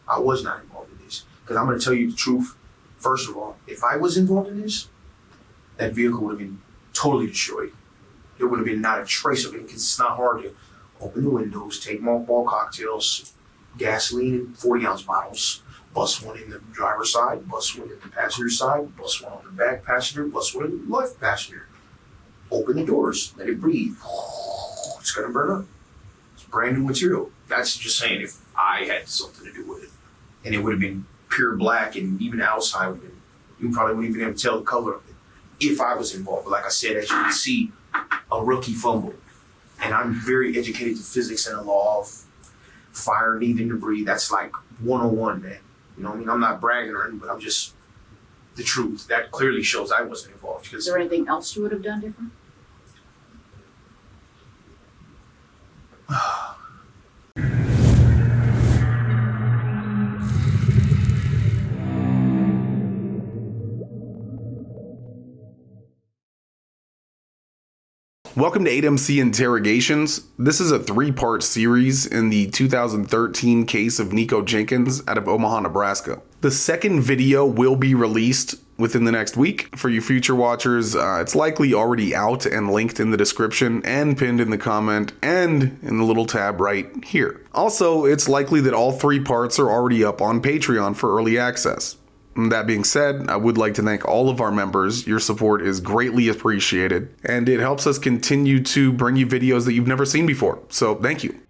I was not involved in this. Because I'm going to tell you the truth. First of all, if I was involved in this, that vehicle would have been totally destroyed. There would have been not a trace of it, because it's not hard to open the windows, take mothball cocktails, gasoline in 40-ounce bottles, bust one in the driver's side, bust one in the passenger side, bust one on the back passenger, bust one in the left passenger. Open the doors, let it breathe. It's going to burn up. It's brand new material. That's just saying if I had something to do with it. And it would have been pure black, and even outside would have been, you probably wouldn't even be able to tell the color of it if I was involved. But like I said, as you can see, a rookie fumbled. And I'm very educated to physics and the law of fire needing to breathe. That's like 101, man. You know what I mean? I'm not bragging or anything, but I'm just the truth. That clearly shows I wasn't involved. Is there anything else you would have done different? Welcome to 8MC Interrogations. This is a 3-part series in the 2013 case of Nikko Jenkins out of Omaha, Nebraska. The second video will be released within the next week. For you future watchers, it's likely already out and linked in the description and pinned in the comment and in the little tab right here. Also, it's likely that all 3 parts are already up on Patreon for early access. That being said, I would like to thank all of our members. Your support is greatly appreciated, and it helps us continue to bring you videos that you've never seen before, so thank you.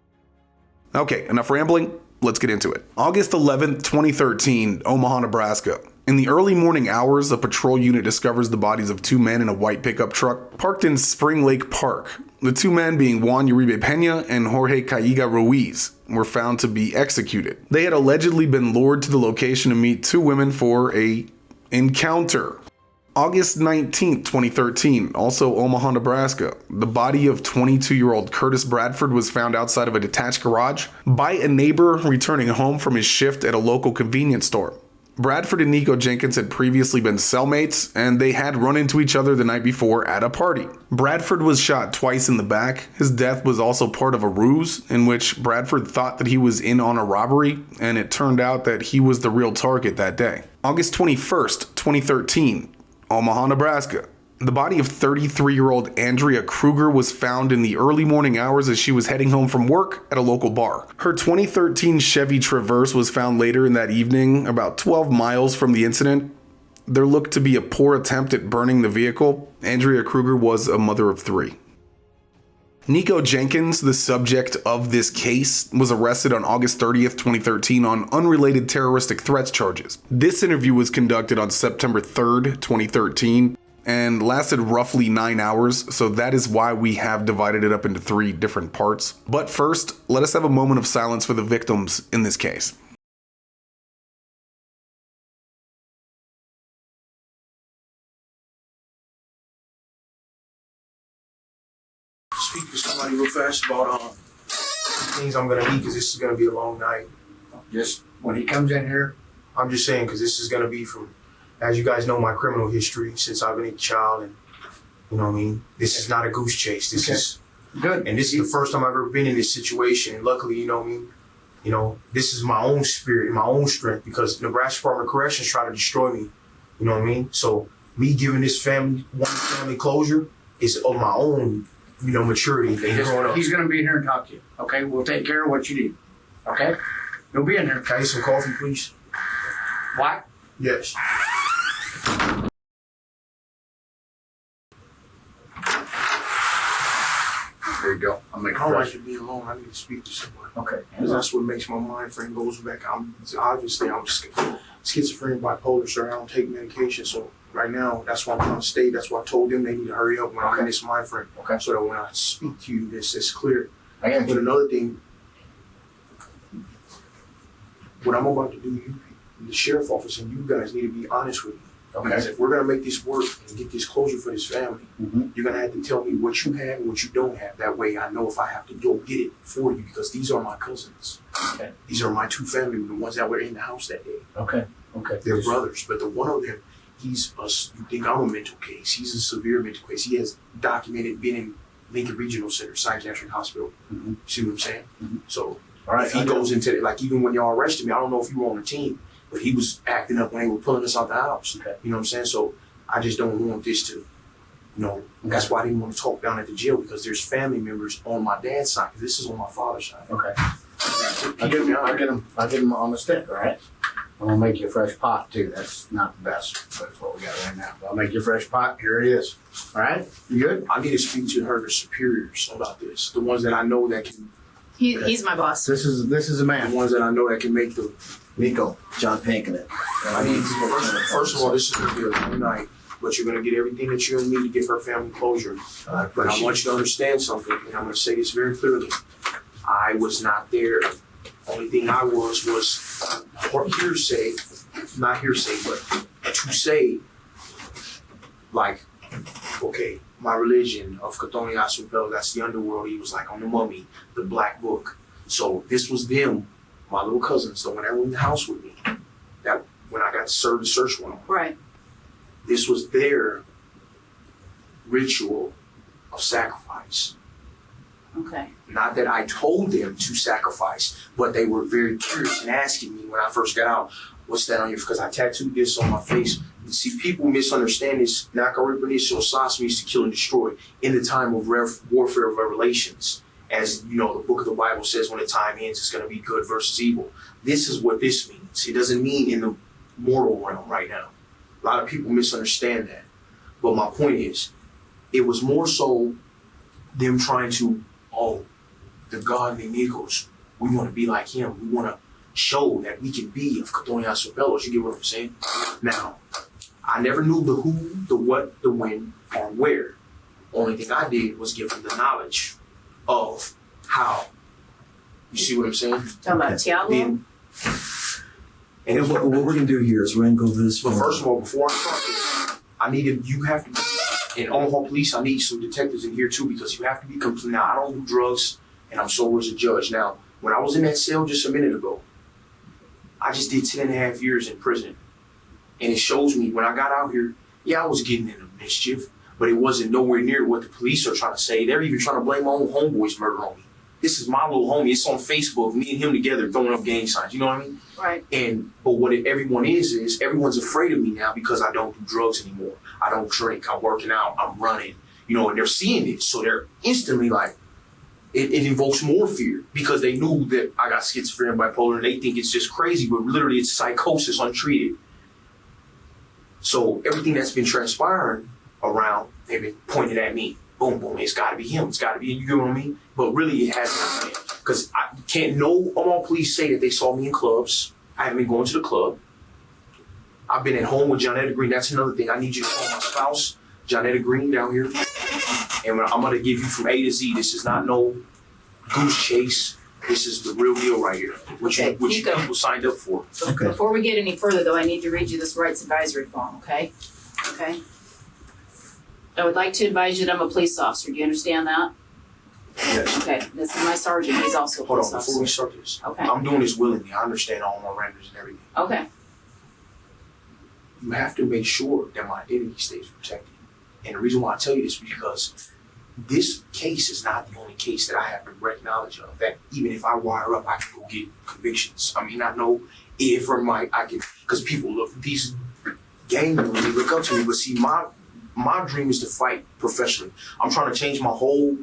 Okay, enough rambling, let's get into it. August 11th, 2013, Omaha, Nebraska. In the early morning hours, a patrol unit discovers the bodies of 2 men in a white pickup truck parked in Spring Lake Park. The 2 men, being Juan Uribe-Pena and Jorge Cajiga-Ruiz, were found to be executed. They had allegedly been lured to the location to meet 2 women for a encounter. August 19th, 2013, also Omaha, Nebraska. The body of 22-year-old Curtis Bradford was found outside of a detached garage by a neighbor returning home from his shift at a local convenience store. Bradford and Nikko Jenkins had previously been cellmates, and they had run into each other the night before at a party. Bradford was shot twice in the back. His death was also part of a ruse in which Bradford thought that he was in on a robbery, and it turned out that he was the real target that day. August 21st, 2013, Omaha, Nebraska. The body of 33-year-old Andrea Kruger was found in the early morning hours as she was heading home from work at a local bar. Her 2013 Chevy Traverse was found later in that evening, about 12 miles from the incident. There looked to be a poor attempt at burning the vehicle. Andrea Kruger was a mother of 3. Nikko Jenkins, the subject of this case, was arrested on August 30th, 2013 on unrelated terroristic threats charges. This interview was conducted on September 3rd, 2013. And lasted roughly 9 hours, so that is why we have divided it up into 3 different parts. But first, let us have a moment of silence for the victims in this case. Speak to somebody real fast about things I'm gonna eat, because this is gonna be a long night. Just when he comes in here, I'm just saying, because this is gonna be from, as you guys know, my criminal history since I've been a child, and you know what I mean? This is not a goose chase. This is good. And this is the first time I've ever been in this situation. And luckily, you know what I mean? You know, this is my own spirit and my own strength, because Nebraska Department of Corrections tried to destroy me. You know what I mean? So me giving this family closure is of my own, you know, maturity. He's going to be in here and talk to you. Okay, we'll take care of what you need. Okay, he'll be in here. Can I get some coffee, please? What? Yes. There you go. I'll make I it don't fresh. like to be alone. I need to speak to someone. Okay. Because that's what makes my mind frame goes back. I'm schizophrenic, bipolar, sir. I don't take medication. So right now, that's why I'm trying to stay. That's why I told them they need to hurry up when I'm in this mind frame. Okay. So that when I speak to you, it's clear. I got But you. another thing, what I'm about to do, you, the sheriff office, and you guys need to be honest with me. Because Okay. if we're gonna make this work and get this closure for this family, you're gonna have to tell me what you have and what you don't have. That way I know if I have to go get it for you, because these are my cousins. Okay. These are my 2 family, the ones that were in the house that day. Okay. Okay. They're brothers, but the one of them, you think I'm a mental case. He's a severe mental case. He has documented being in Lincoln Regional Center, Psychiatric Hospital. Mhm. See what I'm saying? Mhm. So All right. If he goes into like even when y'all arrested me, I don't know if you were on the team, but he was acting up when they were pulling us out the house. Okay. You know what I'm saying? So I just don't want this to, that's why I didn't want to talk down at the jail because there's family members on my dad's side. This is on my father's side. Okay. I get him on the stick, all right? I'm gonna make you a fresh pot too. That's not the best, but it's what we got right now. But I'll make you a fresh pot. Here it is. All right? You good? I need to speak to her superiors about this. The ones that I know that can, He's my boss. This is a the man. ones that I know that can make the. Nico, John Pankin. I need first of all, this is gonna be a good night, but you're gonna get everything that you're gonna need to give her family closure. But I want you to understand something, and I'm gonna say this very clearly. I was not there. Only thing I was hearsay, not hearsay, but to say, like, okay, my religion of Cathonia Asupel, that's the underworld. He was like on the mummy, the black book. So this was them, my little cousins, the one that were in the house with me. That when I got served a search warrant. Right. This was their ritual of sacrifice. Okay. Not that I told them to sacrifice, but they were very curious and asking me when I first got out, what's that on you? Because I tattooed this on my face. You see, people misunderstand this. Nakaripanisho Sas means to kill and destroy in the time of warfare of revelations. As you know, the book of the Bible says when the time ends, it's going to be good versus evil. This is what this means. It doesn't mean in the mortal realm right now. A lot of people misunderstand that. But my point is, it was more so them trying to, the godly Nikos, we want to be like him. We want to show that we can be of Cathonia Sopelos. You get what I'm saying? Now, I never knew the who, the what, the when, or where. Only thing I did was give them the knowledge of how. You see what I'm saying? Talking about Tiago? Then, And what we're going to do here is we're going to go through this. but first of all, before I start this, you have to be, in Omaha Police, I need some detectives in here too because you have to be complete. Now, I don't do drugs and I'm sober as a judge. Now, when I was in that cell just a minute ago, I just did 10.5 years in prison. And it shows me when I got out here, I was getting into mischief, but it wasn't nowhere near what the police are trying to say. They're even trying to blame my own homeboy's murder on me. This is my little homie. It's on Facebook, me and him together throwing up gang signs. You know what I mean? Right. But what everyone is everyone's afraid of me now because I don't do drugs anymore. I don't drink. I'm working out. I'm running. And they're seeing it. So they're instantly like, it invokes more fear because they knew that I got schizophrenia and bipolar and they think it's just crazy, but literally it's psychosis untreated. So everything that's been transpiring around, they've been pointing at me. Boom, boom, it's got to be him. It's got to be him. You get what I mean? But really, it hasn't been. Because I can't, no Omaha police say that they saw me in clubs. I haven't been going to the club. I've been at home with Johnetta Green. That's another thing. I need you to call my spouse, Johnetta Green, down here. And I'm going to give you from A to Z. This is not no goose chase. This is the real deal right here. What you people signed up for. Okay. Before we get any further, though, I need to read you this rights advisory form, okay? Okay? I would like to advise you that I'm a police officer. Do you understand that? Yes. Okay, this is my sergeant. He's also a Hold police on, before we officer. start this. Okay. I'm doing this willingly. I understand all my renders and everything. Okay. You have to make sure that my identity stays protected. And the reason why I tell you this is because this case is not the only case that I have direct knowledge of. That even if I wire up, I can go get convictions. I mean, I know if or I can, because people look, these gang members, they look up to me, but see, my dream is to fight professionally. I'm trying to change my whole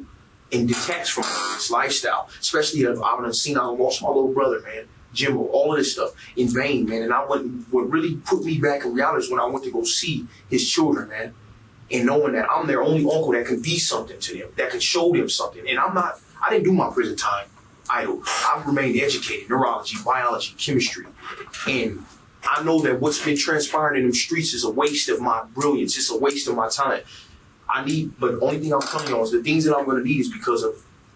and detach from this lifestyle, especially if I've seen I lost my little brother, man, Jimbo, all of this stuff in vain, man. And what really put me back in reality is when I went to go see his children, man, and knowing that I'm their only uncle that can be something to them, that can show them something. And I didn't do my prison time idle. I've remained educated, neurology, biology, chemistry. And I know that what's been transpiring in them streets is a waste of my brilliance. It's a waste of my time. But the only thing I'm telling y'all is the things that I'm going to need is because of,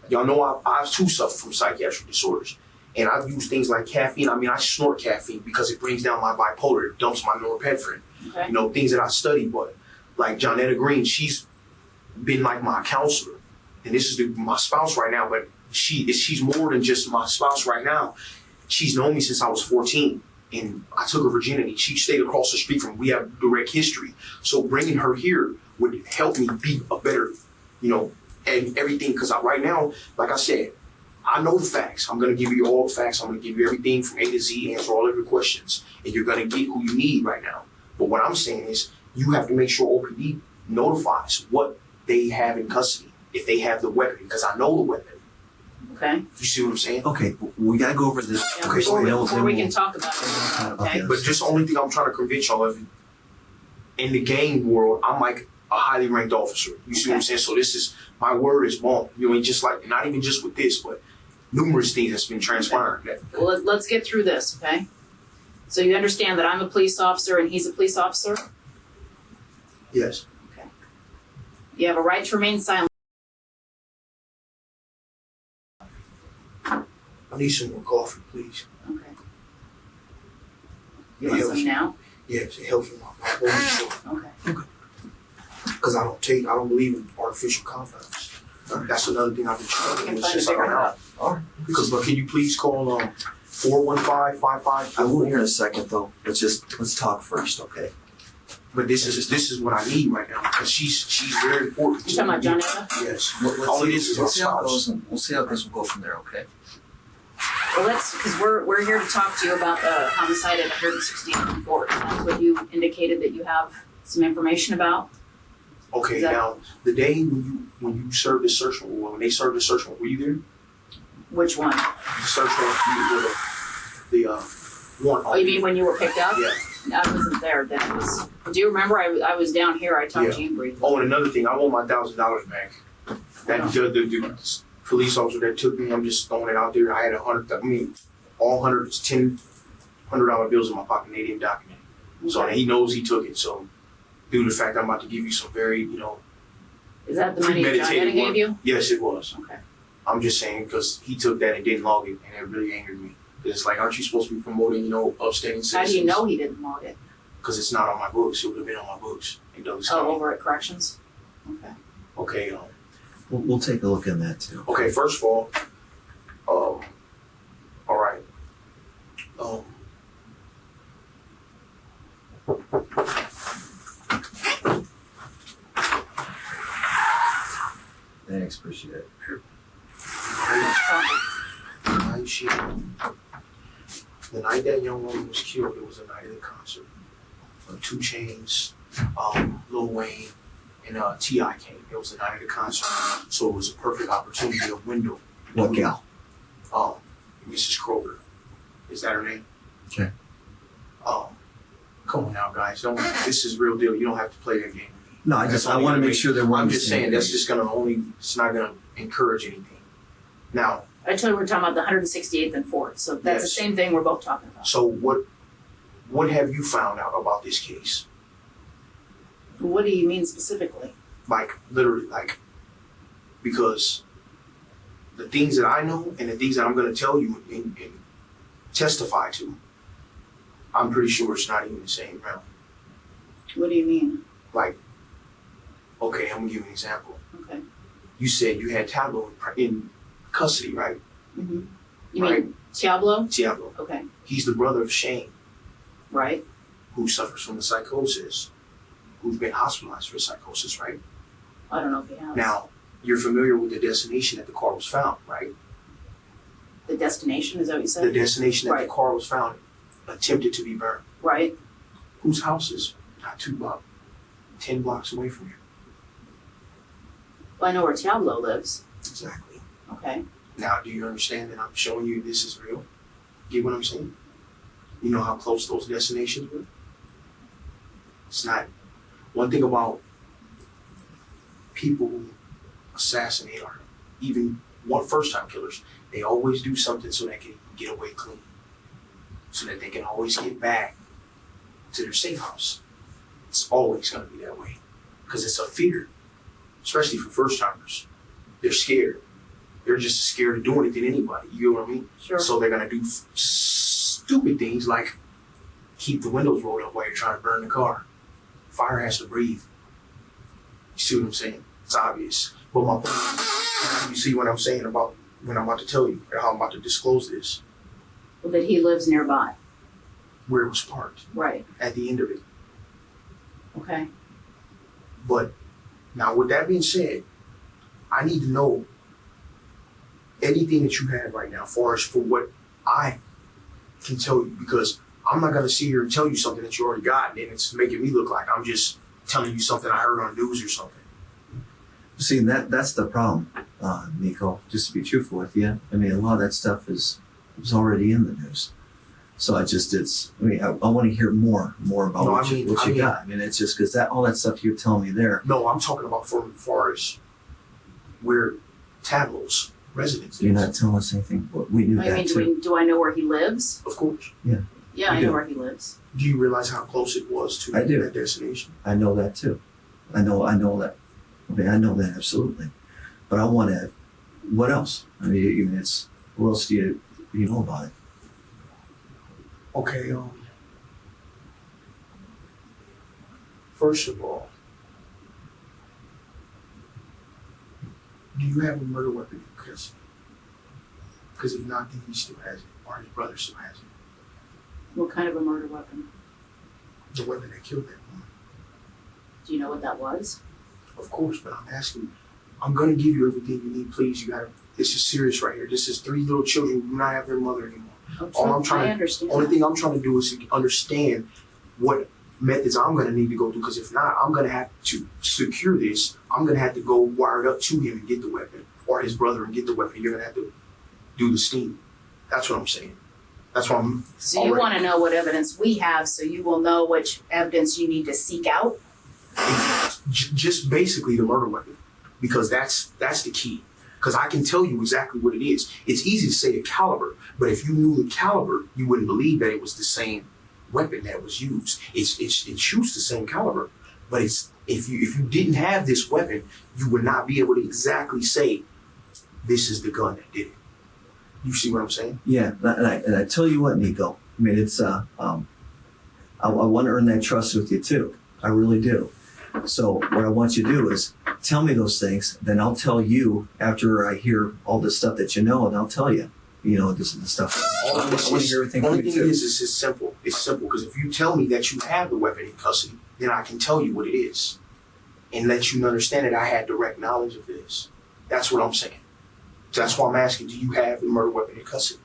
y'all know I too suffer from psychiatric disorders. And I've used things like caffeine. I mean, I snort caffeine because it brings down my bipolar. It dumps my norepinephrine. Okay. Things that I study. But like Johnetta Green, she's been like my counselor. And this is my spouse right now, but she's more than just my spouse right now. She's known me since I was 14. And I took her virginity. She stayed across the street from me. We have direct history. So bringing her here would help me be a better, and everything. Because right now, like I said, I know the facts. I'm gonna give you all the facts. I'm gonna give you everything from A to Z, answer all of your questions, and you're gonna get who you need right now. But what I'm saying is, you have to make sure OPD notifies what they have in custody if they have the weapon, because I know the weapon. Okay? You see what I'm saying? Okay, we gotta go over this. Yeah, Okay, before we can talk about it, okay? But just the only thing I'm trying to convince y'all of, in the gang world, I'm like a highly ranked officer. You see what I'm saying? So this is, my word is bond. You know, just like, not even just with this, but numerous things that's been transpiring. Well, let's get through this, okay? So you understand that I'm a police officer and he's a police officer? Yes. Okay. You have a right to remain silent. I need some more coffee, please. Okay. Yeah, You want it some helps. now? Yes, it helps with my bone. Okay. Because I don't believe in artificial compounds. That's another thing I've been We struggling can with find a since I bigger got out. Alright. Because, but can you please call 415-55? I will here in a second though. Let's talk first, okay? But this is what I need right now, because she's very important. You talking about John Eva? Yes. Let's All see, it is my let's see how it spouse. goes, and we'll see how it goes. We'll go from there, okay? Well, because we're here to talk to you about the homicide at 168th Fort. That's what you indicated that you have some information about. Okay, Is that- now the day when you served the search warrant, when they served the search warrant, were you there? Which one? The search warrant, the warrant. Oh, you mean when you were picked up? Yeah. I wasn't there. That was. Do you remember? I was down here. I talked to you briefly. Oh, and another thing, I want my $1,000 back. That the police officer that took me, I'm just throwing it out there. I had all $100 bills in my pocket, and they didn't document it. So he knows he took it. So, due to the fact I'm about to give you some very, Is that the money that John Eva gave you? Yes, it was. Okay. I'm just saying because he took that and didn't log it, and it really angered me. It's like, aren't you supposed to be promoting, upstanding citizens? How do you know he didn't log it? Because it's not on my books. It would have been on my books in Douglas Oh, County. over at corrections. Okay. Okay. We'll take a look in that too. Okay. First of all, all right. Thanks, appreciate it. The night that young woman was killed, it was the night of the concert. 2 Chainz, Lil Wayne, and T.I. came. It was the night of the concert, so it was a perfect opportunity, a window. What gal? Mrs. Kruger. Is that her name? Okay. Come on now, guys. This is real deal. You don't have to play that game. No, I want to make sure that we're. I'm just saying that's just it's not gonna encourage anything. Now, I told you we're talking about the 168th and 4th, so that's the Yes. same thing we're both talking about. so what have you found out about this case? What do you mean specifically? Like literally, because the things that I know and the things that I'm gonna tell you and testify to, I'm pretty sure it's not even the same realm. What do you mean? Like, okay, I'm gonna give you an example. Okay. You said you had Tablo in custody, right? Mm-hmm. You Right. mean Diablo? Diablo. Okay. He's the brother of Shane, Right. who suffers from the psychosis, who's been hospitalized for psychosis, right? I don't know if he has. Now, you're familiar with the destination that the car was found, right? The destination, is that what you said? The destination that Right. the car was found attempted to be burned. Right. Whose house is not 10 blocks away from here? Well, I know where Diablo lives. Exactly. Okay. Now, do you understand that I'm showing you this is real? Get what I'm saying? You know how close those destinations were? It's not. One thing about people who assassinate or even first-time killers, they always do something so they can get away clean. So that they can always get back to their safe house. It's always going to be that way. Because it's a fear, especially for first-timers. They're scared. They're just scared of doing it to anybody. You know what I mean? Sure. So they're going to do stupid things like keep the windows rolled up while you're trying to burn the car. Fire has to breathe. You see what I'm saying? It's obvious. But my point is, you see what I'm saying about when I'm about to tell you, or how I'm about to disclose this, Well, that he lives nearby. where it was parked, Right. at the end of it. Okay. But now with that being said, I need to know anything that you have right now, as far as for what I can tell you, because I'm not gonna sit here and tell you something that you already got, and then it's making me look like I'm just telling you something I heard on the news or something. See, that's the problem, Nikko, just to be truthful with you. I mean, a lot of that stuff is already in the news. So I want to hear more about what you got. I mean, it's just because all that stuff you're telling me there. No, I'm talking about from as far as where Tableau's residence is. You're not telling us anything, but we knew that too. Do I know where he lives? Of course. Yeah, I do. know where he lives. Do you realize how close it was to that destination? I know that too. I know that. I mean, I know that absolutely. But I want to. What else? I mean, what else do you know about it? Okay. First of all, do you have a murder weapon in custody? Because if not, then he still has it, or his brother still has it. What kind of a murder weapon? The weapon that killed that woman. Do you know what that was? Of course, but I'm asking you. I'm gonna give you everything you need. Please, this is serious right here. This is 3 little children who do not have their mother anymore. I understand. Only thing I'm trying to do is to understand what methods I'm going to need to go through. Because if not, I'm going to have to secure this. I'm going to have to go wire it up to him and get the weapon, or his brother and get the weapon. You're going to have to do the steam. That's what I'm saying. That's what I'm. So you want to know what evidence we have, so you will know which evidence you need to seek out. Just basically the murder weapon, because that's the key. Because I can tell you exactly what it is. It's easy to say the caliber, but if you knew the caliber, you wouldn't believe that it was the same weapon that was used. It's used the same caliber, but if you didn't have this weapon, you would not be able to exactly say this is the gun that did it. You see what I'm saying? Yeah, and I tell you what, Nikko. I mean, it's I want to earn that trust with you too. I really do. So what I want you to do is tell me those things, then I'll tell you after I hear all this stuff that you know, and I'll tell you, this is the stuff. All of this is, only thing is it's simple. It's simple because if you tell me that you have the weapon in custody, then I can tell you what it is and let you understand that I had direct knowledge of this. That's what I'm saying. So that's why I'm asking, do you have the murder weapon in custody?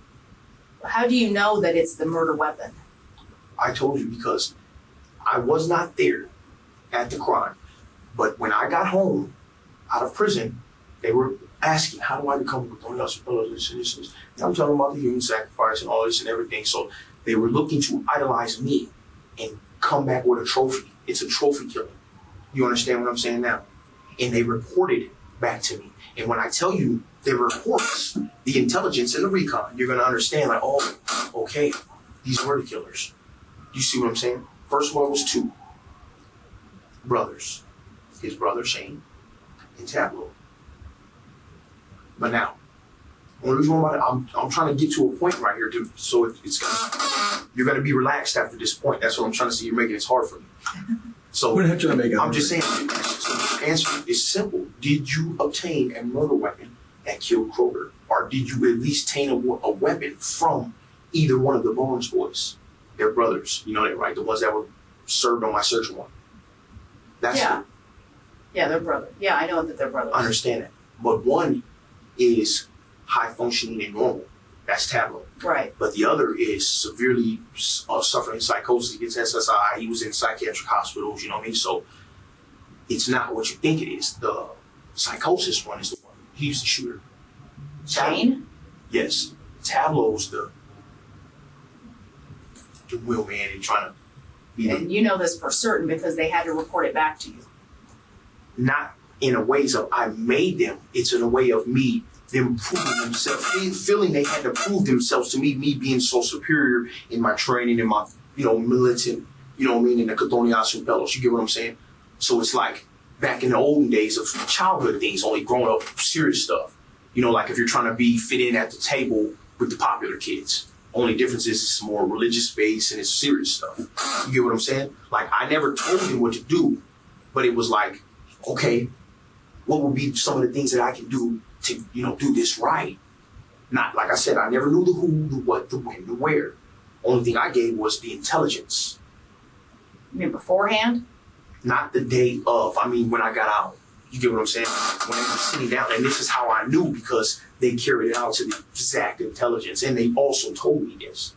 How do you know that it's the murder weapon? I told you because I was not there at the crime. But when I got home out of prison, they were asking, how do I become with this and this and this? And I'm talking about the human sacrifice and all this and everything. So they were looking to idolize me and come back with a trophy. It's a trophy killing. You understand what I'm saying now? And they reported back to me. And when I tell you the reports, the intelligence and the recon, you're going to understand like, oh, okay, these were the killers. You see what I'm saying? First one was 2 brothers. His brother Shane and Tableau. But now, only reason why I'm trying to get to a point right here, so you're gonna be relaxed after this point. That's what I'm trying to see. You're making it hard for me. So we're not trying to make it I'm just saying. So the answer is simple. Did you obtain a murder weapon that killed Kruger, or did you at least obtain a weapon from either one of the Barnes boys, their brothers? You know that, right? The ones that were served on my search warrant. Yeah, they're brothers. Yeah, I know that they're brothers. I understand that. But one is high functioning and normal. That's Tableau. Right. But the other is severely suffering psychosis. He gets SSI. He was in psychiatric hospitals, you know what I mean? So it's not what you think it is. The psychosis one is the one. He's the shooter. Shane? Yes. Tableau's the wheelman and trying to be And you know this for certain because they had to report it back to you. Not in a way of I made them. It's in a way of them proving themselves, feeling they had to prove themselves to me being so superior in my training, in my, militant, in the Cathonia Supellos. You get what I'm saying? So it's like back in the olden days of childhood things, only grown up serious stuff. Like if you're trying to fit in at the table with the popular kids. Only difference is it's more religious based and it's serious stuff. You get what I'm saying? Like I never told him what to do, but it was like, okay, what would be some of the things that I can do to, do this right? Not, like I said, I never knew the who, the what, the when, the where. Only thing I gave was the intelligence. You mean beforehand? Not the day of. I mean, when I got out. You get what I'm saying? When they were sitting down, and this is how I knew because they carried it out to the exact intelligence, and they also told me this.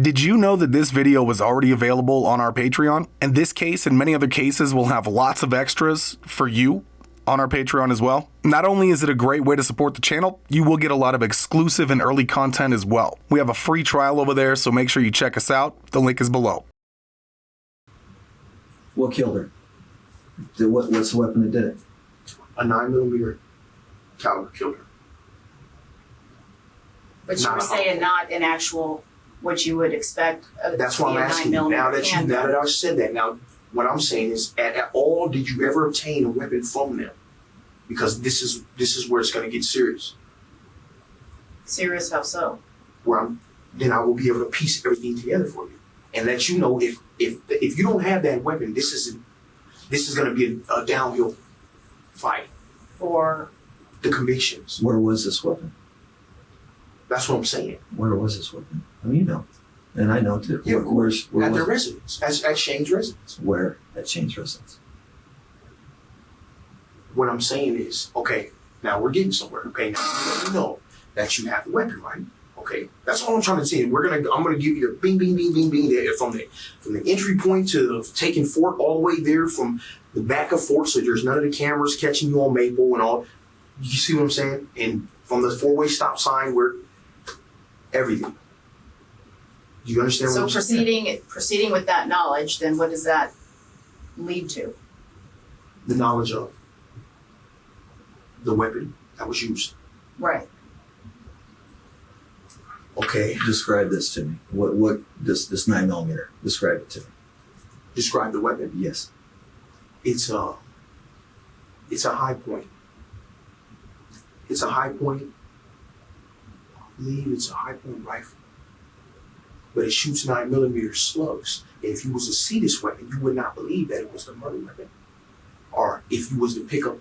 Did you know that this video was already available on our Patreon? And this case and many other cases will have lots of extras for you on our Patreon as well. Not only is it a great way to support the channel, you will get a lot of exclusive and early content as well. We have a free trial over there, so make sure you check us out. The link is below. What killed her? What's the weapon that did it? A 9mm caliber killed her. But you were saying not an actual, what you would expect of That's why I'm asking you. Now that I said that, now what I'm saying is, at all did you ever obtain a weapon from them? Because this is where it's going to get serious. Serious, how so? Then I will be able to piece everything together for you and let you know if you don't have that weapon, this is going to be a downhill fight For the convictions. Where was this weapon? That's what I'm saying. Where was this weapon? I mean, you know, and I know too. Yeah, where at was their it? residence, at Shane's residence. Where at Shane's residence? What I'm saying is, okay, now we're getting somewhere. Okay, now you let me know that you have the weapon, right? Okay, that's all I'm trying to say. I'm gonna give you the bing, bing, bing, bing, bing there from the entry point to the taking Fort all the way there from the back of Fort, so there's none of the cameras catching you on Maple and all. You see what I'm saying? And from the four-way stop sign, where everything. Do you understand what I'm saying? So proceeding with that knowledge, then what does that lead to? The knowledge of the weapon that was used. Right. Okay. Describe this to me. What this 9mm? Describe it to me. Describe the weapon. Yes. It's a high point. It's a high point. I believe it's a high point rifle. But it shoots 9mm slugs. And if you was to see this weapon, you would not believe that it was the murder weapon. Or if you was to pick up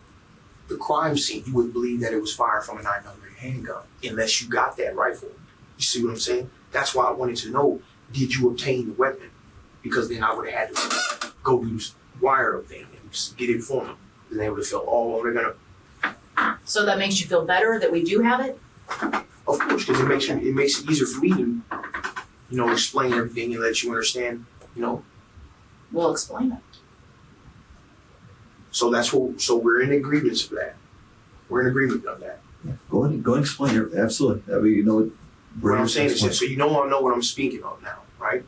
the crime scene, you would believe that it was fired from a 9mm handgun, unless you got that rifle. You see what I'm saying? That's why I wanted to know, did you obtain the weapon? Because then I would have had to go do this wire up thing and just get it for them. And they would have felt, oh, they're gonna. So that makes you feel better that we do have it? Of course, because it makes it easier for me to, explain everything and let you understand, We'll explain it. So so we're in agreement for that. We're in agreement on that. Yeah. Go ahead and explain it. Absolutely. I mean, you know what I'm saying is just so I know what I'm speaking of now, right?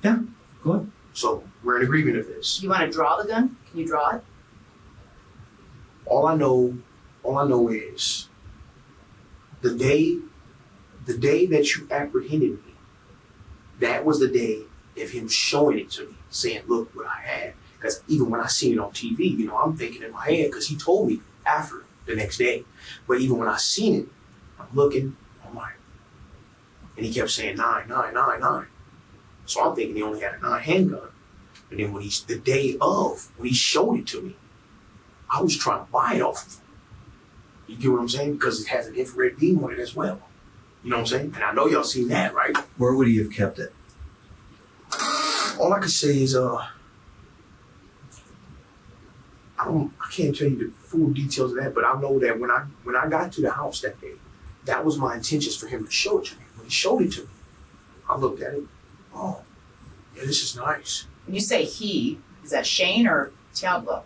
Yeah. Go ahead. So we're in agreement of this. You want to draw the gun? Can you draw it? All I know is the day that you apprehended me, that was the day of him showing it to me, saying, look what I had. Because even when I seen it on TV, I'm thinking in my head, because he told me after the next day. But even when I seen it, I'm looking, I'm like, and he kept saying 9, 9, 9, 9. So I'm thinking he only had a 9 handgun. And then when the day of, when he showed it to me, I was trying to buy it off of him. You get what I'm saying? Because it has an infrared beam on it as well. You know what I'm saying? And I know y'all seen that, right? Where would he have kept it? All I can say is, I can't tell you the full details of that, but I know that when I got to the house that day, that was my intentions for him to show it to me. When he showed it to me, I looked at it. Oh, yeah, this is nice. When you say he, is that Shane or Tiablo?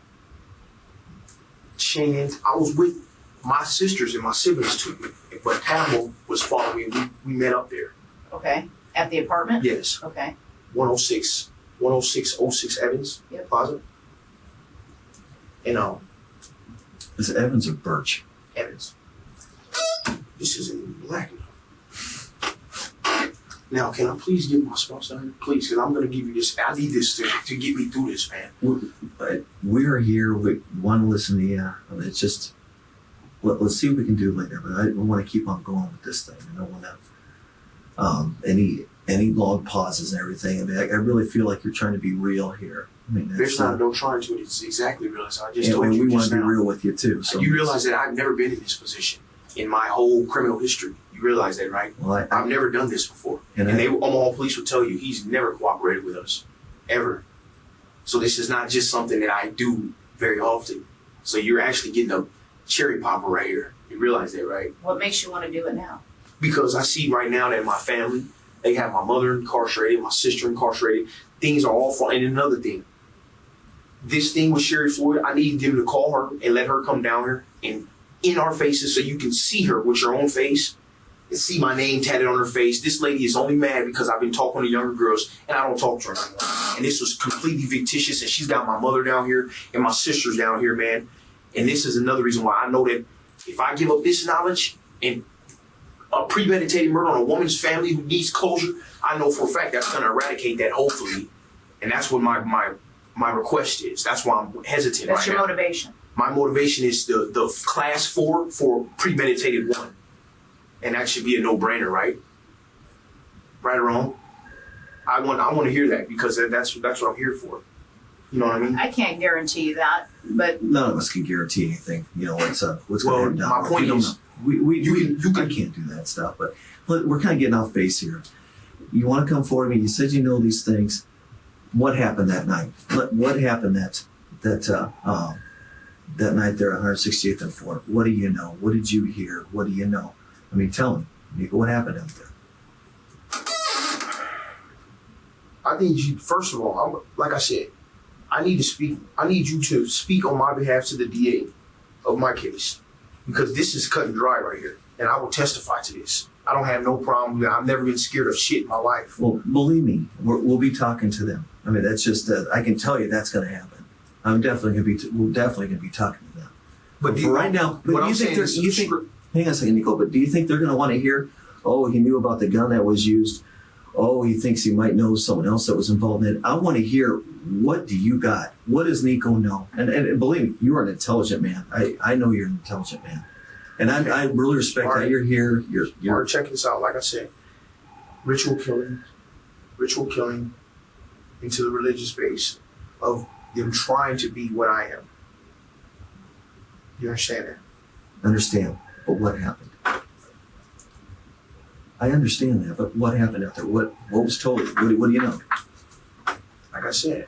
Shane, I was with my sisters and my siblings too, but Tamil was following me. We met up there. Okay. At the apartment? Yes. Okay. 10606 Evans Plaza. And Is it Evans or Birch? Evans. This isn't even black enough. Now, can I please get my spouse down here? Please, because I'm going to give you this. I need this to get me through this, man. We're here. We want to listen to you. I mean, it's just, let's see what we can do later. But I want to keep on going with this thing. I don't want to any long pauses and everything. I mean, I really feel like you're trying to be real here. I mean, there's no trying to. It's exactly real. As I just told you. We want to be now. real with you too. So you realize that I've never been in this position in my whole criminal history. You realize that, right? Well, I've never done this before. And Omaha police will tell you he's never cooperated with us, ever. So this is not just something that I do very often. So you're actually getting a cherry popper right here. You realize that, right? What makes you want to do it now? Because I see right now that my family, they have my mother incarcerated, my sister incarcerated. Things are all falling. And another thing, this thing with Sherry Floyd, I need them to call her and let her come down here and in our faces so you can see her with your own face and see my name tatted on her face. This lady is only mad because I've been talking to younger girls and I don't talk to her anymore. And this was completely fictitious, and she's got my mother down here and my sisters down here, man. And this is another reason why I know that if I give up this knowledge and a premeditated murder on a woman's family who needs closure, I know for a fact that's going to eradicate that, hopefully. And that's what my request is. That's why I'm hesitant That's right your now. motivation. My motivation is the class 4 for premeditated 1. And that should be a no-brainer, right? Right or wrong? I want to hear that because that's what I'm here for. You know what I mean? I can't guarantee you that, but None of us can guarantee anything. You know what's going to Well, happen down my the road. point We don't is, know. I can't do that stuff. But we're kind of getting off base here. You want to come forward to me? You said you know these things. What happened that night? What happened that night there at 168th and 4th? What do you know? What did you hear? What do you know? I mean, tell me, Nikko, what happened out there? I need you, first of all, like I said, I need you to speak on my behalf to the DA of my case. Because this is cut and dry right here. And I will testify to this. I don't have no problem. I've never been scared of shit in my life. Well, believe me, we'll be talking to them. I mean, that's just, I can tell you that's going to happen. We're definitely going to be talking to them. But For right now, but what do I'm you think saying they're, is, you think, hang on a second, Nikko, but do you think they're going to want to hear, oh, he knew about the gun that was used. Oh, he thinks he might know someone else that was involved in it. I want to hear, what do you got? What does Nikko know? And believe me, you are an intelligent man. I know you're an intelligent man. And I really respect that you're here. You're check this out. Like I said, ritual killing into the religious base of them trying to be what I am. You understand that? understand, but what happened? I understand that, but what happened out there? What was told? What do you know? Like I said,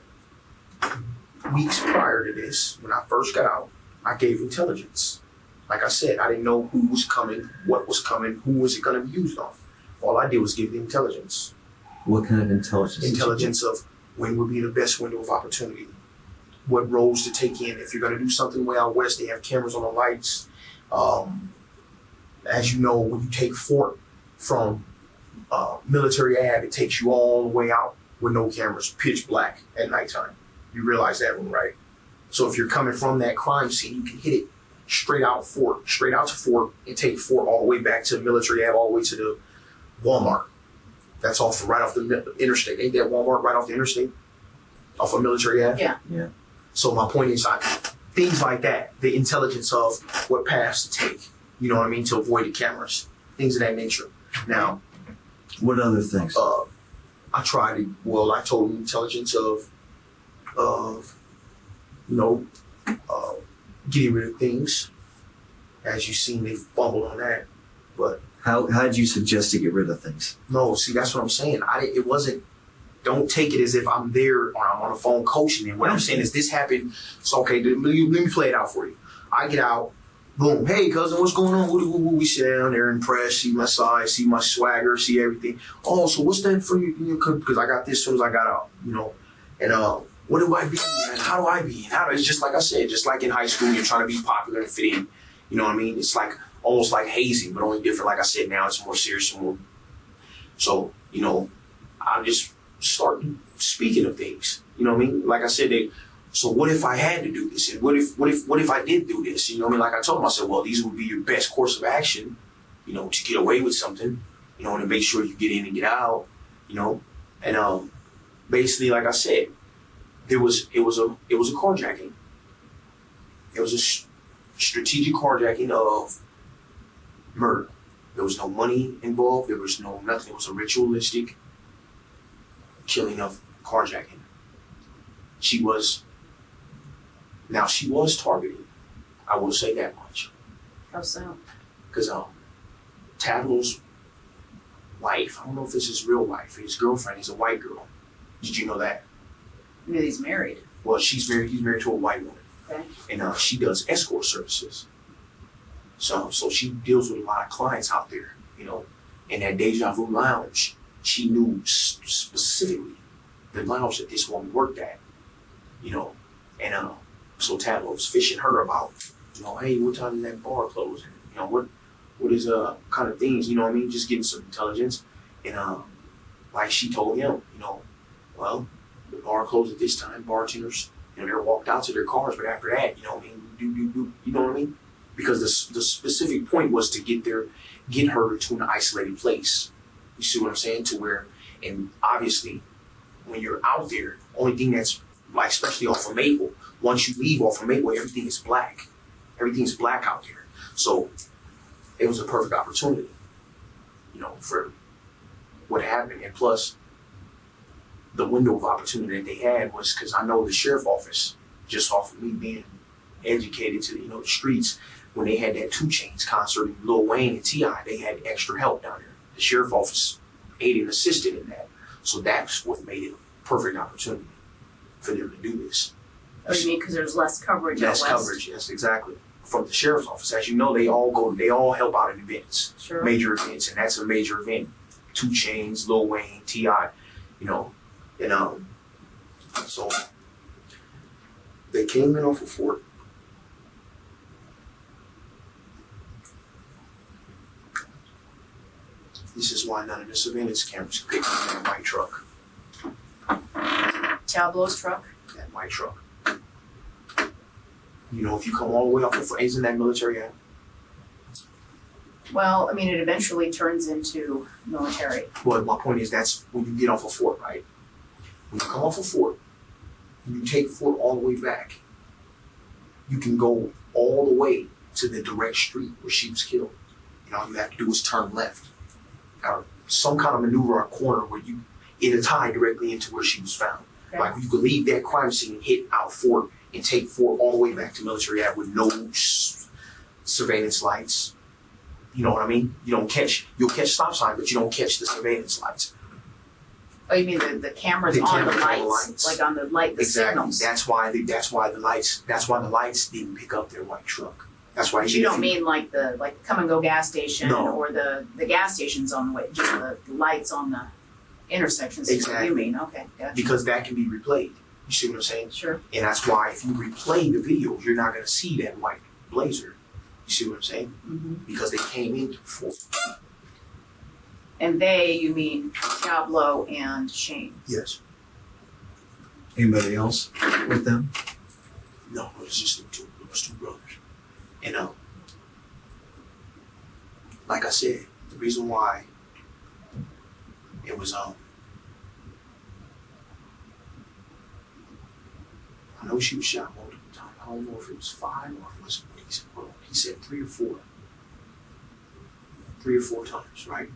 weeks prior to this, when I first got out, I gave intelligence. Like I said, I didn't know who was coming, what was coming, who was it going to be used on. All I did was give the intelligence. What kind of intelligence? Intelligence of when would be the best window of opportunity. What roads to take in. If you're going to do something way out west, they have cameras on the lights. As you know, when you take Fort from Military Ave, it takes you all the way out with no cameras, pitch black at nighttime. You realize that one, right? So if you're coming from that crime scene, you can hit it straight out to Fort, and take Fort all the way back to Military Ave, all the way to the Walmart. That's right off the interstate. Ain't that Walmart right off the interstate? Off of Military Ave? Yeah. So my point is, things like that, the intelligence of what paths to take, you know what I mean, to avoid the cameras, things of that nature. Now, what other things? I told them intelligence of getting rid of things. As you've seen, they fumbled on that. But how did you suggest to get rid of things? no, see, that's what I'm saying. It wasn't. Don't take it as if I'm there or I'm on the phone coaching them. What I'm saying is this happened. So okay, let me play it out for you. I get out. Boom. Hey, cousin, what's going on? We sit down there impressed, see my size, see my swagger, see everything. Oh, so what's that for you? Because I got this as soon as I got out, And what do I be? And how do I be? It's just like I said, just like in high school, you're trying to be popular and fit in. You know what I mean? It's like almost like hazing, but only different. Like I said, now it's more serious and more. So, I just start speaking of things. You know what I mean? Like I said, so what if I had to do this? And what if I did do this? You know what I mean? Like I told them, I said, well, these would be your best course of action, to get away with something, and to make sure you get in and get out, And basically, like I said, it was a carjacking. It was a strategic carjacking of murder. There was no money involved. There was no nothing. It was a ritualistic killing of carjacking. She was targeted. I will say that much. How so? Because Tadlow's wife, I don't know if this is his real wife, his girlfriend is a white girl. Did you know that? I knew he's married. Well, he's married to a white woman. Okay. And she does escort services. So she deals with a lot of clients out there, you know. And that Deja Vu Lounge, she knew specifically the lounge that this woman worked at, you know. And so Tablo was fishing her about, you know, hey, what time is that bar closing? You know, what is kind of things, you know what I mean? Just getting some intelligence. And like she told him, you know, well, the bar closed at this time, bartenders, you know, they're walked out to their cars, but after that, you know what I mean, you know what I mean? Because the specific point was to get her to an isolated place. You see what I'm saying? To where, and obviously, when you're out there, only thing that's like, especially off of Maple, once you leave off of Maple, everything is black. Everything's black out there. So it was a perfect opportunity, you know, for what happened. And plus, the window of opportunity that they had was because I know the sheriff office, just off of me being educated to, you know, the streets, when they had that 2 Chainz concert in Lil Wayne and T.I., they had extra help down there. The sheriff office aided and assisted in that. So that's what made it a perfect opportunity for them to do this. Oh, you mean because there's less coverage out Less west? coverage, yes, exactly. From the sheriff's office. As you know, they all help out at events. Sure. Major events, and that's a major event. 2 Chainz, Lil Wayne, T.I., you know. And so they came in off of Fort. This is why none of the surveillance cameras could pick up that white truck. Tablo's truck? That white truck. You know, if you come all the way off of Fort, isn't that military area? Well, I mean, it eventually turns into military. But my point is, that's when you get off of Fort, right? When you come off of Fort, and you take Fort all the way back, you can go all the way to the direct street where she was killed. And all you have to do is turn left. Or some kind of maneuver or corner where it'll tie directly into where she was found. Okay. Like you could leave that crime scene, hit out Fort, and take Fort all the way back to Military Ave with no surveillance lights. You know what I mean? You'll catch stop sign, but you don't catch the surveillance lights. Oh, you mean the cameras on the lights? Like on the light, the signals? That's why the lights didn't pick up their white truck. That's why You don't mean like the come and go gas station No. or the gas stations on the way, just the lights on the intersections. Exactly. You mean, okay, gotcha. because that can be replayed. You see what I'm saying? Sure. And that's why if you replay the videos, you're not gonna see that white blazer. You see what I'm saying? Mm-hmm. Because they came in through Fort. And they, you mean Tablo and Shane? Yes. Anybody else with them? No, it was just it was 2 brothers. And like I said, the reason why it was I know she was shot multiple times. I don't know if it was 5 or if it was he said 3 or 4. 3 or 4 times, right?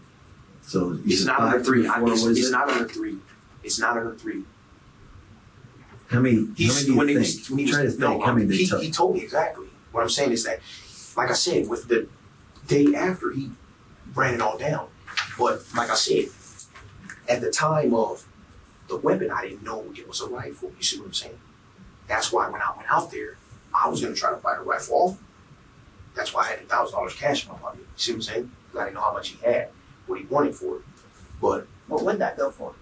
So you It's said not 5, under 3. 3, 4, It's was it? not under 3. It's not under 3. How many do you think? Try to think. How many they took? He told me exactly. What I'm saying is that, like I said, with the day after, he ran it all down. But like I said, at the time of the weapon, I didn't know it was a rifle. You see what I'm saying? That's why when I went out there, I was going to try to buy the rifle off. That's why I had $1,000 cash in my pocket. You see what I'm saying? Because I didn't know how much he had, what he wanted for it. But What would that go for?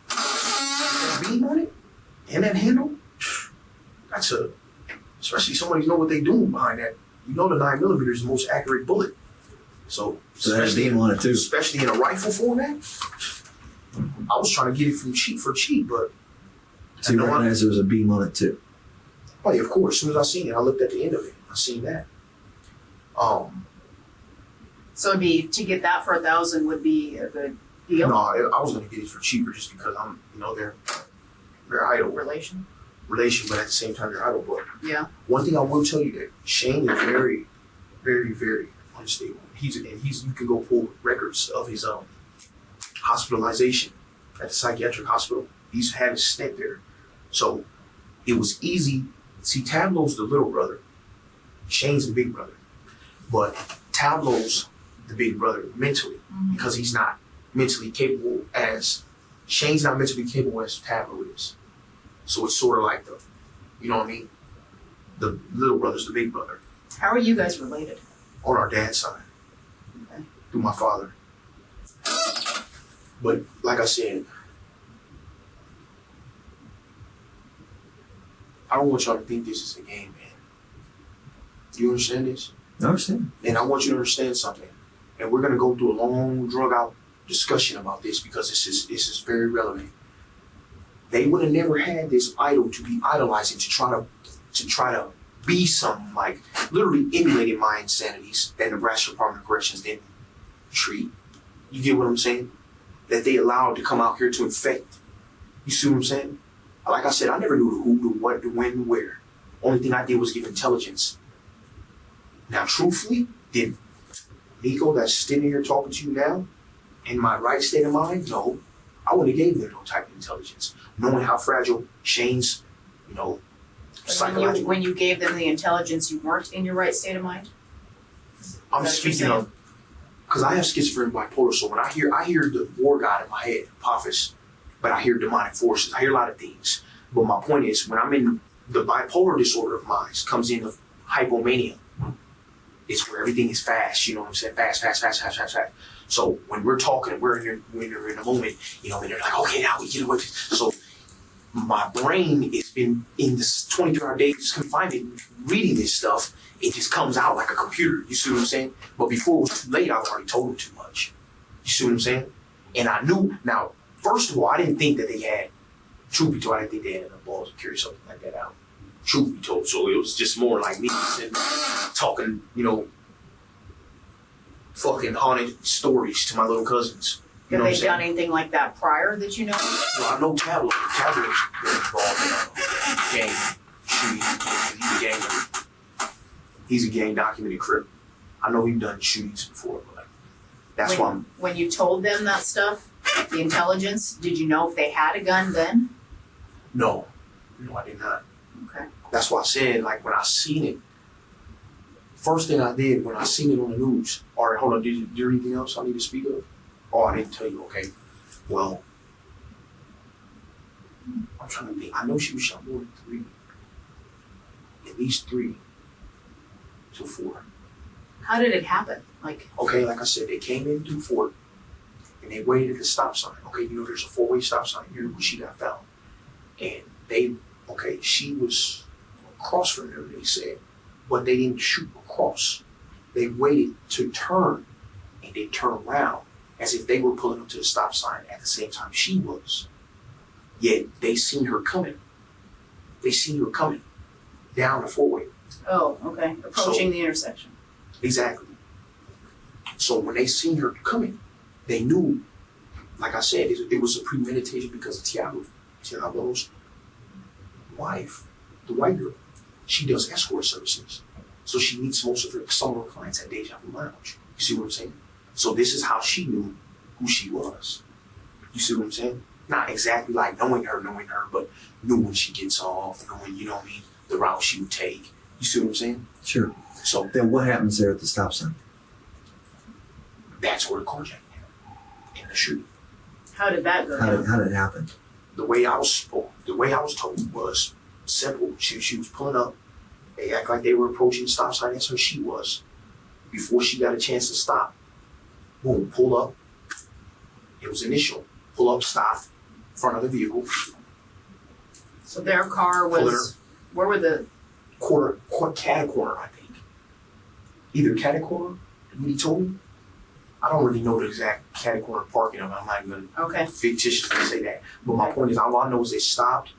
that beam on it and that handle, that's especially somebody who know what they doing behind that. You know the 9mm is the most accurate bullet. So that had a beam on it too. Especially in a rifle format. I was trying to get it for cheap, but So you recognize there was a beam on it too. oh yeah, of course. As soon as I seen it, I looked at the end of it. I seen that. So it'd be, to get that for 1,000 would be a good deal? No, I was gonna get it for cheaper just because I'm, they're idle Relation? relation, but at the same time they're idle. But Yeah. one thing I will tell you that Shane is very, very, very unstable. He's you can go pull records of his hospitalization at the psychiatric hospital. He's had his stent there, so it was easy. See, Tablo's the little brother, Shane's the big brother, but Tablo's the big brother mentally because he's not mentally capable as Shane's not mentally capable as Tablo is. So it's sort of like you know what I mean? The little brother's the big brother How are you guys related? on our dad's side Okay. through my father. But like I said, I don't want y'all to think this is a game, man. You understand this? I understand. And I want you to understand something. And we're gonna go through a long, drug out discussion about this because this is very relevant. They would have never had this idol to be idolizing to try to be something like literally emulating my insanities that Nebraska Department of Corrections didn't treat. You get what I'm saying? That they allowed to come out here to infect. You see what I'm saying? Like I said, I never knew the who, the what, the when, the where. Only thing I did was give intelligence. Now, truthfully, did Nikko that's standing here talking to you now, in my right state of mind? No. I wouldn't have gave them no type of intelligence. Knowing how fragile Shane's, psychological. When you gave them the intelligence, you weren't in your right state of mind? I'm Is that what you're speaking of, because I have schizophrenia and bipolar, so when I hear the war god in my head, Apophis, but I hear demonic forces. I hear a lot of things. But my point is, when I'm in the bipolar disorder of mine, comes in of hypomania. It's where everything is fast, you know what I'm saying? Fast. So when we're talking, when you're in a moment, and they're like, okay, now we get away. So my brain has been in this 23-hour day, just confinement, reading this stuff. It just comes out like a computer. You see what I'm saying? But before it was too late, I've already told them too much. You see what I'm saying? And I knew, now, first of all, I didn't think that they had, truth be told, I didn't think they had enough balls to carry something like that out. Truth be told. So it was just more like me sitting talking, fucking haunted stories to my little cousins. You know Have what they I'm done anything like that prior that you know? Well, I know Tablo. Tablo's been involved in a gang shooting. He's a gang. He's a gang documented crip. I know he's done shootings before, but that's why I'm. When you told them that stuff, the intelligence, did you know if they had a gun then? No, I did not. Okay. That's why I said, like, when I seen it, first thing I did when I seen it on the news, all right, hold on, did there anything else I need to speak of? Oh, I didn't tell you, okay. Well, I'm trying to think. I know she was shot more than 3. At least 3 to 4. How did it happen? Okay, like I said, they came in through Fort and they waited at the stop sign. Okay, there's a 4-way stop sign here where she got found. And she was across from them, they said, but they didn't shoot across. They waited to turn and they turned around as if they were pulling up to the stop sign at the same time she was. Yet they seen her coming. They seen her coming down the 4-way. Oh, okay. Approaching the intersection. Exactly. So when they seen her coming, they knew, like I said, it was a premeditation because of Tiago's wife, the white girl. She does escort services. So she meets some of her clients at Deja Vu Lounge. You see what I'm saying? So this is how she knew who she was. You see what I'm saying? Not exactly like knowing her, but knew when she gets off, knowing, the route she would take. You see what I'm saying? Sure. So Then what happens there at the stop sign? that's where the carjacking happened. And the shooting. How did that go down? How did it happen? The way I was told was simple. She was pulling up. They act like they were approaching the stop sign. That's where she was. Before she got a chance to stop, boom, pull up. It was initial. Pull up, stop, front of the vehicle. So their car was, where were the... Catty corner, I think. Either catty corner, what he told me. I don't really know the exact catty corner parking of it. I'm not even Okay. fictitiously say that. But my point is, all I know is they stopped,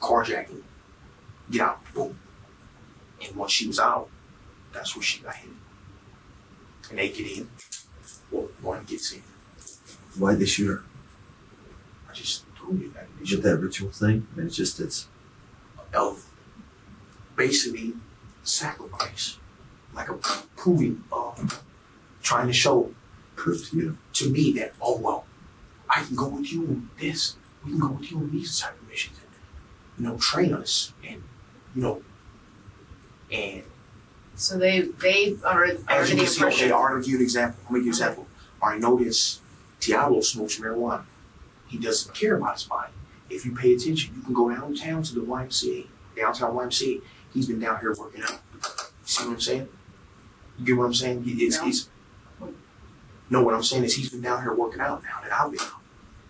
carjacking, get out, boom. And once she was out, that's where she got hit. And they get in. Well, one gets in. Why'd they shoot her? I just told you that. Is it that ritual thing? I mean, it's Of basically sacrifice. Like a proving of trying to show proof to you. To me that, oh well, I can go with you in this. We can go with you in these type of missions and train us and and so they are as you the can see, okay, impression. I'll give you an example. I'll make you an example. I notice Tiago smokes marijuana. He doesn't care about his body. If you pay attention, you can go downtown to the YMCA, downtown YMCA, he's been down here working out. See what I'm saying? You get what I'm saying? No, what I'm saying is he's been down here working out now that I've been out.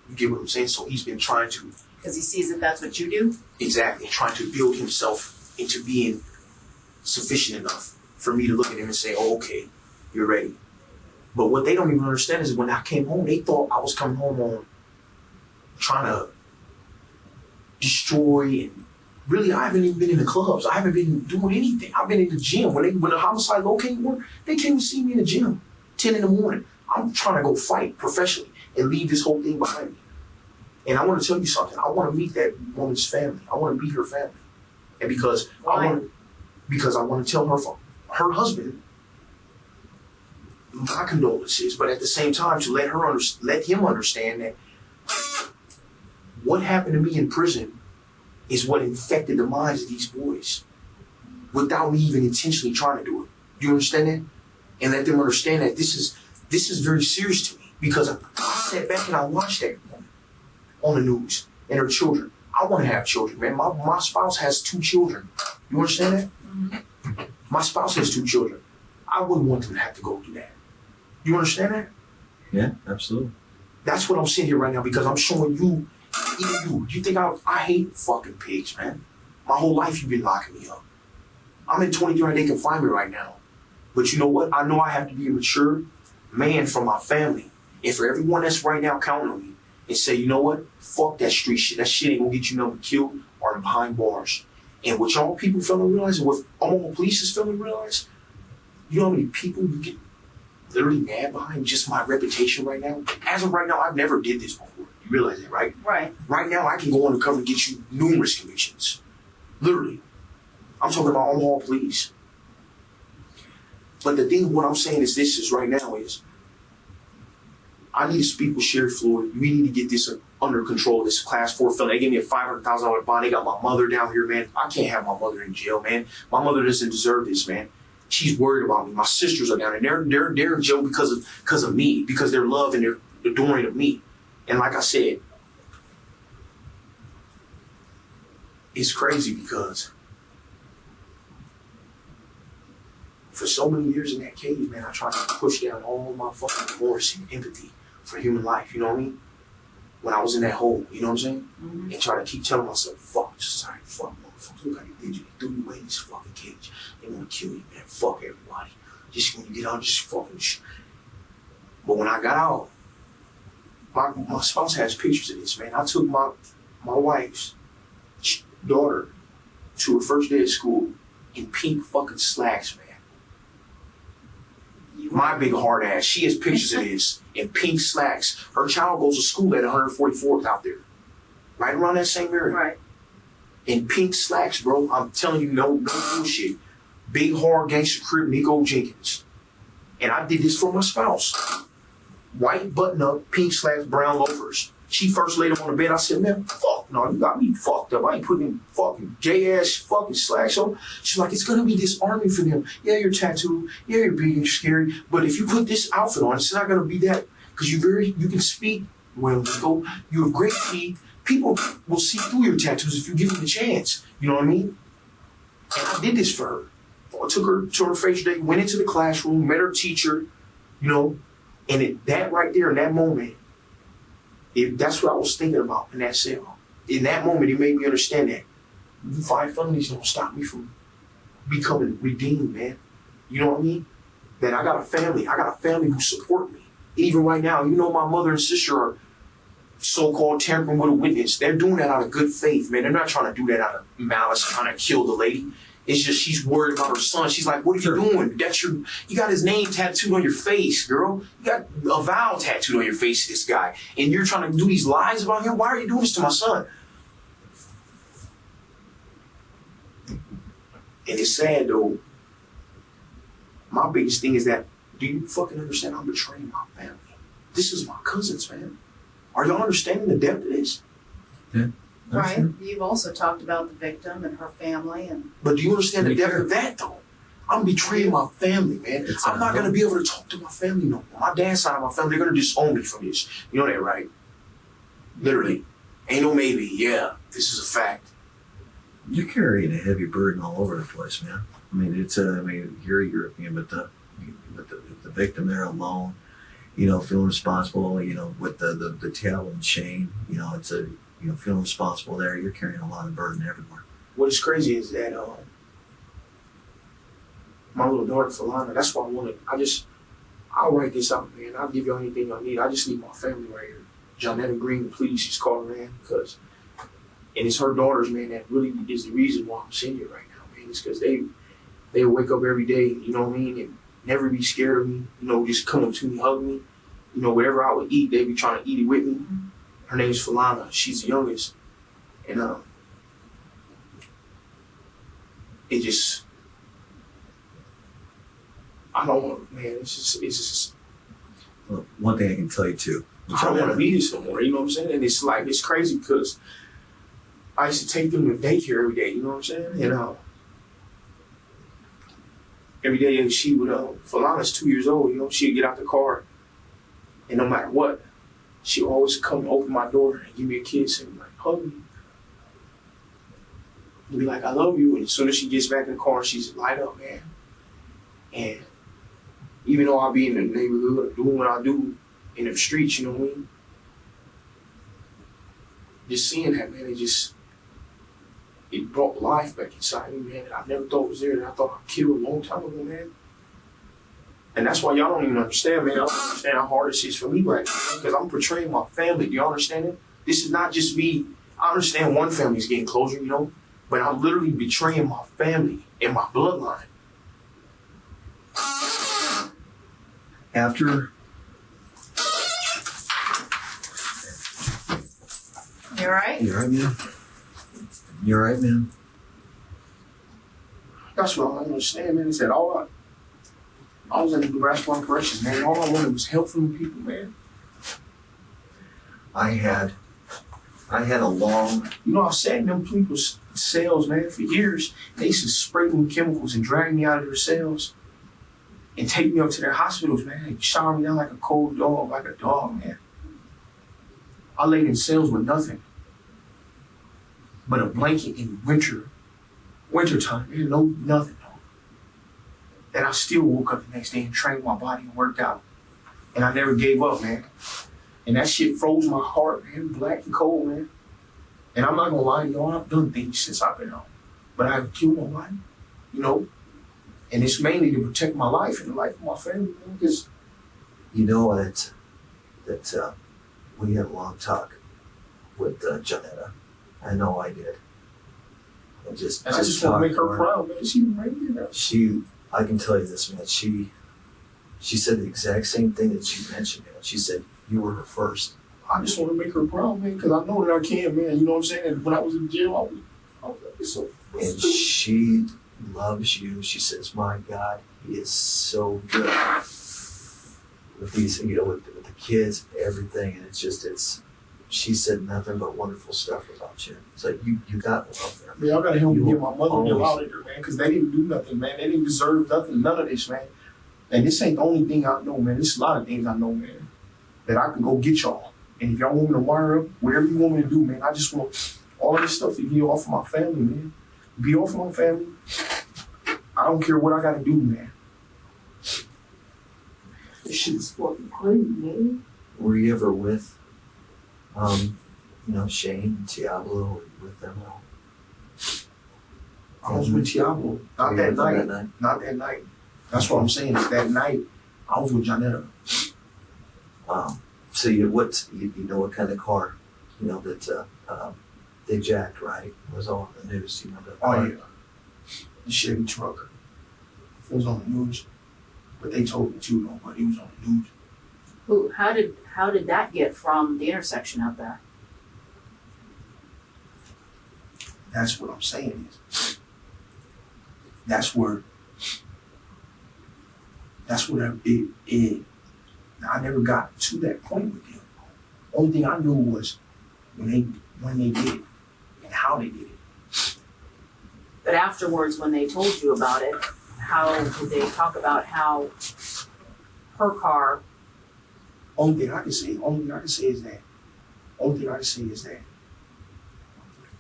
You get what I'm saying? So he's been trying to... Because he sees that that's what you do? Exactly. Trying to build himself into being sufficient enough for me to look at him and say, oh, okay, you're ready. But what they don't even understand is when I came home, they thought I was coming home on trying to destroy, and really I haven't even been in the clubs. I haven't been doing anything. I've been in the gym. When the homicide located work, they came to see me in the gym, 10 in the morning. I'm trying to go fight professionally and leave this whole thing behind me. And I want to tell you something. I want to meet that woman's family. I want to meet her family. And because Why? I want to tell her husband my condolences, but at the same time to let him understand that what happened to me in prison is what infected the minds of these boys without me even intentionally trying to do it. Do you understand that? And let them understand that this is very serious to me, because I sat back and I watched that woman on the news and her children. I want to have children, man. My spouse has 2 children. You understand that? Mm-hmm. My spouse has 2 children. I wouldn't want them to have to go through that. You understand that? Yeah, absolutely. That's what I'm sitting here right now, because I'm showing you, even you think I hate fucking pigs, man. My whole life you've been locking me up. I'm in 23 and they can find me right now. But you know what? I know I have to be a mature man for my family. And for everyone that's right now counting on me and say, you know what? Fuck that street shit. That shit ain't gonna get you never killed or behind bars. And what y'all people failing to realize, and what Omaha police is failing to realize, you know how many people you get literally mad behind just my reputation right now? As of right now, I've never did this before. You realize that, right? Right. Right now, I can go undercover and get you numerous convictions. Literally. I'm talking about Omaha police. But the thing, what I'm saying is this is right now is, I need to speak with Sheriff Floyd. We need to get this under control, this class 4 felony. They gave me a $500,000 bond. They got my mother down here, man. I can't have my mother in jail, man. My mother doesn't deserve this, man. She's worried about me. My sisters are down there. They're in jail because of me, because their love and their adoring of me. And like I said, it's crazy because for so many years in that cage, man, I tried to push down all my fucking remorse and empathy for human life, you know what I mean? When I was in that hole, you know what I'm saying? Mm-hmm. And try to keep telling myself, fuck, just sorry, fuck, motherfuckers, look how they did you. They threw you away in this fucking cage. They want to kill you, man. Fuck everybody. Just when you get out, just fucking shit. But when I got out, my spouse has pictures of this, man. I took my wife's daughter to her first day of school in pink fucking slacks, man. My big hard ass, she has pictures of this in pink slacks. Her child goes to school at 144th out there. Right around that same area. Right. In pink slacks, bro. I'm telling you, no bullshit. Big hard gangster crib, Nikko Jenkins. And I did this for my spouse. White button up, pink slacks, brown loafers. She first laid him on the bed. I said, man, fuck no, you got me fucked up. I ain't putting fucking gay-ass fucking slacks on. She's like, it's gonna be disarming for them. Yeah, you're tattooed. Yeah, you're big and scary. But if you put this outfit on, it's not gonna be that. Because you can speak well, you have great teeth. People will see through your tattoos if you give them a chance. You know what I mean? And I did this for her. I took her to her first day, went into the classroom, met her teacher, you know, and that right there in that moment, that's what I was thinking about in that cell. In that moment, it made me understand that 5 felonies don't stop me from becoming redeemed, man. You know what I mean? That I got a family. I got a family who support me. Even right now, you know, my mother and sister are so-called tampering with a witness. They're doing that out of good faith, man. They're not trying to do that out of malice, trying to kill the lady. It's just she's worried about her son. She's like, what are you doing? You got his name tattooed on your face, girl. You got a vow tattooed on your face, this guy. And you're trying to do these lies about him? Why are you doing this to my son? And it's sad, though. My biggest thing is that, do you fucking understand I'm betraying my family? This is my cousins, man. Are y'all understanding the depth of this? Yeah. Right. You've also talked about the victim and her family, But do you understand the depth of that, though? I'm betraying my family, man. I'm not going to be able to talk to my family no more. My dad's side of my family, they're going to disown me from this. You know that, right? Literally. Ain't no maybe. Yeah, this is a fact. You're carrying a heavy burden all over the place, man. I mean, you're a European, but the victim there alone, feeling responsible, with the tail and chain, feeling responsible there. You're carrying a lot of burden everywhere. What is crazy is that my little daughter, Falana, that's why I'll write this out, man. I'll give you anything y'all need. I just need my family right here. Jonetta Green, please, she's calling, man, and it's her daughters, man, that really is the reason why I'm sitting here right now, man. It's because they wake up every day, you know what I mean, and never be scared of me, just come up to me, hug me. Whatever I would eat, they be trying to eat it with me. Her name's Falana. She's the youngest. And it just, I don't want, man, it's just. Well, one thing I can tell you too. I don't want to be this no more, you know what I'm saying? And it's crazy because I used to take them to daycare every day, you know what I'm saying? And every day she would, Falana's 2 years old, she'd get out the car and no matter what, she would always come open my door and give me a kiss and like hug me. And be like, I love you. And as soon as she gets back in the car, she's light up, man. And even though I'll be in the neighborhood doing what I do in the streets, you know what I mean? Just seeing that, man, it brought life back inside me, man, that I never thought was there, that I thought I killed a long time ago, man. And that's why y'all don't even understand, man. I don't understand how hard this is for me right now, because I'm portraying my family. Do y'all understand it? This is not just me. I understand one family's getting closure, but I'm literally betraying my family and my bloodline. After You all right? You're right, man. You're right, man. That's what I don't understand, man. Is that I was in the Nebraska Corrections, man. All I wanted was help from the people, man. I had a long. I sat in them people's cells, man, for years. They used to spray me with chemicals and drag me out of their cells and take me up to their hospitals, man. They shower me down like a cold dog, like a dog, man. I laid in cells with nothing but a blanket in wintertime, man. Nothing. And I still woke up the next day and trained my body and worked out. And I never gave up, man. And that shit froze my heart, man, black and cold, man. And I'm not gonna lie to y'all, I've done things since I've been home. But I haven't killed nobody, And it's mainly to protect my life and the life of my family, man, because that we had a long talk with Jonetta. I know I did. I just want to make her proud, man. She made me. I can tell you this, man. She said the exact same thing that you mentioned, man. She said you were her first. I just want to make her proud, man, because I know that I can, man. You know what I'm saying? And when I was in jail, I was like, it's so. And she loves you. She says, "My God, he is so good with these, with the kids, everything." And she said nothing but wonderful stuff about you. So you got love there. Man, I gotta help me get my mother and them out of here, man, because they didn't do nothing, man. They didn't deserve nothing, none of this, man. And this ain't the only thing I know, man. There's a lot of things I know, man, that I can go get y'all. And if y'all want me to wire up, whatever you want me to do, man, I just want all of this stuff to be off of my family, man. Be off of my family. I don't care what I gotta do, man. This shit is fucking crazy, man. Were you ever with, Shane and Tiablo, with them all? I was with Tiablo. Not that night. Not that night. That's what I'm saying. Is that night I was with Jonetta. So you know what kind of car, that they jacked, right? It was all on the news. That car. Oh yeah, the Chevy truck. It was on the news, but they told me too, but it was on the news. How did that get from the intersection out there? That's what I'm saying is. That's where I never got to that point with them. Only thing I knew was when they did it and how they did it. But afterwards, when they told you about it, how did they talk about how her car? Only thing I can say is that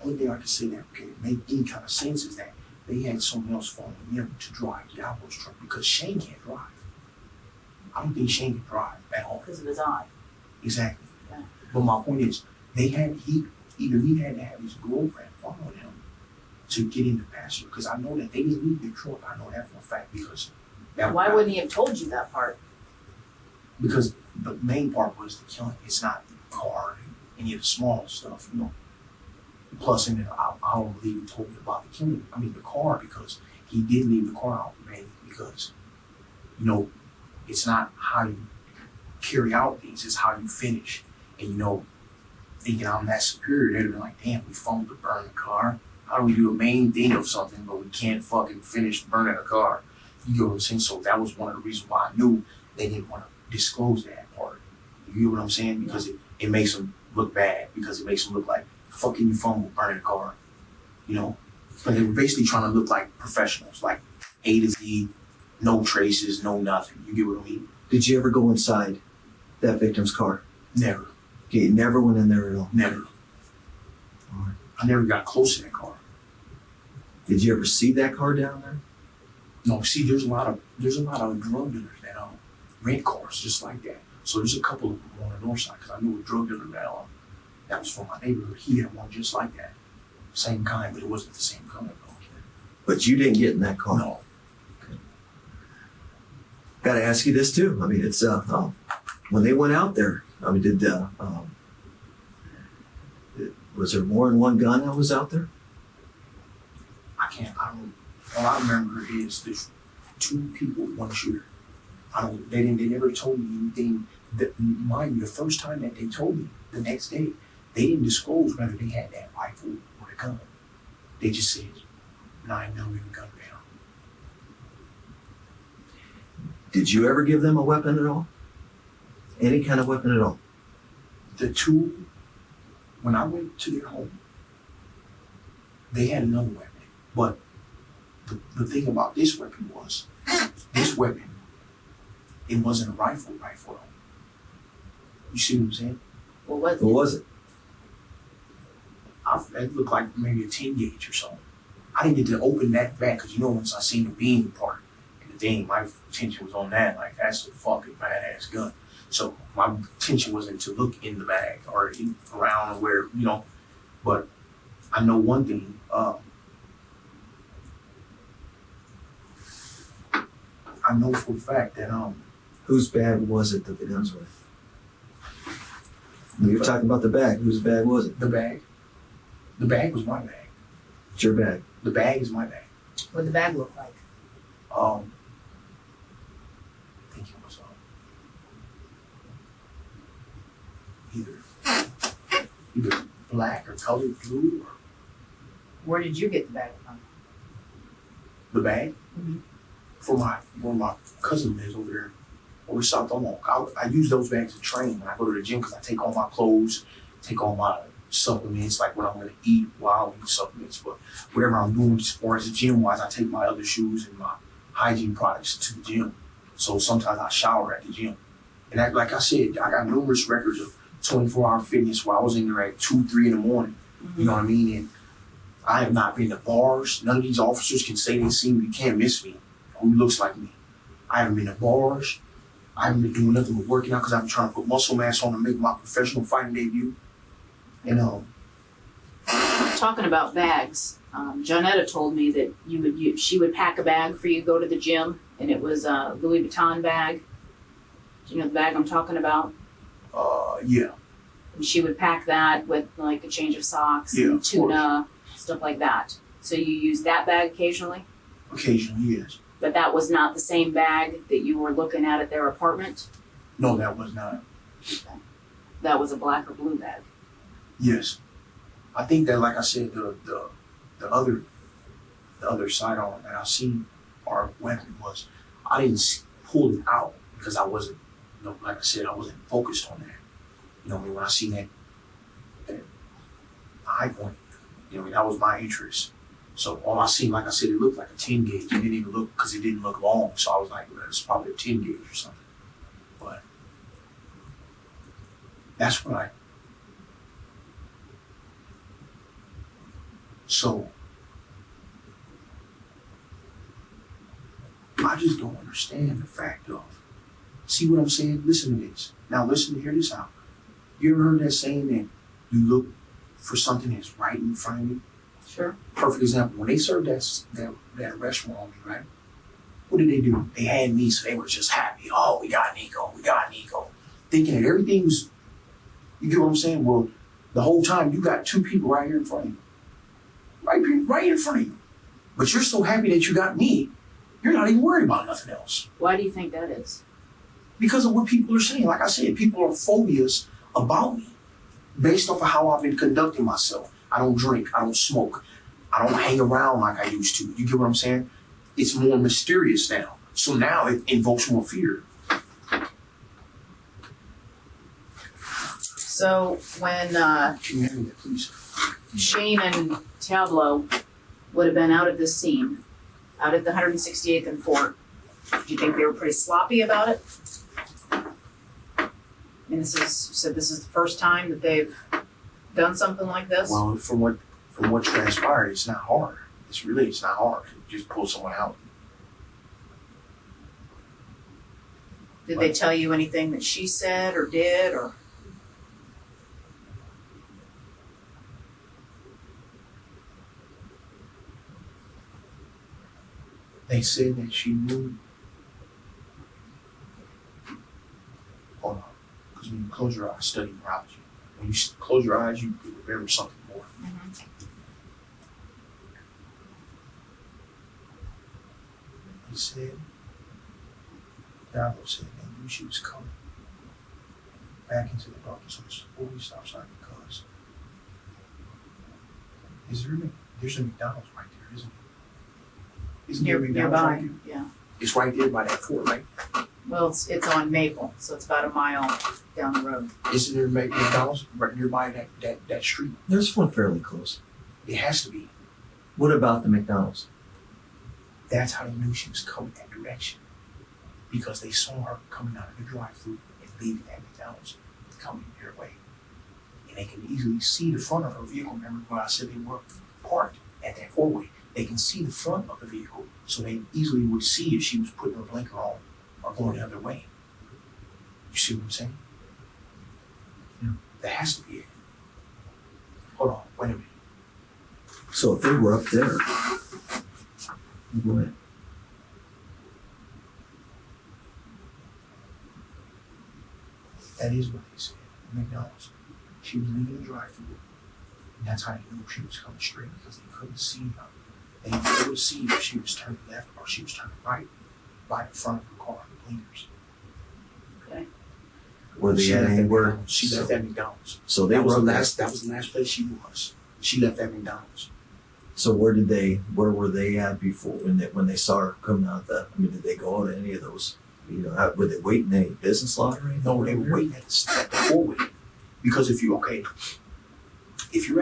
only thing I can say that make any kind of sense is that they had someone else following them to drive Diablo's truck because Shane can't drive. I don't think Shane can drive at all. Because of his eye. Exactly. Yeah. But my point is, he had to have his girlfriend follow him to get into passenger because I know that they didn't leave their truck. I know that for a fact because Why wouldn't he have told you that part? Because the main part was the killing. It's not the car, any of the small stuff, you know. Plus, and then I don't believe he told me about the killing. I mean, the car because he did leave the car out, man. Because you know, it's not how you carry out things; it's how you finish. And you know, thinking I'm that superior, they'd have been like, "Damn, we fumbled to burn the car. How do we do a main thing of something, but we can't fucking finish burning a car?" You get what I'm saying? So that was one of the reasons why I knew they didn't want to disclose that part. You get what I'm saying? Because it makes them look bad. Because it makes them look like fucking you fumble burning a car. You know? But they were basically trying to look like professionals, like A to Z, no traces, no nothing. You get what I mean? Did you ever go inside that victim's car? Never. Okay, you never went in there at all. Never. Alright. I never got close to that car. Did you ever see that car down there? No, see, there's a lot of drug dealers that rent cars just like that. So there's a couple of them on the north side because I knew a drug dealer that was from my neighborhood. He had one just like that, same kind, but it wasn't the same color though. But you didn't get in that car. No. Okay. Got to ask you this too. I mean, it's when they went out there. I mean, was there more than one gun that was out there? All I remember is there's 2 people, 1 shooter. They never told me anything. Mind you, the first time that they told me, the next day, they didn't disclose whether they had that rifle or the gun. They just said 9mm gun down. Did you ever give them a weapon at all? Any kind of weapon at all? The 2, when I went to their home, they had another weapon, but the thing about this weapon was, it wasn't a rifle. You see what I'm saying? What was it? It looked like maybe a 10 gauge or something. I didn't get to open that bag because you know once I seen the beam part and the thing, my attention was on that. Like that's a fucking badass gun. So my attention wasn't to look in the bag or around or where you know. But I know one thing. I know for a fact that Whose bag was it that the guns were? When you're talking about the bag, whose bag was it? The bag. The bag was my bag. It's your bag. The bag is my bag. What did the bag look like? I think it was either black or colored blue or Where did you get the bag from? the bag. Mm-hmm. Where my cousin lives over South Omaha. I use those bags to train when I go to the gym because I take all my clothes, take all my supplements, like what I'm gonna eat while I eat supplements. But whatever I'm doing as far as the gym wise, I take my other shoes and my hygiene products to the gym. So sometimes I shower at the gym. And like I said, I got numerous records of 24-hour fitness where I was in there at 2, 3 in the morning. Mm-hmm. You know what I mean? And I have not been to bars. None of these officers can say they see me. You can't miss me. Who looks like me? I haven't been to bars. I haven't been doing nothing but working out because I'm trying to put muscle mass on to make my professional fighting debut. You know. Talking about bags, Jonetta told me that she would pack a bag for you to go to the gym, and it was a Louis-Vuitton bag. Do you know the bag I'm talking about? Yeah. And she would pack that with like a change of socks Yeah, and of tuna, stuff like that. So you use that bag occasionally? Occasionally, yes. But that was not the same bag that you were looking at their apartment? No, that was not. Okay. That was a black or blue bag? Yes. I think that, like I said, the other side on that I seen our weapon was, I didn't pull it out because I wasn't, like I said, I wasn't focused on that. You know what I mean? When I seen that high point, that was my interest. So all I seen, like I said, it looked like a 10 gauge. It didn't even look, because it didn't look long. So I was like, well, it's probably a 10 gauge or something. But that's what So I just don't understand the fact of, see what I'm saying? Listen to this. Now listen to hear this out. You ever heard that saying that you look for something that's right in front of you? Sure. Perfect example. When they served that restaurant on me, right? What did they do? They had me, so they were just happy. Oh, we got Nikko. Thinking that everything was, you get what I'm saying? Well, the whole time you got two people right here in front of you. Right in front of you. But you're so happy that you got me, you're not even worried about nothing else. Why do you think that is? Because of what people are saying. Like I said, people are phobias about me based off of how I've been conducting myself. I don't drink. I don't smoke. I don't hang around like I used to. You get what I'm saying? It's more mysterious now. So now it invokes more fear. So when Can you hand me that, please? Shane and Tableau would have been out at this scene, out at the 168th and Fort, do you think they were pretty sloppy about it? I mean, this is the first time that they've done something like this? Well, from what transpired, it's not hard. It's not hard to just pull someone out. Did they tell you anything that she said or did or? They said that she knew. Hold on. Because when you close your eyes, study neurology. When you close your eyes, you remember something more. Mm-hmm. He said, Diablo said they knew she was coming back into the darkness of this 40 stop sign because there's a McDonald's right there, isn't it? Isn't there a McDonald's Nearby, right there? yeah. It's right there by that fort, right? Well, it's on Maple, so it's about a mile down the road. Isn't there a McDonald's right nearby that street? There's one fairly close. It has to be. What about the McDonald's? That's how they knew she was coming that direction. Because they saw her coming out of the drive-thru and leaving that McDonald's, coming their way. And they can easily see the front of her vehicle. Remember when I said they were parked at that four-way? They can see the front of the vehicle, so they easily would see if she was putting her blinker on or going the other way. You see what I'm saying? Yeah. That has to be it. Hold on, wait a minute. So if they were up there, go ahead. That is what they said. McDonald's. She was leaving the drive-thru. And that's how they knew she was coming straight because they couldn't see her. They could see if she was turning left or she was turning right by the front of her car, the blinkers. Okay. Were they at anywhere? She left at McDonald's. So they That was were the up last. That was the last place she was. She left at McDonald's. So where were they at before when they saw her coming out of the? I mean, did they go to any of those? You know, were they waiting any business lot or anything? No, they were waiting at the four-way. Because if you're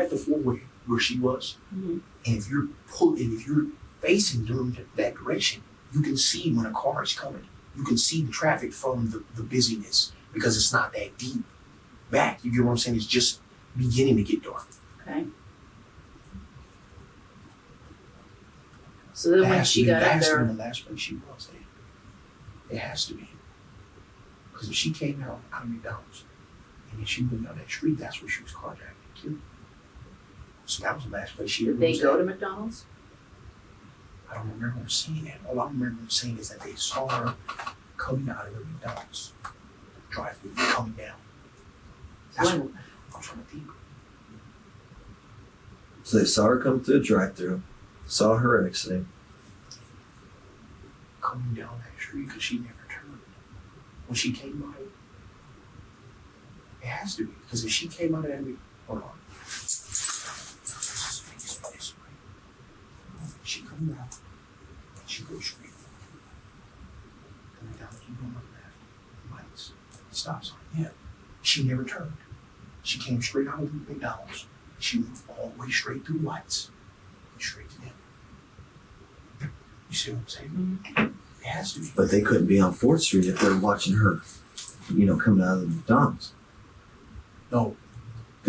at the four-way where she was, Mm-hmm. and if you're facing during that direction, you can see when a car is coming. You can see the traffic from the busyness because it's not that deep back. You get what I'm saying? It's just beginning to get dark. Okay. So then when she got up That has to there, be the last place she was there. It has to be. Because if she came out of McDonald's and then she went down that street, that's where she was carjacked and killed. So that was the last place she ever did they was go at. to McDonald's? I don't remember them saying that. All I remember them saying is that they saw her coming out of the McDonald's drive-thru, coming down. That's When? what I'm trying to think. So they saw her come through the drive-thru, saw her exiting. Coming down that street because she never turned. When she came out, it has to be. Because if she came out of that, hold on. She comes out, she goes straight. Coming down, keep going on the left. Lights, stops on. Yeah. She never turned. She came straight out of the McDonald's. She moved all the way straight through lights. Straight to them. You see what I'm saying? Mm-hmm. It has to be. But they couldn't be on 4th Street if they're watching her, coming out of the McDonald's. No.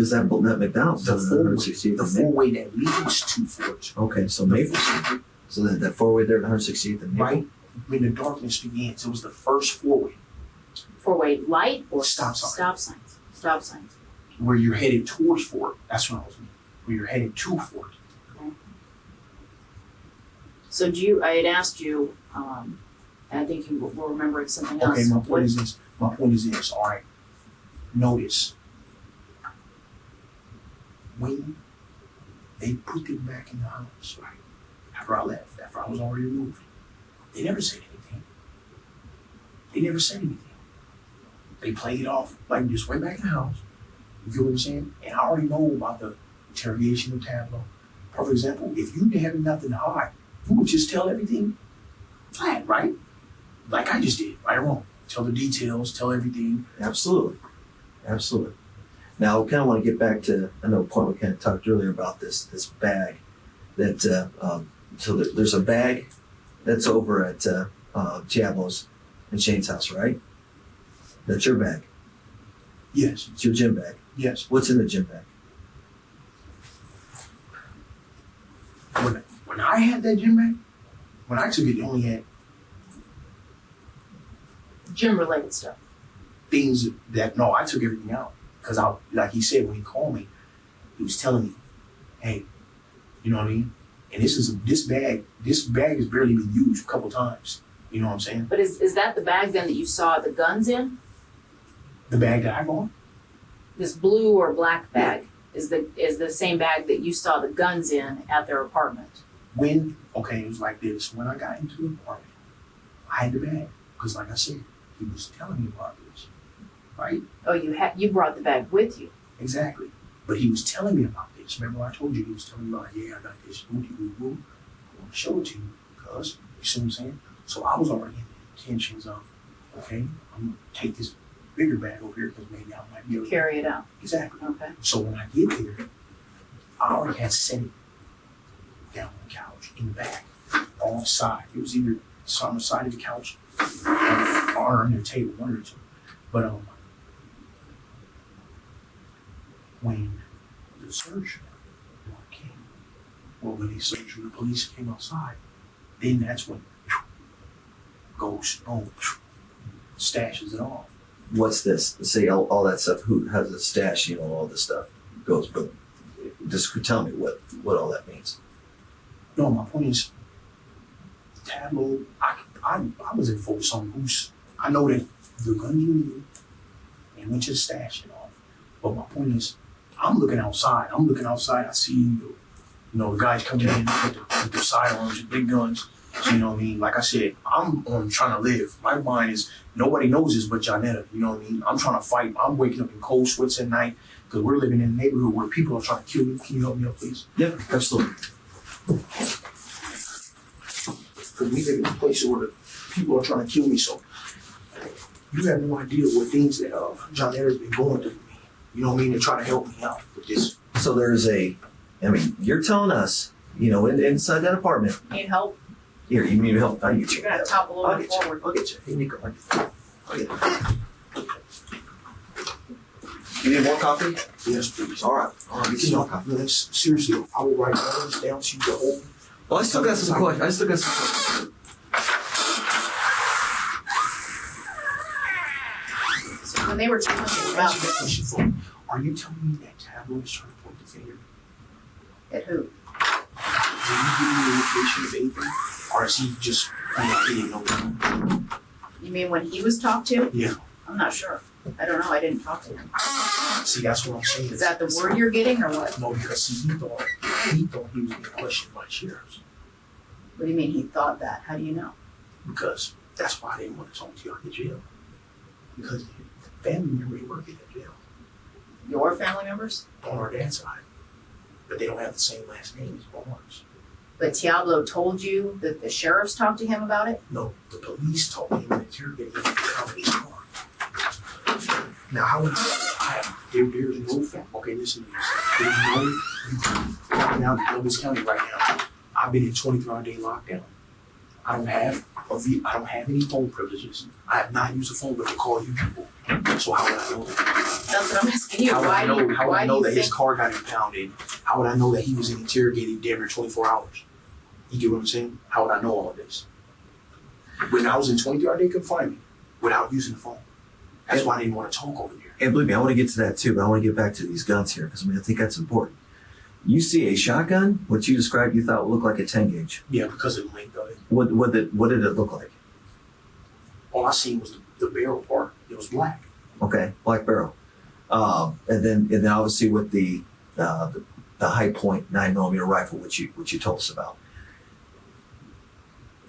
Because that McDonald's The does 168th. the four-way that leads to Fort. Okay, so Maple Street. So that four-way there at 168th and Maple. Right when the darkness begins, it was the first four-way Four-way light or Stop sign. Stop signs. Stop signs. where you're headed towards Fort. That's what I was meaning. Where you're headed to Fort. So I had asked you, and I think you were remembering something else. Okay, my point is this. My point is this. All right. Notice when they put them back in the house, right? After I left, after I was already removed, they never said anything. They never said anything. They played it off like just went back in the house. You feel what I'm saying? And I already know about the interrogation of Tableau. For example, if you didn't have nothing to hide, you would just tell everything flat, right? Like I just did, right or wrong. Tell the details, tell everything. Absolutely. Absolutely. Now, I kind of want to get back to, I know point we kind of talked earlier about this bag that, so there's a bag that's over at Diablo's and Shane's house, right? That's your bag. Yes, It's your gym bag. yes. What's in the gym bag? When I had that gym bag, when I took it only had Gym-related stuff. things that, no, I took everything out. Because I, like he said, when he called me, he was telling me, hey, you know what I mean? And this bag has barely been used a couple times. You know what I'm saying? But is that the bag then that you saw the guns in? The bag that I bought? This blue or black bag is the same bag that you saw the guns in at their apartment. Okay, it was like this. When I got into the apartment, I had the bag. Because like I said, he was telling me about this. Right? Oh, you brought the bag with you. Exactly. But he was telling me about this. Remember I told you he was telling me about, yeah, I got this woo-woo. I want to show it to you because, you see what I'm saying? So I was already in the intentions of, okay, I'm going to take this bigger bag over here because maybe I might be able to Carry it out. Exactly. Okay. So when I get there, I already had set it down on the couch in the back, on the side. It was either on the side of the couch or on the table, one or two. But when the search came, well, when they searched, when the police came outside, then that's when goes boom, stashes it off. What's this? Say all that stuff. Who has the stash? All this stuff goes boom. Just tell me what all that means. No, my point is, Tableau, I was in focus on who's, I know that the guns were used and went to the stash and all. But my point is, I'm looking outside. I see, the guys coming in with the sidearms and big guns. So, you know what I mean? Like I said, I'm trying to live. My mind is, nobody knows this but Janetta. You know what I mean? I'm trying to fight. I'm waking up in cold sweats at night because we're living in a neighborhood where people are trying to kill me. Can you help me out, please? Yeah, absolutely. Because we live in a place where the people are trying to kill me. So you have no idea what things that Janetta's been going through. You know what I mean? To try to help me out with this. So there's you're telling us, inside that apartment. Need help? Here, you need help. I'll get you. You're gonna topple over forward. I'll get you. Hey, Nico. I'll get you. You need more coffee? Yes, please. All right. I'll get you more coffee. Seriously, I will write all this down so you can hold. Well, I still got some questions. So when they were talking about Are you telling me that Tableau is trying to point the finger? at who? Did you give me an indication of anything? Or is he just didn't know? You mean when he was talked to? Yeah. I'm not sure. I don't know. I didn't talk to him. See, that's what I'm saying. Is that the word you're getting or what? No, because see, he thought he was being questioned by sheriffs. What do you mean he thought that? How do you know? Because that's why I didn't want to talk to you out of jail. Because the family member ain't working at jail Your family members? on our dad's side. But they don't have the same last name as Barnes. But Diablo told you that the sheriffs talked to him about it? No, the police told him and interrogated him to cover his car. Now, how would there's no fact. Okay, listen to this. There's no, right now in Columbus County right now, I've been in 23-hour-day lockdown. I don't have any phone privileges. I have not used a phone but to call you people. So how would I know that? That's what I'm asking you. How would I know, how would why I do know you that his think? car got impounded? How would I know that he was interrogated damn near 24 hours? You get what I'm saying? How would I know all of this? When I was in 23-hour day confinement without using the phone. That's why I didn't want to talk over there. And believe me, I want to get to that too, but I want to get back to these guns here because I think that's important. You see a shotgun, what you described, you thought would look like a 10 gauge. Yeah, because of the length of it. What did it look like? All I seen was the barrel part. It was black. Okay, black barrel. And then obviously with the high point 9mm rifle, which you told us about.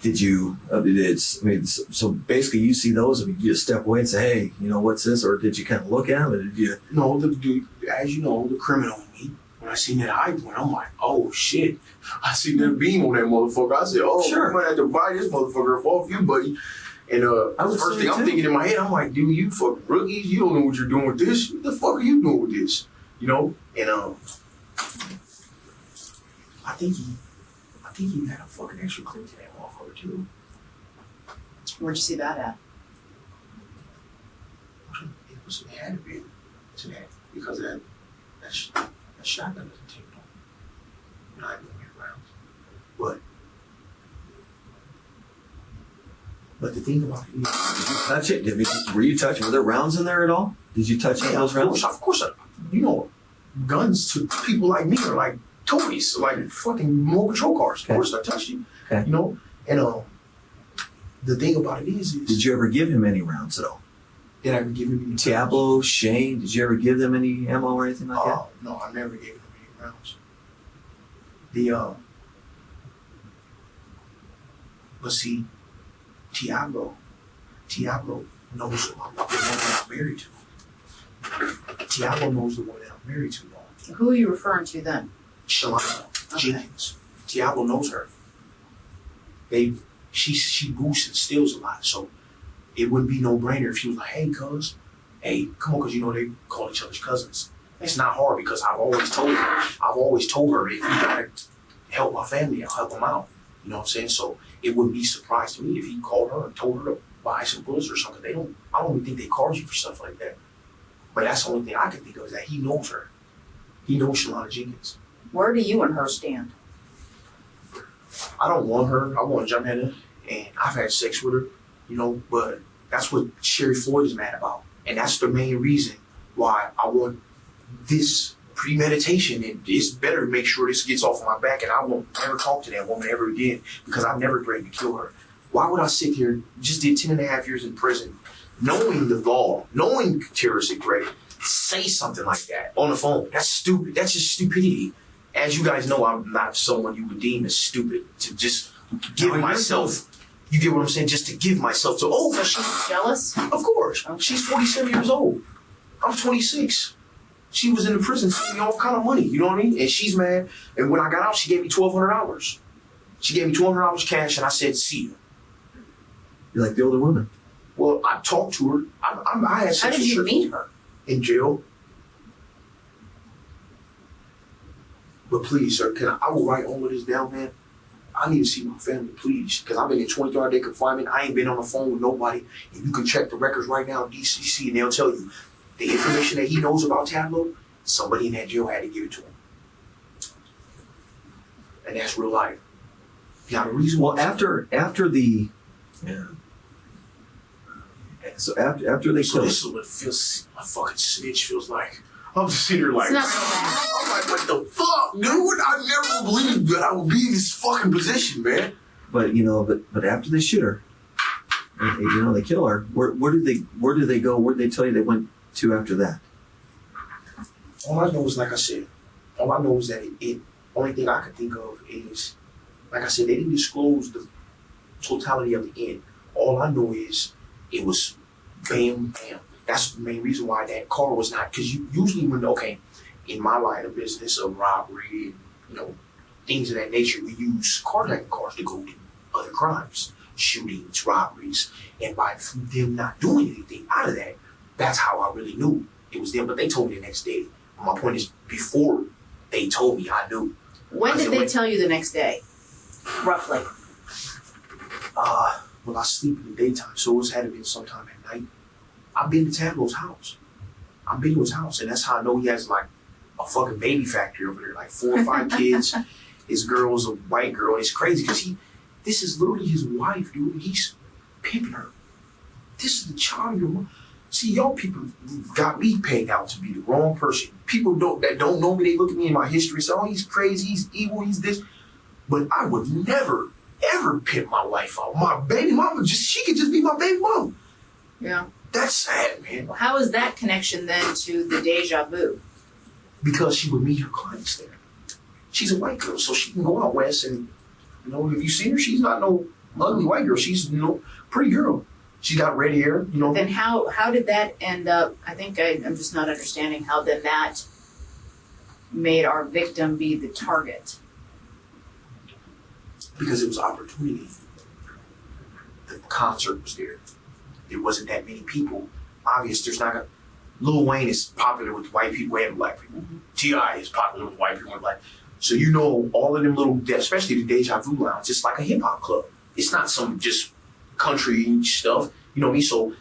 Did you? So basically, you see those. I mean, you just step away and say, "Hey, what's this?" Or did you kind of look at them? Or did you? No, the dude, as you know, the criminal in me. When I seen that high point, I'm like, "Oh shit!" I seen that beam on that motherfucker. I said, "Oh, Sure. we might have to buy this motherfucker off you, buddy." And was first thing saying I'm too. thinking in my head, I'm like, "Dude, you fucking rookies. You don't know what you're doing with this. What the fuck are you doing with this?" And I think he had a fucking extra clip to that motherfucker too. Where'd you see that at? It had to be to that because that shotgun doesn't take no 9mm rounds. But the thing about it is, Did you touch it? Were you touching? Were there rounds in there at all? Did you touch any of those rounds? Of course, guns to people like me are like toys, like fucking remote control cars. Okay. Of course, I touched you. Okay. And the thing about it is Did you ever give him any rounds at all? did I ever give him any Diablo, Shane, did you ever give them any ammo or anything like that? No, I never gave him any rounds. But see, Diablo knows the one that I'm married to. Diablo knows the one that I'm married to, though. Who are you referring to then? Shalana Okay. Jenkins. Diablo knows her. She boosts and steals a lot, so it wouldn't be no brainer if she was like, "Hey, cuz, hey, come on," because they call each other's cousins. It's not hard because I've always told her if you gotta help my family, I'll help them out. You know what I'm saying? So it wouldn't be a surprise to me if he called her and told her to buy some bullets or something. I don't even think they card you for stuff like that. But that's the only thing I can think of is that he knows her. He knows Shalana Jenkins. Where do you and her stand? I don't want her. I want Jonetta, and I've had sex with her, but that's what Sherry Floyd is mad about. And that's the main reason why I want this premeditation, and it's better to make sure this gets off of my back, and I won't ever talk to that woman ever again because I've never threatened to kill her. Why would I sit here, just did 10.5 years in prison, knowing the law, knowing terrorist is great, say something like that on the phone? That's stupid. That's just stupidity. As you guys know, I'm not someone you would deem as stupid to just give myself, you get what I'm saying, just to give myself to, So she's jealous? of course. She's 47 years old. I'm 26. She was in the prison sending me all kind of money, you know what I mean? And she's mad. And when I got out, she gave me $1,200. She gave me $1,200 cash, and I said, "See you." You're like the older woman. Well, I talked to her. I had How sex did with you her meet her? in jail. But please, sir, I will write all of this down, man. I need to see my family, please, because I've been in 23-hour day confinement. I ain't been on the phone with nobody. And you can check the records right now in DCC, and they'll tell you the information that he knows about Tableau, somebody in that jail had to give it to him. And that's real life. Now, the reason Well, why... after the, yeah. So after they So killed, this is what it feels, my fucking snitch feels like. I'm just sitting here like, It's not real bad. I'm like, what the fuck, dude? I never believed that I would be in this fucking position, man. but after they shoot her, they kill her. Where did they go? Where did they tell you they went to after that? All I know is, like I said, all I know is that only thing I could think of is, like I said, they didn't disclose the totality of the end. All I know is it was bam, bam. That's the main reason why that car was not, because usually in my line of business of robbery, things of that nature, we use carjacking cars to go do other crimes, shootings, robberies, and by them not doing anything out of that, that's how I really knew it was them. But they told me the next day. My point is, before they told me, I knew. When did they tell you the next day? Roughly. Well, I sleep in the daytime, so it's had to be sometime at night. I've been to Tableau's house. I've been to his house, and that's how I know he has like a fucking baby factory over there, like 4 or 5 kids. His girl's a white girl, and it's crazy because this is literally his wife, dude. He's pimping her. This is the child of your mom. See, y'all people got me pegged out to be the wrong person. People that don't know me, they look at me in my history and say, oh, he's crazy, he's evil, he's this. But I would never, ever pimp my wife out. My baby mama, she could just be my baby mama. Yeah. That's sad, man. Well, how is that connection then to the deja vu? Because she would meet her clients there. She's a white girl, so she can go out west and, if you see her, she's not no ugly white girl. She's pretty girl. She got red hair, Then how did that end up? I think I'm just not understanding how then that made our victim be the target. Because it was opportunity. The concert was there. There wasn't that many people. Obvious, there's not Lil Wayne is popular with white people and black people. Mm-hmm. T.I. is popular with white people and black. So all of them little, especially the Deja Vu Lounge, it's like a hip hop club. It's not some just country stuff. You know what I mean? So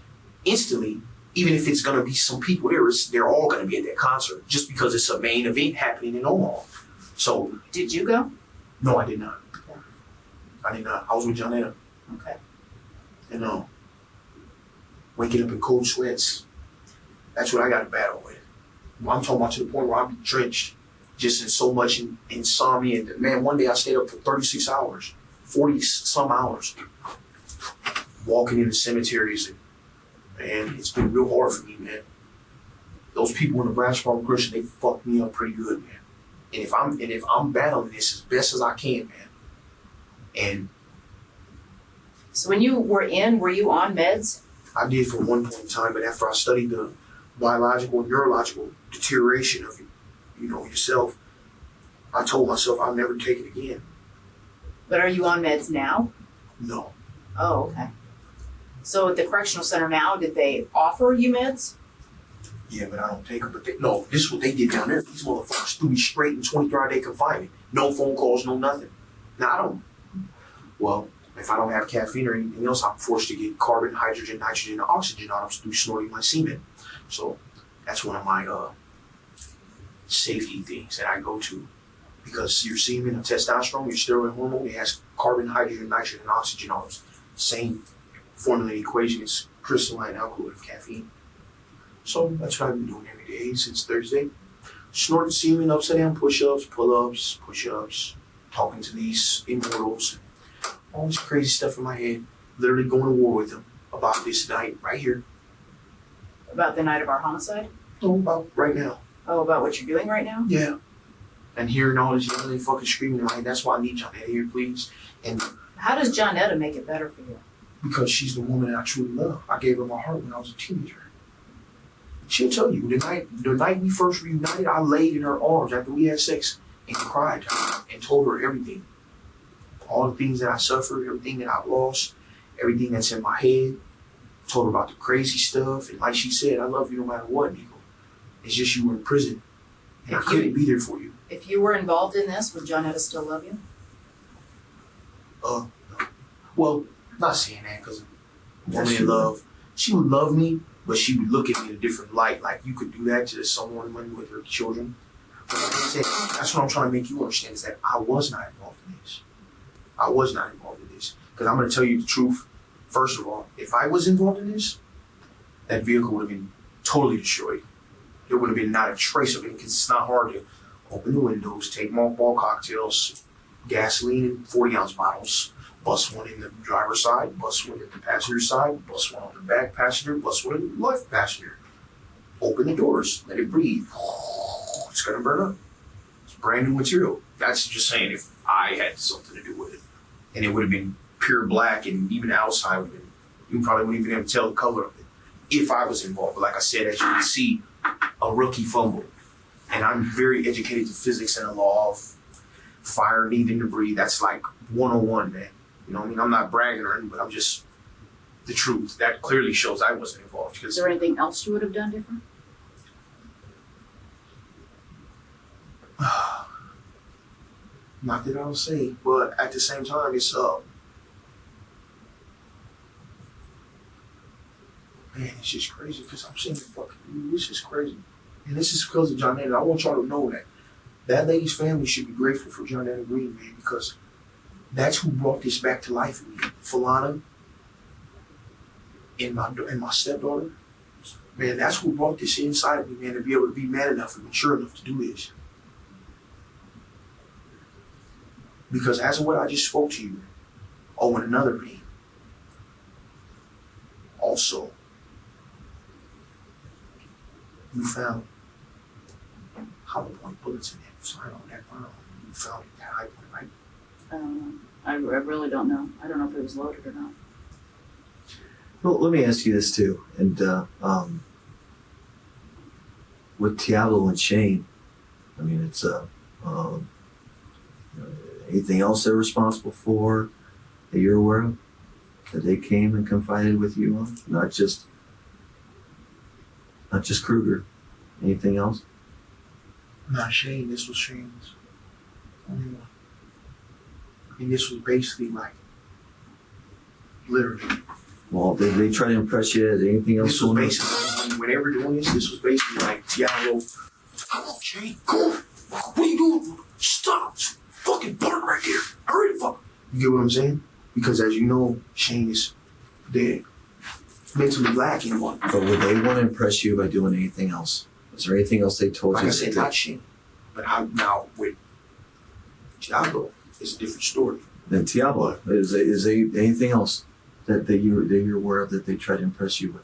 instantly, even if it's gonna be some people there, they're all gonna be at that concert just because it's a main event happening in Omaha. So did you go? No, I did not. Okay. I did not. I was with Jonetta. Okay. Waking up in cold sweats. That's what I got to battle with. I'm talking about to the point where I'm drenched, just in so much insomnia. And man, one day I stayed up for 36 hours, 40 some hours, walking in the cemeteries. And man, it's been real hard for me, man. Those people in the Bradford Christian, they fucked me up pretty good, man. And if I'm battling this as best as I can, man. And so when you were you on meds? I did for one point in time, but after I studied the biological and neurological deterioration of yourself, I told myself I'll never take it again. But are you on meds now? No. Oh, okay. So at the correctional center now, did they offer you meds? Yeah, but I don't take them. But this is what they did down there. These motherfuckers threw me straight in 23-hour-day confinement. No phone calls, no nothing. Now I don't. Well, if I don't have caffeine or anything else, I'm forced to get carbon, hydrogen, nitrogen, and oxygen out through snorting my semen. So that's one of my safety things that I go to. Because your semen and testosterone, your steroid hormone, it has carbon, hydrogen, nitrogen, and oxygen on it. Same formulated equation as crystalline alcohol of caffeine. So that's what I've been doing every day since Thursday. Snorting semen, upside down push-ups, pull-ups, push-ups, talking to these immortals. All this crazy stuff in my head. Literally going to war with them about this night right here. About the night of our homicide? No, about right now. Oh, about what you're doing right now? Yeah. And hearing all this yelling and fucking screaming in my head. That's why I need Jonetta here, please. And how does Jonetta make it better for you? Because she's the woman that I truly love. I gave her my heart when I was a teenager. She'll tell you, the night we first reunited, I laid in her arms after we had sex and cried to her and told her everything. All the things that I suffered, everything that I lost, everything that's in my head. Told her about the crazy stuff. And like she said, I love you no matter what, Nikko. It's just you were in prison. And I couldn't be there for you. If you were involved in this, would Jonetta still love you? No. Well, not saying that because woman in love, she would love me, but she would look at me in a different light. Like you could do that to someone with her children. But like I said, that's what I'm trying to make you understand is that I was not involved in this. I was not involved in this. Because I'm going to tell you the truth. First of all, if I was involved in this, that vehicle would have been totally destroyed. There would have been not a trace of it because it's not hard to open the windows, take mothball cocktails, gasoline in 40-ounce bottles, bust one in the driver's side, bust one in the passenger side, bust one on the back passenger, bust one in the left passenger. Open the doors, let it breathe. It's going to burn up. It's brand new material. That's just saying if I had something to do with it. And it would have been pure black, and even the outside would have been, you probably wouldn't even be able to tell the color of it if I was involved. But like I said, as you can see, a rookie fumble. And I'm very educated to physics and the law of fire needing to breathe. That's like 101, man. You know what I mean? I'm not bragging or anything, but I'm just the truth. That clearly shows I wasn't involved. Is there anything else you would have done different? Not that I'll say, but at the same time, it's man, Man, it's just crazy because I'm saying, fucking, this is crazy. And this is because of Jonetta. I want y'all to know that lady's family should be grateful for Jonetta Green, man, because that's who brought this back to life for me. Falana and my stepdaughter. Man, that's who brought this inside of me, man, to be able to be man enough and mature enough to do this. Because as of what I just spoke to you, and another vein, also, you found hollow point bullets in that sign on that firearm. You found it that high point, right? I really don't know. I don't know if it was loaded or not. Well, let me ask you this too, and with Diablo and Shane, I mean, it's anything else they're responsible for that you're aware of that they came and confided with you on? Not just Kruger. Anything else? Not Shane. This was Shane's only one. And this was basically like, literally. Well, did they try to impress you? Is anything else? This was basically, when they were doing this was basically like, Diablo, come on, Shane, go. What are you doing? Stop. Fucking park right there. Hurry the fuck. You get what I'm saying? Because as you know, Shane is dead. Mentally lacking one. But would they want to impress you by doing anything else? Is there anything else they told like you? Like I said, not Shane. But now with Diablo, it's a different story. Then Diablo, is there anything else that you're aware of that they try to impress you with?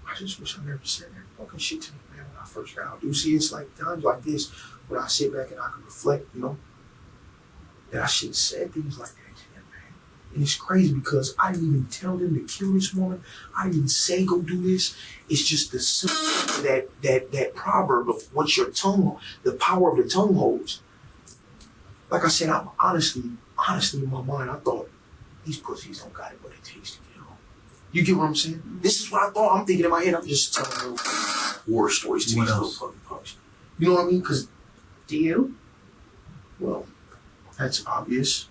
I just wish I never said that fucking shit to me, man, when I first got out. You see, it's like times like this when I sit back and I can reflect, that I shouldn't have said things like that to them, man. And it's crazy because I didn't even tell them to kill this woman. I didn't even say go do this. It's just the simple that proverb of what your tongue, the power of the tongue holds. Like I said, I'm honestly in my mind, I thought these pussies don't got it but it takes to get home. You get what I'm saying? This is what I thought. I'm thinking in my head. I'm just telling little war stories to these little fucking punks. You know what I mean? Because do you? Well, that's obvious.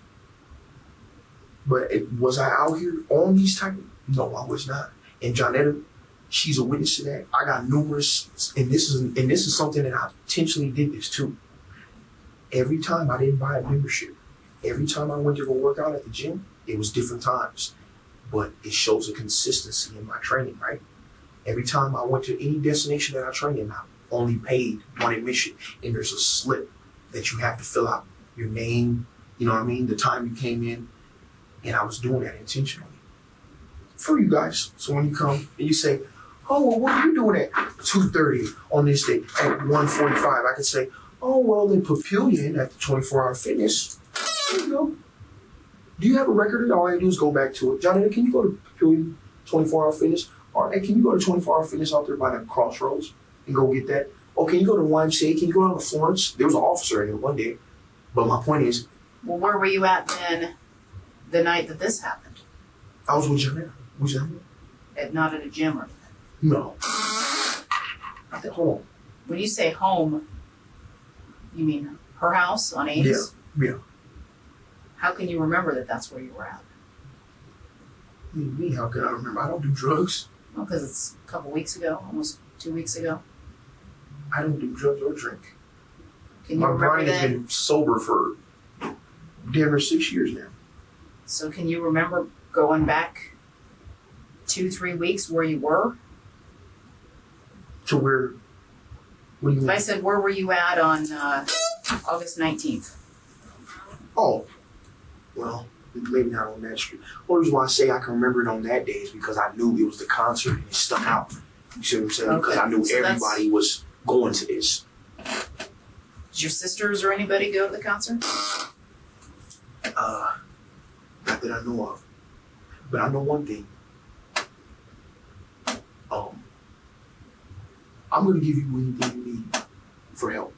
But was I out here on these type of... No, I was not. And Jonetta, she's a witness to that. I got numerous, and this is something that I intentionally did this too. Every time I didn't buy a membership, every time I went to go work out at the gym, it was different times. But it shows a consistency in my training, right? Every time I went to any destination that I trained in, I only paid one admission. And there's a slip that you have to fill out. Your name, you know what I mean? The time you came in. And I was doing that intentionally. For you guys. So when you come and you say, oh, well, what are you doing at 2:30 on this day? At 1:45, I could say, oh, well, in Papillion at the 24-hour fitness. There you go. Do you have a record? All I do is go back to it. Johnny, can you go to Papillion 24-hour fitness? Or hey, can you go to 24-hour fitness out there by the crossroads and go get that? Oh, can you go to YMCA? Can you go down to Florence? There was an officer in there one day. But my point is... Well, where were you at then the night that this happened? I was with Janelle. Was that? Not at a gym or anything? No. At home. When you say home, you mean her house on Ames? Yeah. How can you remember that that's where you were at? Me? How could I remember? I don't do drugs. Well, because it's a couple weeks ago, almost 2 weeks ago. I don't do drugs or drink. Can you My remember brain has then? been sober for damn near 6 years now. So can you remember going back 2-3 weeks where you were? To where? What do you If I mean? said, where were you at on August 19th? Oh, well, maybe not on that street. One reason why I say I can remember it on that day is because I knew it was the concert and it stuck out. You see what I'm saying? Okay. Because I knew So everybody was going to this. Did your sisters or anybody go to the concert? Not that I know of. But I know one thing. I'm going to give you anything you need for help.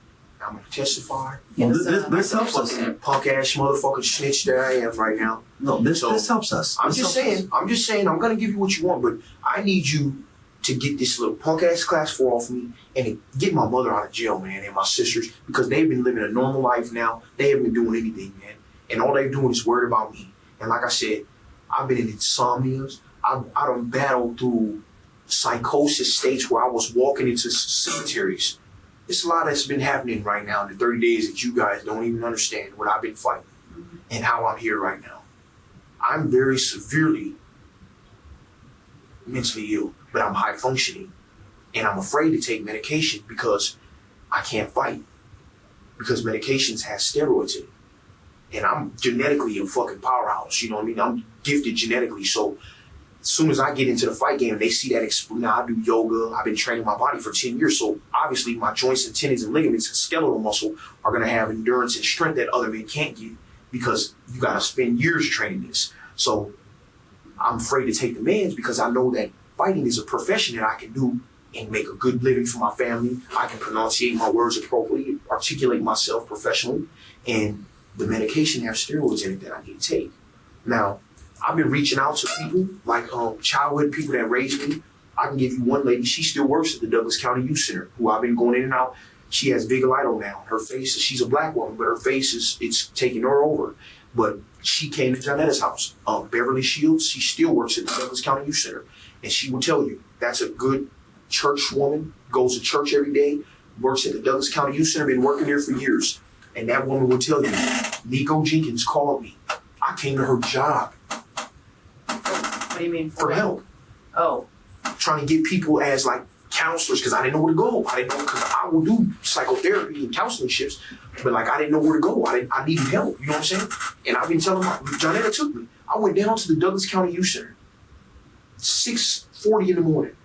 I'm going to testify. Well, Yes, this helps us. Fucking punk ass motherfucking snitch that I am right now. No, this So, helps us. I'm This just helps us. saying, I'm going to give you what you want, but I need you to get this little punk ass class 4 off me and to get my mother out of jail, man, and my sisters, because they've been living a normal life now. They haven't been doing anything, man. And all they're doing is worried about me. And like I said, I've been in insomnias. I done battled through psychosis states where I was walking into cemeteries. It's a lot that's been happening right now in the 30 days that you guys don't even understand what I've been fighting and how I'm here right now. I'm very severely mentally ill, but I'm high functioning. And I'm afraid to take medication because I can't fight. Because medications have steroids in it. And I'm genetically a fucking powerhouse, you know what I mean? I'm gifted genetically, so as soon as I get into the fight game, they see that I do yoga, I've been training my body for 10 years, so obviously my joints and tendons and ligaments and skeletal muscle are gonna have endurance and strength that other men can't get because you gotta spend years training this. So I'm afraid to take the meds because I know that fighting is a profession that I can do and make a good living for my family. I can pronunciate my words appropriately, articulate myself professionally, and the medication has steroids in it that I need to take. Now, I've been reaching out to people, like childhood people that raised me. I can give you one lady, she still works at the Douglas County Youth Center, who I've been going in and out. She has vitiligo now. Her face, she's a black woman, but her face it's taking her over. But she came to Jonetta's house. Beverly Shields, she still works at the Douglas County Youth Center. And she will tell you, that's a good church woman, goes to church every day, works at the Douglas County Youth Center, been working there for years. And that woman will tell you, Nikko Jenkins called me. I came to her job. What do you mean? For help. Oh. Trying to get people as like counselors because I didn't know where to go. I didn't know, because I will do psychotherapy and counseling shifts, but like I didn't know where to go. I needed help, you know what I'm saying? And I've been telling Jonetta took me. I went down to the Douglas County Youth Center, 6:40 in the morning.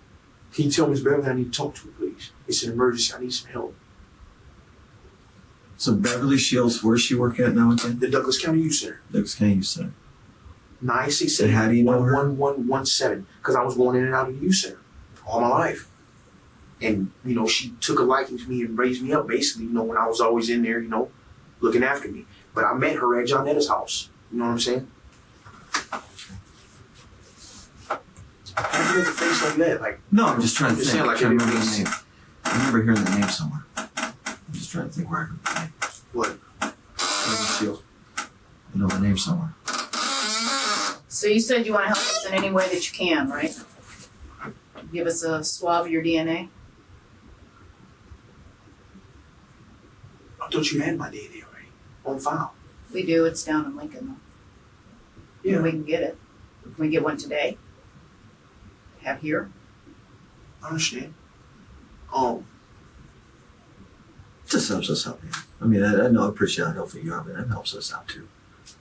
Can you tell Miss Beverly I need to talk to her, please? It's an emergency. I need some help. So Beverly Shields, where's she working at now again? The Douglas County Youth Center. Douglas County Youth Center. 968 And how do you know her? 1117. Because I was going in and out of the youth center all my life. And, you know, she took a liking to me and raised me up, basically, you know, when I was always in there, you know, looking after me. But I met her at Jonetta's house. You know what I'm saying? How do you make a face like that? Like, No, I'm just trying to think. Like I can't remember the name. I remember hearing the name somewhere. I'm just trying to think where I heard the name. what? Beverly Shields. I know the name somewhere. So you said you want to help us in any way that you can, right? Give us a swab of your DNA. I thought you had my DNA already on file. We do. It's down in Lincoln, though. Yeah, We can get it. Can we get one today? Have here? I understand. Just helps us out, man. I mean, I know I appreciate how helpful you are, but that helps us out too.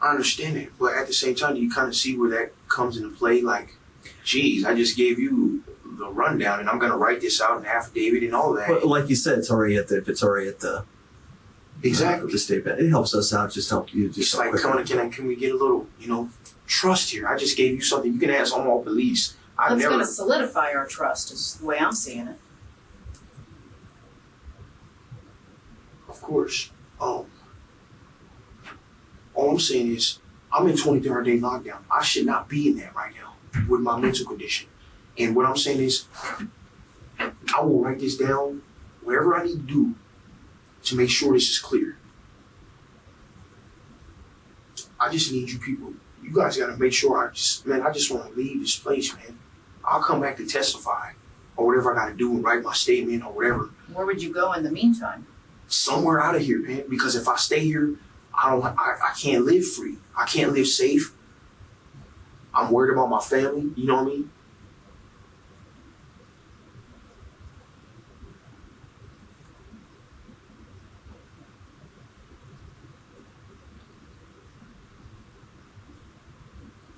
I understand it, but at the same time, you kind of see where that comes into play. Like, geez, I just gave you the rundown, and I'm going to write this out in affidavit and all that. Well, like you said, it's already at the. If it's already at the. Exactly. The state bank, it helps us out. Just help you. Just It's like, can we get a little, you know, trust here? I just gave you something. You can ask Omaha Police. That's going to solidify our trust, is the way I'm seeing it. Of course. All I'm saying is, I'm in 23rd-day lockdown. I should not be in that right now with my mental condition. And what I'm saying is, I will write this down, whatever I need to do to make sure this is clear. I just need you people. You guys got to make sure I just want to leave this place, man. I'll come back to testify or whatever I got to do and write my statement or whatever. Where would you go in the meantime? Somewhere out of here, man. Because if I stay here, I can't live free. I can't live safe. I'm worried about my family. You know what I mean?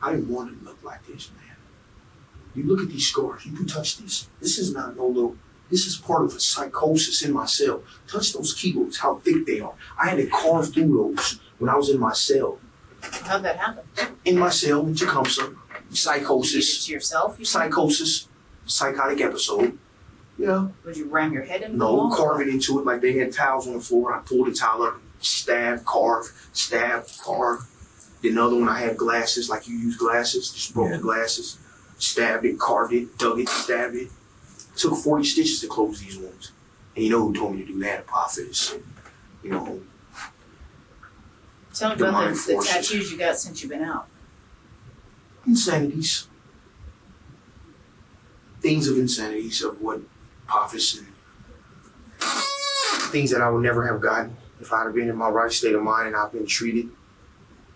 I didn't want it to look like this, man. You look at these scars. You can touch these. This is not no little. This is part of a psychosis in my cell. Touch those keyboards, how thick they are. I had to carve through those when I was in my cell. How'd that happen? In my cell in Tecumseh. You did it Psychosis. to yourself? You said? Psychosis. Psychotic episode. Yeah. Would you ram your head into the No, wall? carving into it like they had tiles on the floor. I pulled the tile up, stab, carve, stab, carve. Then another one I had glasses, like you use glasses, just broke the glasses. Stabbed it, carved it, dug it, stabbed it. Took 40 stitches to close these wounds. And you know who told me to do that? Apophis. You know. Tell me The about mind the forces. tattoos you got since you've been out. Insanities. Things of insanities of what Apophis and things that I would never have gotten if I'd have been in my right state of mind and I've been treated.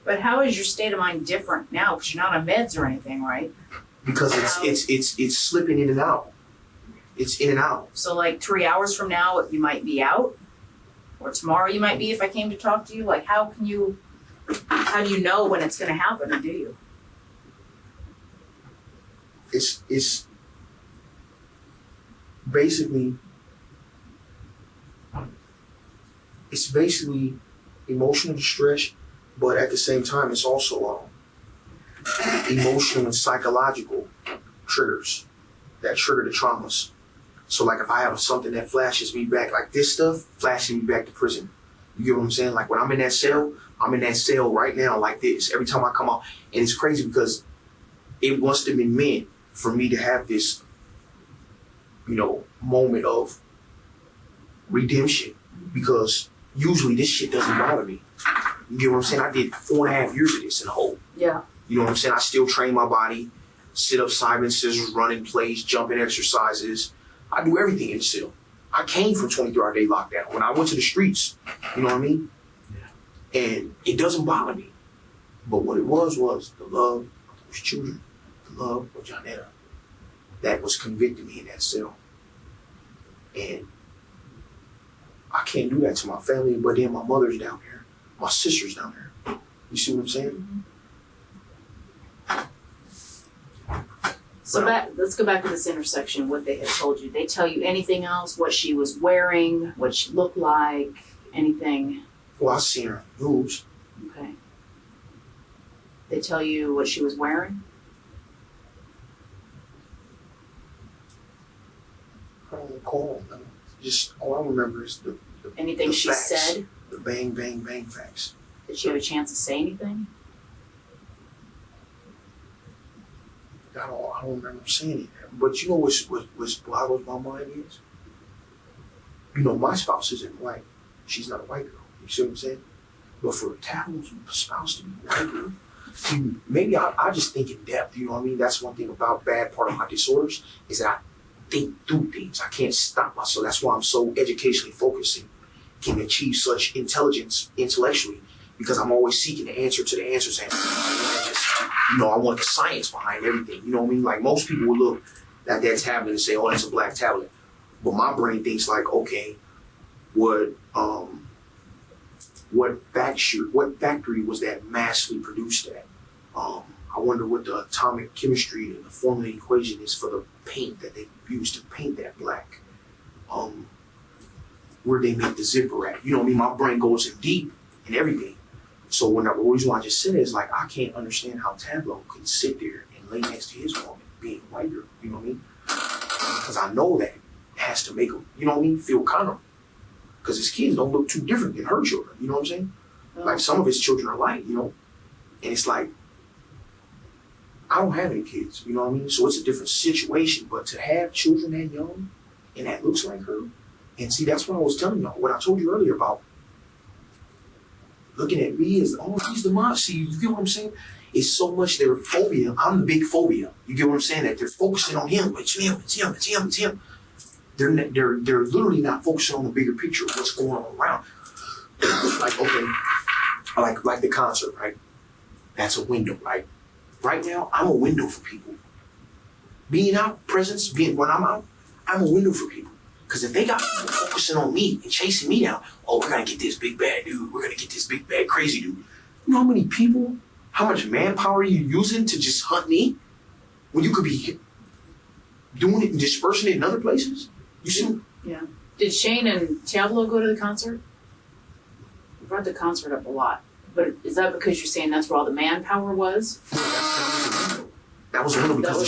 But how is your state of mind different now? Because you're not on meds or anything, right? Because it's slipping in and out. It's in and out. So like 3 hours from now, you might be out, or tomorrow you might be if I came to talk to you. Like, how do you know when it's going to happen, or do you? It's basically emotional distress, but at the same time, it's also emotional and psychological triggers that trigger the traumas. So like if I have something that flashes me back, like this stuff flashing me back to prison. You get what I'm saying? Like when I'm in that cell right now like this. Every time I come out, and it's crazy because it must have been meant for me to have this, moment of redemption, because usually this shit doesn't bother me. You get what I'm saying? I did 4.5 years of this in a hole. Yeah. You know what I'm saying? I still train my body, sit up, Simon scissors, running plays, jumping exercises. I do everything in the cell. I came from 23-hour day lockdown. When I went to the streets, you know what I mean? Yeah. And it doesn't bother me. But what it was the love of those children, the love of Jonetta, that was convicting me in that cell. And I can't do that to my family, but then my mother's down there, my sister's down there. You see what I'm saying? Mm-hmm. So let's go back to this intersection, what they had told you. They tell you anything else? What she was wearing, what she looked like, anything? Well, I seen her news. Okay. They tell you what she was wearing? I don't recall. No. Just all I remember is the Anything the she facts. said? The bang, bang, bang facts. Did she have a chance to say anything? I don't remember saying it. But you know what boggles my mind is? My spouse isn't white. She's not a white girl. You see what I'm saying? But for a Tattoo's spouse to be a white girl, see, maybe I just think in depth, you know what I mean? That's one thing about bad part of my disorders, is that I think through things. I can't stop myself. That's why I'm so educationally focused and can achieve such intelligence intellectually, because I'm always seeking the answer to the answers. And I want the science behind everything. You know what I mean? Like most people would look at that tablet and say, "Oh, that's a black tablet," but my brain thinks like, "Okay, what factory was that massively produced at? I wonder what the atomic chemistry and the formula equation is for the paint that they used to paint that black. Where they make the zipper at. You know what I mean? My brain goes in deep and everything. So the reason why I just said it is like, I can't understand how Tableau can sit there and lay next to his woman being a white girl. You know what I mean? Because I know that has to make him, you know what I mean, feel kind of. Because his kids don't look too different than her children. You know what I'm saying? Oh. Like some of his children are light, And it's like, I don't have any kids, you know what I mean? So it's a different situation. But to have children that young and that looks like her, and see, that's what I was telling y'all, what I told you earlier about looking at me as, oh, he's the mom. See, you get what I'm saying? It's so much their phobia. I'm the big phobia. You get what I'm saying? That they're focusing on him. It's him, it's him, it's him, it's him. They're literally not focusing on the bigger picture of what's going on around. Like, okay, like the concert, right? That's a window, right? Right now, I'm a window for people. Being out, when I'm out, I'm a window for people. Because if they got people focusing on me and chasing me down, oh, we're going to get this big bad dude. We're going to get this big bad crazy dude. You know how many people, how much manpower are you using to just hunt me? When you could be doing it and dispersing it in other places? You see? Yeah. Did Shane and Tableau go to the concert? You brought the concert up a lot. But is that because you're saying that's where all the manpower was? That was a window because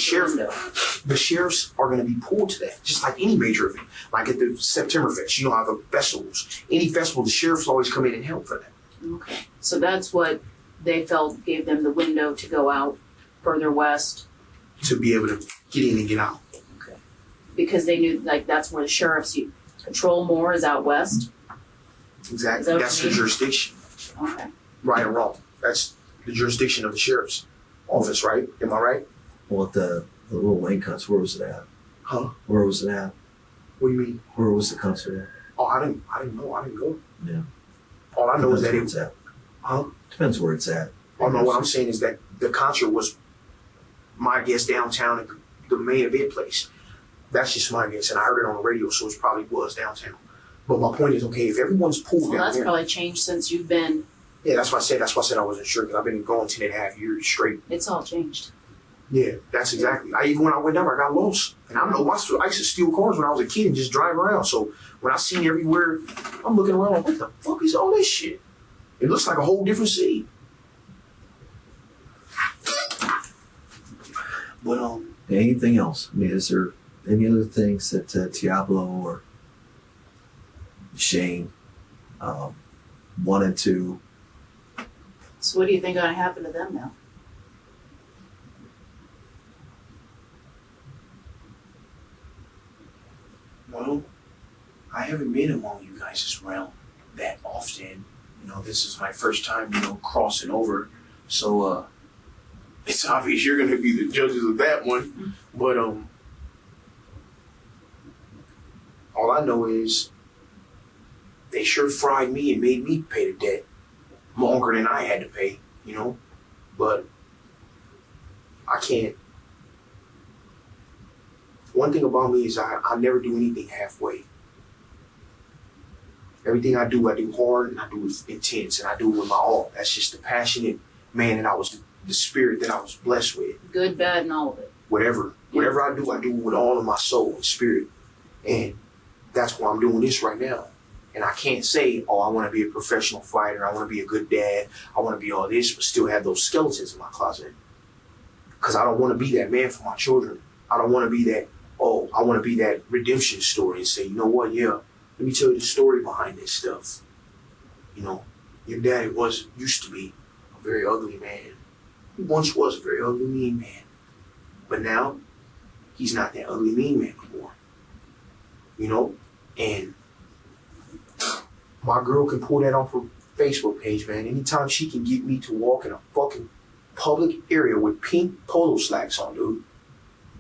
the sheriffs are going to be pulled to that, just like any major event. Like at the September Fest, you know how the festivals, any festival, the sheriffs always come in and help for that. Okay. So that's what they felt gave them the window to go out further west. To be able to get in and get out. Okay. because they knew like that's where the sheriffs patrol more is out west. Exactly. Is that what That's you the mean? jurisdiction. Okay. Right or wrong. That's the jurisdiction of the sheriff's office, right? Am I right? Well, the little lane cuts, where was it at? Huh? Where was it at? What do you mean? Where was the concert at? Oh, I didn't know. I didn't go. Yeah. All I know is that Depends where it. it's at. Huh? Depends where it's at. Oh no, what I'm saying is that the concert was, my guess, downtown at the main event place. That's just my guess, and I heard it on the radio, so it probably was downtown. But my point is, okay, if everyone's pulled Well, down that's there, probably changed since you've been. yeah, that's why I said I wasn't sure because I've been going 10.5 years straight. It's all changed. Yeah, that's exactly. Even when I went down, I got lost, and I know I used to steal cars when I was a kid and just drive around. So when I seen everywhere, I'm looking around like, what the fuck is all this shit? It looks like a whole different city. But Anything else? I mean, is there any other things that Diablo or Shane wanted to? So what do you think gonna happen to them now? Well, I haven't been among you guys' realm that often. You know, this is my first time, crossing over. So, it's obvious you're gonna be the judges of that one. But, all I know is they sure fried me and made me pay the debt longer than I had to pay, But I can't. One thing about me is I never do anything halfway. Everything I do hard and I do it intense and I do it with my all. That's just the passionate man that I was, the spirit that I was blessed with. Good, bad, and all of it. Whatever I do it with all of my soul and spirit. And that's why I'm doing this right now. And I can't say, oh, I want to be a professional fighter. I want to be a good dad. I want to be all this, but still have those skeletons in my closet. Because I don't want to be that man for my children. I don't want to be that, I want to be that redemption story and say, you know what, yeah, let me tell you the story behind this stuff. Your daddy used to be a very ugly man. He once was a very ugly, mean man. But now, he's not that ugly, mean man anymore. And my girl can pull that off her Facebook page, man. Anytime she can get me to walk in a fucking public area with pink polo slacks on, dude.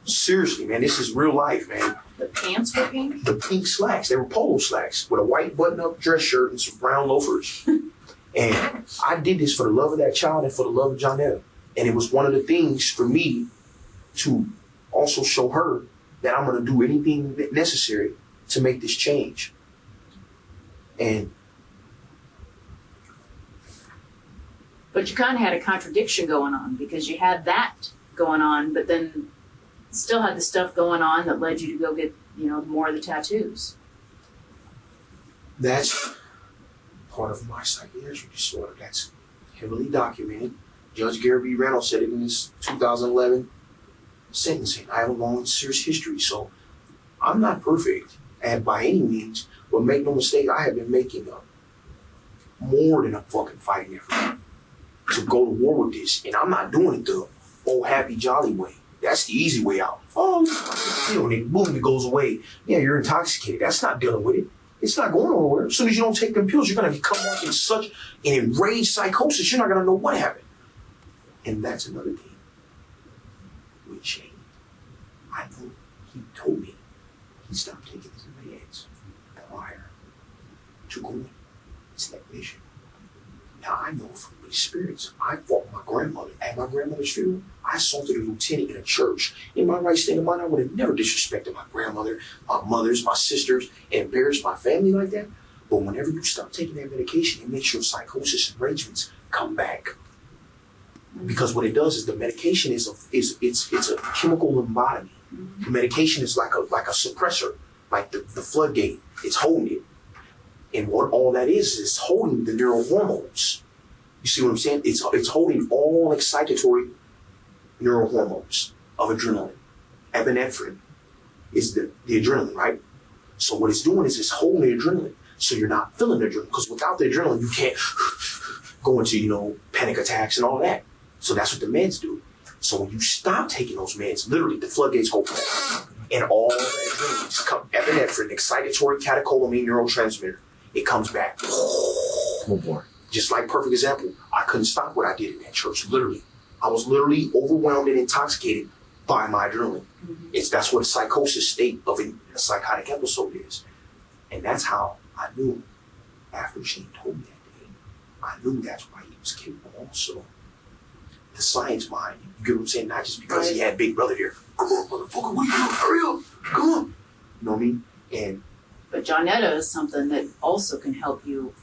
Seriously, man, this is real life, man. The pants were pink? The pink slacks, they were polo slacks with a white button-up dress shirt and some brown loafers. And I did this for the love of that child and for the love of Jonetta. And it was one of the things for me to also show her that I'm going to do anything necessary to make this change. And But you kind of had a contradiction going on because you had that going on, but then still had the stuff going on that led you to go get, more of the tattoos. that's part of my psychiatric disorder. That's heavily documented. Judge Gary B. Reynolds said it in his 2011 sentencing. I have a long, serious history, so I'm not perfect by any means, but make no mistake, I have been making more than a fucking fighting effort to go to war with this, and I'm not doing it the old happy jolly way. That's the easy way out. Oh, and it, boom, it goes away. Yeah, you're intoxicated. That's not dealing with it. It's not going nowhere. As soon as you don't take them pills, you're gonna come off in such an enraged psychosis, you're not gonna know what happened. And that's another thing with Shane. I know he told me he stopped taking his meds prior to going to that mission. Now I know from experience, I fought my grandmother at my grandmother's funeral. I assaulted a lieutenant in a church. In my right state of mind, I would have never disrespected my grandmother, my mothers, my sisters, and embarrassed my family like that. But whenever you stop taking that medication, it makes your psychosis and enragements come back. Because what it does is the medication is a chemical lobotomy. The medication is like a suppressor, like the floodgate. It's holding it. And what all that is holding the neurohormones. You see what I'm saying? It's holding all excitatory neurohormones of adrenaline. Epinephrine is the adrenaline, right? So what it's doing is it's holding the adrenaline. So you're not feeling the adrenaline. Because without the adrenaline, you can't go into, panic attacks and all that. So that's what the meds do. So when you stop taking those meds, literally the floodgates go And all that adrenaline just comes, epinephrine, excitatory catecholamine neurotransmitter, it comes back. Oh boy. Just like perfect example, I couldn't stop what I did in that church, literally. I was literally overwhelmed and intoxicated by my adrenaline. That's what a psychosis state of a psychotic episode is. And that's how I knew, after she told me that day, I knew that's why he was capable also. The science behind it. You get what I'm saying? Not just because he had Big Brother there. Come on, motherfucker, what are you doing? Hurry up. Come on. You know what I mean? But Johnetta is something that also can help you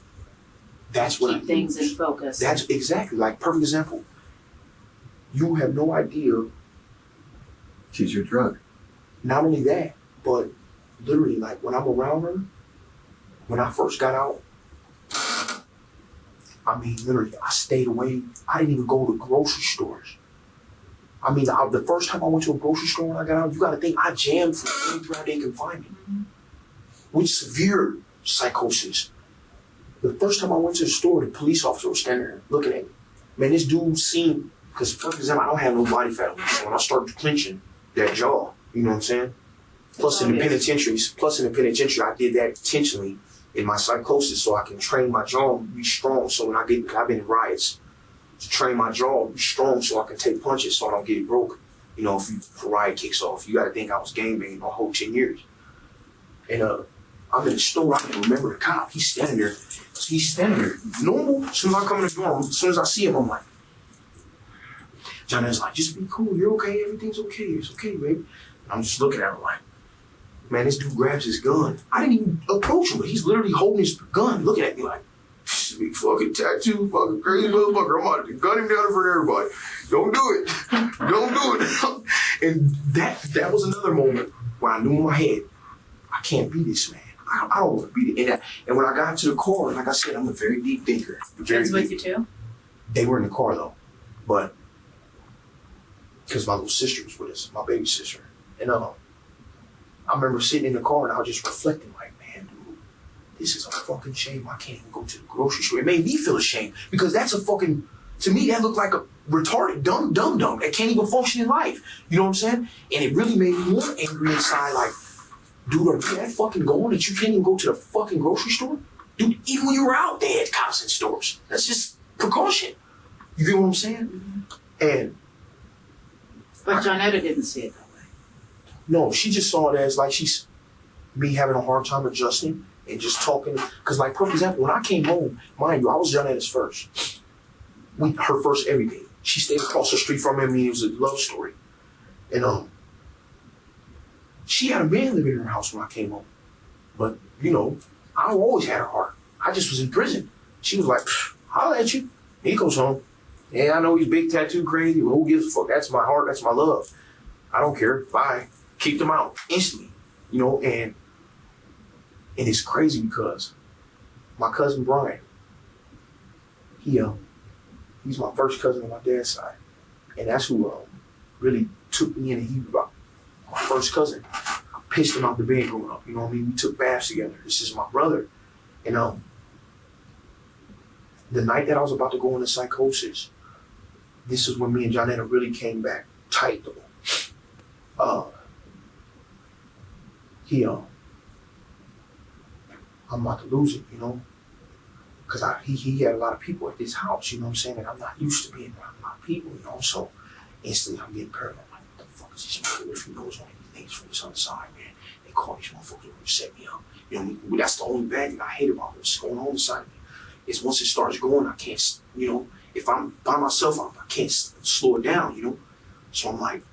that's what keep things in focus. That's exactly, like, perfect example. You have no idea. She's your drug. Not only that, but literally, like, when I'm around her, when I first got out, I mean, literally, I stayed away. I didn't even go to grocery stores. I mean, the first time I went to a grocery store when I got out, you got to think I jammed for 23-hour-day confinement with severe psychosis. The first time I went to the store, the police officer was standing there looking at me. Man, this dude seemed, because for example, I don't have no body fat on me. So when I started clenching that jaw, you know what I'm saying? Plus in the penitentiary, I did that intentionally in my psychosis so I can train my jaw and be strong. So when I've been in riots, to train my jaw, be strong so I can take punches so I don't get it broke. You know, if a riot kicks off, you got to think I was gangbanging my whole 10 years. And I'm in the store, I can remember the cop. He's standing there. Normal. As soon as I come in the door, as soon as I see him, I'm like, Johnny's like, just be cool. You're okay. Everything's okay. It's okay, baby. I'm just looking at him like, man, this dude grabs his gun. I didn't even approach him, but he's literally holding his gun, looking at me like, this is a big fucking tattoo, fucking crazy motherfucker. I'm about to gun him down in front of everybody. Don't do it. Don't do it. And that was another moment where I knew in my head, I can't be this man. I don't want to be it. And when I got to the car, like I said, I'm a very deep thinker. Kids with you too? They were in the car though, but because my little sister was with us, my baby sister. And I remember sitting in the car and I was just reflecting like, man, dude, this is a fucking shame. I can't even go to the grocery store. It made me feel ashamed because that's a fucking, to me, that looked like a retarded, dumb that can't even function in life. You know what I'm saying? And it really made me more angry inside, like, dude, are you that fucking going that you can't even go to the fucking grocery store? Dude, even when you were out there at cops and stores, that's just precaution. You get what I'm saying? And But Johnetta didn't see it that way. no, she just saw it as like she's me having a hard time adjusting and just talking. Because like, for example, when I came home, mind you, I was Jonetta's first. Her first everything. She stayed across the street from me. It was a love story. And she had a man living in her house when I came home. But, you know, I always had her heart. I just was in prison. She was like, holla at you. He goes home. Yeah, I know he's big tattoo crazy. Well, who gives a fuck? That's my heart. That's my love. I don't care. Bye. Kicked him out instantly. You know, and it's crazy because my cousin Brian, he's my first cousin on my dad's side. And that's who really took me in. And he was my first cousin. I pissed him out the bed growing up. You know what I mean? We took baths together. This is my brother. And the night that I was about to go into psychosis, this is when me and Johnetta really came back tight though. I'm about to lose it, you know? Because he had a lot of people at this house, you know what I'm saying? And I'm not used to being around a lot of people, you know? So instantly I'm getting paranoid. I'm like, what the fuck is this motherfucker? If he knows all these things from this other side, man? They call these motherfuckers to set me up. You know, that's the only bad thing I hate about what's going on inside of me. Is once it starts going, I can't, you know, if I'm by myself, I can't slow it down, you know? So I'm like,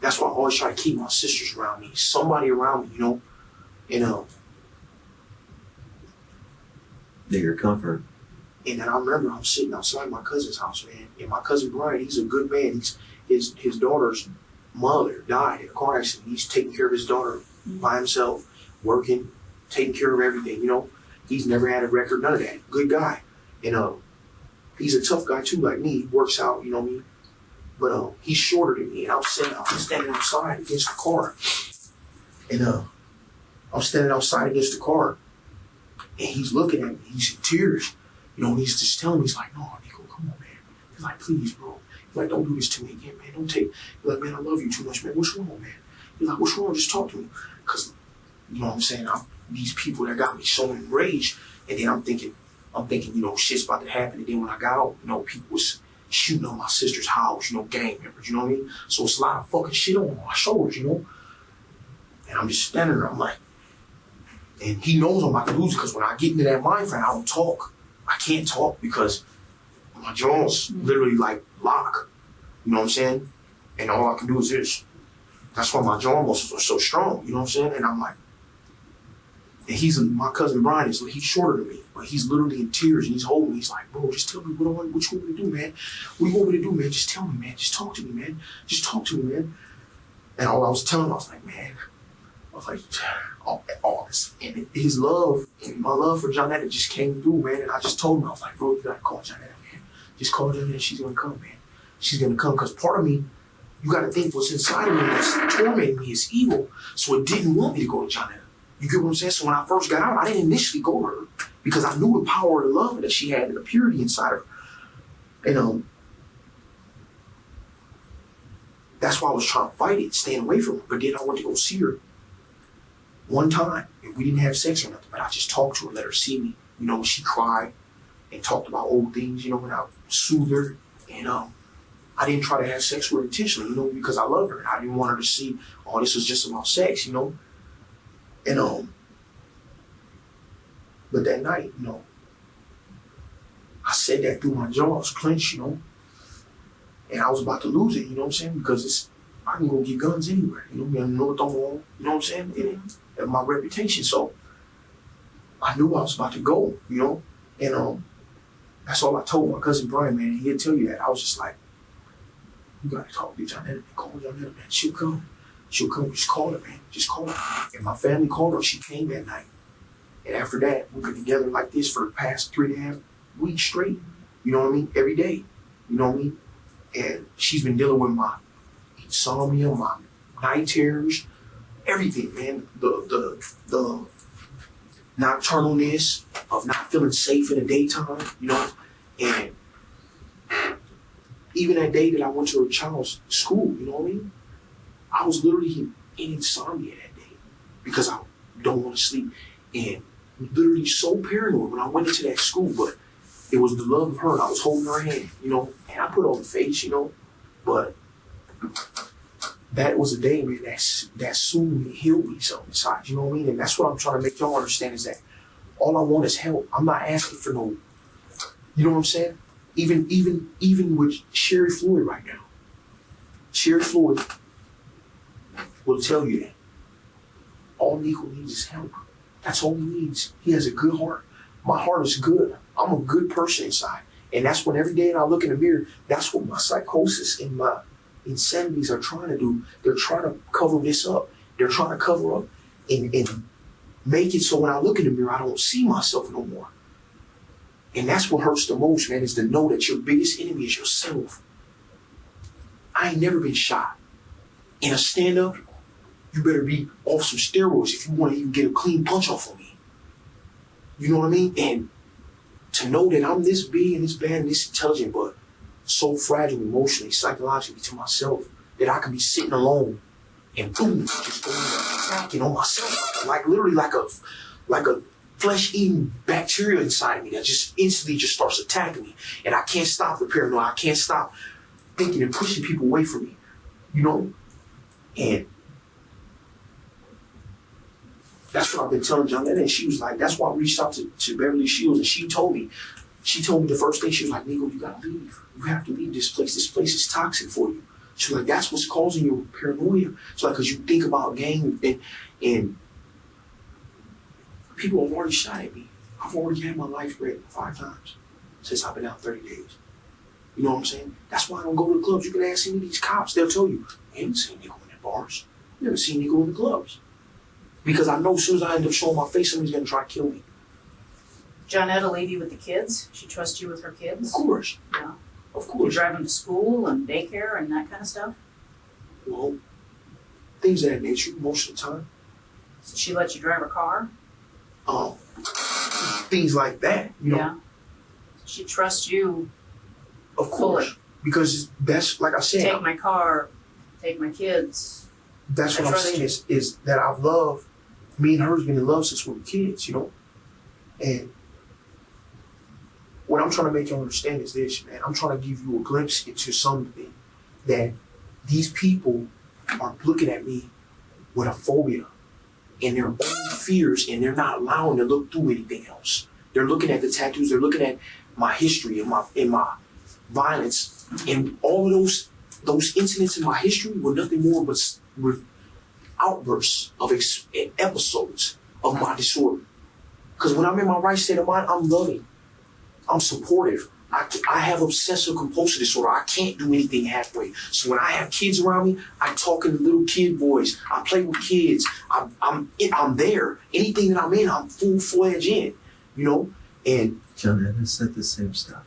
that's why I always try to keep my sisters around me, somebody around me, you know? And They're your comfort. and then I remember I'm sitting outside my cousin's house, man. And my cousin Brian, he's a good man. His daughter's mother died in a car accident. He's taking care of his daughter by himself, working, taking care of everything, you know? He's never had a record, none of that. Good guy. And he's a tough guy too, like me. He works out, you know what I mean? But he's shorter than me. And I'm standing outside against the car. And I'm standing outside against the car. And he's looking at me. He's in tears. You know, and he's just telling me, he's like, no, Nikko, come on, man. He's like, please, bro. He's like, don't do this to me again, man. Don't take. He's like, man, I love you too much, man. What's wrong, man? He's like, what's wrong? Just talk to me. Because, you know what I'm saying? These people that got me so enraged. And then I'm thinking, you know, shit's about to happen. And then when I got out, you know, people was shooting on my sister's house, you know, gang members, you know what I mean? So it's a lot of fucking shit on my shoulders, you know? And I'm just standing there, I'm like, and he knows I'm about to lose it because when I get into that mind frame, I don't talk. I can't talk because my jaws literally like lock. You know what I'm saying? And all I can do is this. That's why my jaw muscles are so strong, you know what I'm saying? And I'm like, and my cousin Brian he's shorter than me, but he's literally in tears and he's holding me. He's like, bro, just tell me what you want me to do, man. What you want me to do, man? Just tell me, man. Just talk to me, man. Just talk to me, man. And all I was telling him, I was like, man, I was like, all this. And his love and my love for Johnetta just came through, man. And I just told him, I was like, bro, you gotta call Johnetta, man. Just call Johnetta, she's gonna come, man. She's gonna come, because part of me, you gotta think what's inside of me that's tormenting me is evil. So it didn't want me to go to Johnetta. You get what I'm saying? So when I first got out, I didn't initially go to her because I knew the power of the love that she had and the purity inside of her. And that's why I was trying to fight it, staying away from her. But then I went to go see her one time, and we didn't have sex or nothing, but I just talked to her, let her see me. You know, she cried and talked about old things, you know, and I soothed her. And I didn't try to have sex with her intentionally, you know, because I love her. And I didn't want her to see, oh, this was just about sex, you know. And but that night, you know, I said that through my jaws clenched, you know, and I was about to lose it, you know what I'm saying? Because I can go get guns anywhere, you know, I know it don't want, you know what I'm saying? And my reputation, so I knew I was about to go, you know, and that's all I told my cousin Brian, man. He'll tell you that. I was just like, you gotta talk to Johnetta, call Johnetta, man. She'll come. She'll come, just call her, man. Just call her. And my family called her. She came that night. And after that, we've been together like this for the past 3.5 weeks straight. You know what I mean? Every day. You know what I mean? And she's been dealing with my insomnia, my night terrors, everything, man. The nocturnalness of not feeling safe in the daytime, you know? And even that day that I went to her child's school, you know what I mean? I was literally in insomnia that day because I don't want to sleep. And literally so paranoid when I went into that school, but it was the love of her. And I was holding her hand, you know, and I put on the face, you know, but that was a day, man, that soothed me, healed me so inside, you know what I mean? And that's what I'm trying to make y'all understand is that all I want is help. I'm not asking for no, you know what I'm saying? Even with Sherry Floyd right now. Sherry Floyd will tell you that. All Nikko needs is help. That's all he needs. He has a good heart. My heart is good. I'm a good person inside. And that's when every day I look in the mirror, that's what my psychosis and my insanities are trying to do. They're trying to cover this up. They're trying to cover up and make it so when I look in the mirror, I don't see myself no more. And that's what hurts the most, man, is to know that your biggest enemy is yourself. I ain't never been shot. In a stand-up, you better be off some steroids if you want to even get a clean punch off of me. You know what I mean? And to know that I'm this big and this bad and this intelligent, but so fragile emotionally, psychologically to myself, that I can be sitting alone and boom, just going attacking on myself. Like literally like a flesh-eating bacteria inside of me that just instantly just starts attacking me. And I can't stop the paranoia. I can't stop thinking and pushing people away from me. You know? And that's what I've been telling Johnetta, and she was like, that's why I reached out to Beverly Shields, and she told me the first thing, she was like, Nikko, you gotta leave. You have to leave this place. This place is toxic for you. She was like, that's what's causing your paranoia. It's like, because you think about gang and people have already shot at me. I've already had my life threatened 5 times since I've been out 30 days. You know what I'm saying? That's why I don't go to the clubs. You can ask any of these cops. They'll tell you, I haven't seen Nikko in the bars. You never seen Nikko in the clubs. Because I know as soon as I end up showing my face, somebody's going to try to kill me. Johnetta leave you with the kids? She trusts you with her kids? Of course. Yeah. Of You course. drive them to school and daycare and that kind of stuff? Well, things of that nature most of the time. So she let you drive her car? Things like that, you know. Yeah. She trusts you. Of course. Fully. Because that's, like I said. Take my car, take my kids. That's what I'm saying is that I've loved, me and her's been in love since we were kids, you know? And what I'm trying to make you understand is this, man. I'm trying to give you a glimpse into something that these people are looking at me with a phobia and their own fears, and they're not allowing to look through anything else. They're looking at the tattoos, they're looking at my history and my violence, and all of those incidents in my history were nothing more but outbursts of episodes of my disorder. Because when I'm in my right state of mind, I'm loving, I'm supportive. I have obsessive compulsive disorder. I can't do anything halfway. So when I have kids around me, I talk in little kid voice. I play with kids. I'm there. Anything that I'm in, I'm full-fledged in, you know? And John Evans said the same stuff.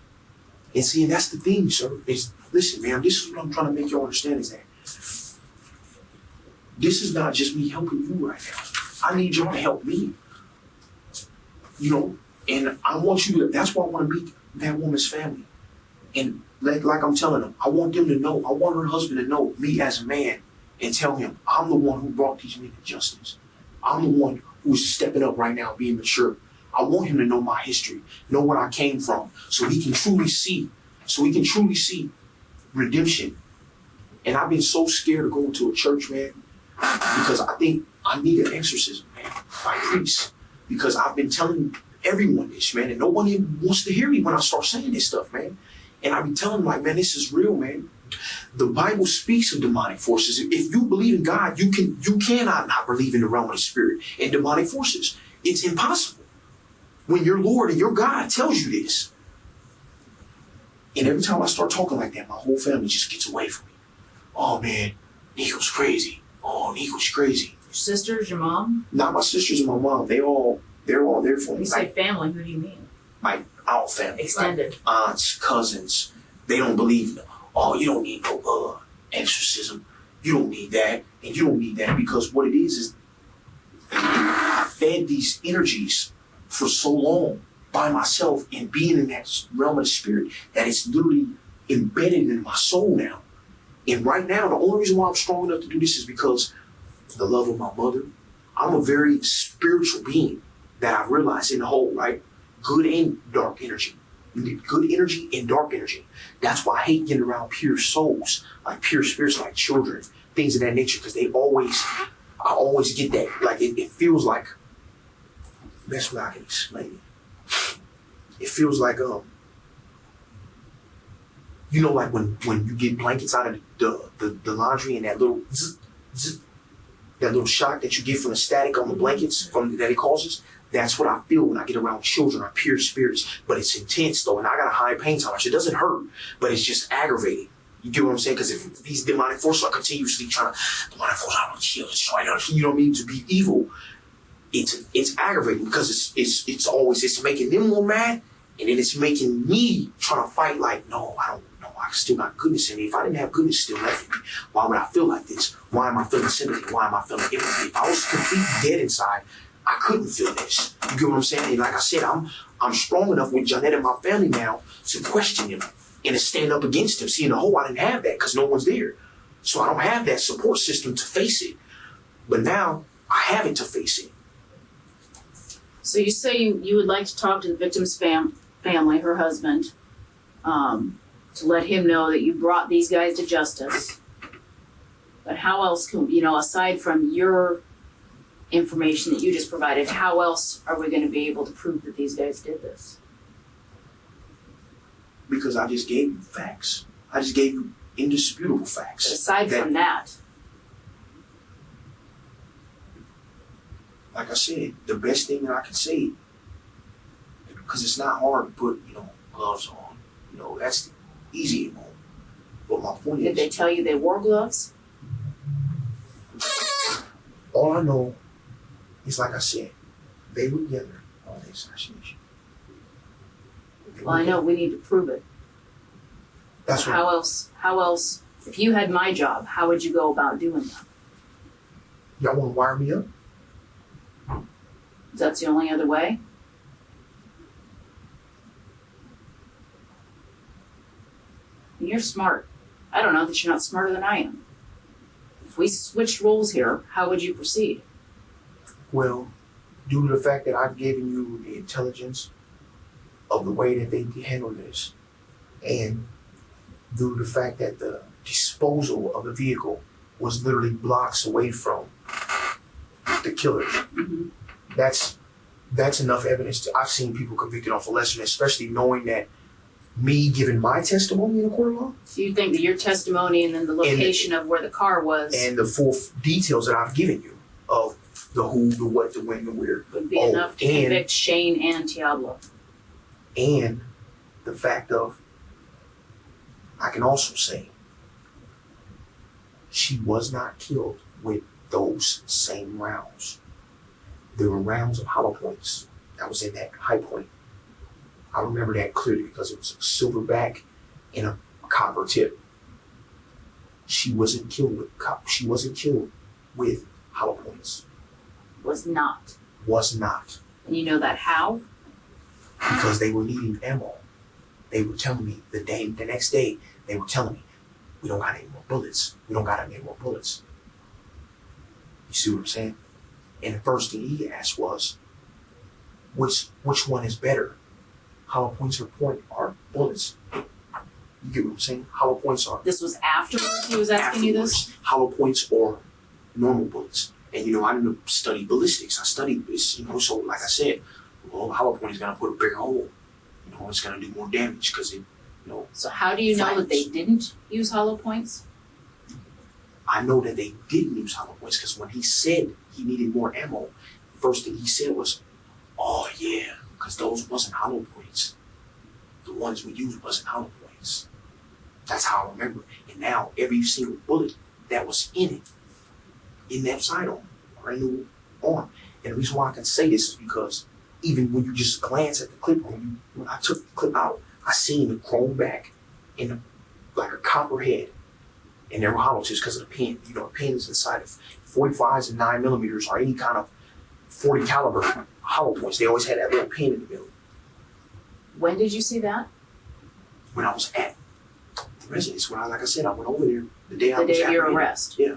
And see, and that's the thing, sir. Is listen, man, this is what I'm trying to make you understand is that this is not just me helping you right now. I need y'all to help me. You know, and I want you to, that's why I want to meet that woman's family. And like I'm telling them, I want them to know, I want her husband to know me as a man and tell him I'm the one who brought these men to justice. I'm the one who's stepping up right now, being mature. I want him to know my history, know where I came from, so he can truly see redemption. And I've been so scared of going to a church, man, because I think I need an exorcism, man, by priests. Because I've been telling everyone this, man, and no one even wants to hear me when I start saying this stuff, man. And I be telling them, like, man, this is real, man. The Bible speaks of demonic forces. If you believe in God, you cannot not believe in the realm of the spirit and demonic forces. It's impossible. When your Lord and your God tells you this. And every time I start talking like that, my whole family just gets away from me. Oh, man, Nikko's crazy. Oh, Nikko's crazy. Your sisters, your mom? Not my sisters and my mom. They're all there for me. When you say family, who do you mean? My our family. Extended. Like aunts, cousins. They don't believe, oh, you don't need no exorcism. You don't need that. And you don't need that because what it is I fed these energies for so long by myself and being in that realm of the spirit that it's literally embedded in my soul now. And right now, the only reason why I'm strong enough to do this is because the love of my mother. I'm a very spiritual being that I've realized in the whole, right? Good and dark energy. You need good energy and dark energy. That's why I hate getting around pure souls, like pure spirits, like children, things of that nature, because I always get that. Like it feels like, that's what I can explain it. It feels like, you know, like when you get blankets out of the laundry and that little zzz, zzz, that little shock that you get from the static on the blankets that it causes. That's what I feel when I get around children or pure spirits. But it's intense though, and I got a high pain tolerance. It doesn't hurt, but it's just aggravating. You get what I'm saying? Because if these demonic forces are continuously trying to, demonic forces, I want to kill, destroy, you know what I mean, to be evil, it's aggravating because it's making them more mad, and then it's making me trying to fight like, no, I don't know, I still got goodness in me. If I didn't have goodness still left in me, why would I feel like this? Why am I feeling sympathy? Why am I feeling empathy? If I was completely dead inside, I couldn't feel this. You get what I'm saying? And like I said, I'm strong enough with Janet and my family now to question him and to stand up against him. See, in the whole, I didn't have that because no one's there. So I don't have that support system to face it. But now I have it to face it. So you say you would like to talk to the victim's family, her husband, to let him know that you brought these guys to justice. But how else can, aside from your information that you just provided, how else are we going to be able to prove that these guys did this? Because I just gave you facts. I just gave you indisputable facts. But aside from that, like I said, the best thing that I can say, because it's not hard to put, gloves on. That's easy and all. But my point did they tell you they wore gloves? All I know is, like I said, they were together on the assassination. Well, I know we need to prove it. That's what. How else, if you had my job, how would you go about doing that? Y'all want to wire me up? That's the only other way? You're smart. I don't know that you're not smarter than I am. If we switched roles here, how would you proceed? Well, due to the fact that I've given you the intelligence of the way that they handle this, and due to the fact that the disposal of the vehicle was literally blocks away from the killers, Mm-hmm. that's enough evidence. I've seen people convicted on for lesser, especially knowing that me giving my testimony in the court of law So you think that your testimony and then the location of where the car was and the full details that I've given you of the who, the what, the when, the where, would be enough to convict Shane and Diablo? and the fact of, I can also say, she was not killed with those same rounds. There were rounds of hollow points that was in that high point. I remember that clearly because it was a silver back and a copper tip. She wasn't killed with hollow points. Was not. Was not. And you know that how? Because they were needing ammo. They were telling me the next day, they were telling me, we don't got any more bullets. We don't got any more bullets. You see what I'm saying? And the first thing he asked was, which one is better? Hollow points or bullets? You get what I'm saying? Hollow points are This was afterwards he was asking you this? Hollow points or normal bullets. And I didn't study ballistics. I studied this, so like I said, well, hollow point is gonna put a bigger hole. It's gonna do more damage because it, So how do you know that they didn't use hollow points? I know that they didn't use hollow points because when he said he needed more ammo, the first thing he said was, oh yeah, because those wasn't hollow points. The ones we used wasn't hollow points. That's how I remember it. And now every single bullet that was in it, in that sidearm, or in the arm. And the reason why I can say this is because even when you just glance at the clip, when I took the clip out, I seen the chrome back and like a copper head. And there were hollow tips because of the pen. A pen is inside of 45s and 9mm or any kind of 40 caliber hollow points. They always had that little pen in the middle. When did you see that? When I was at the residence, like I said, I went over there the day I The was day of your apprehended. arrest? Yeah.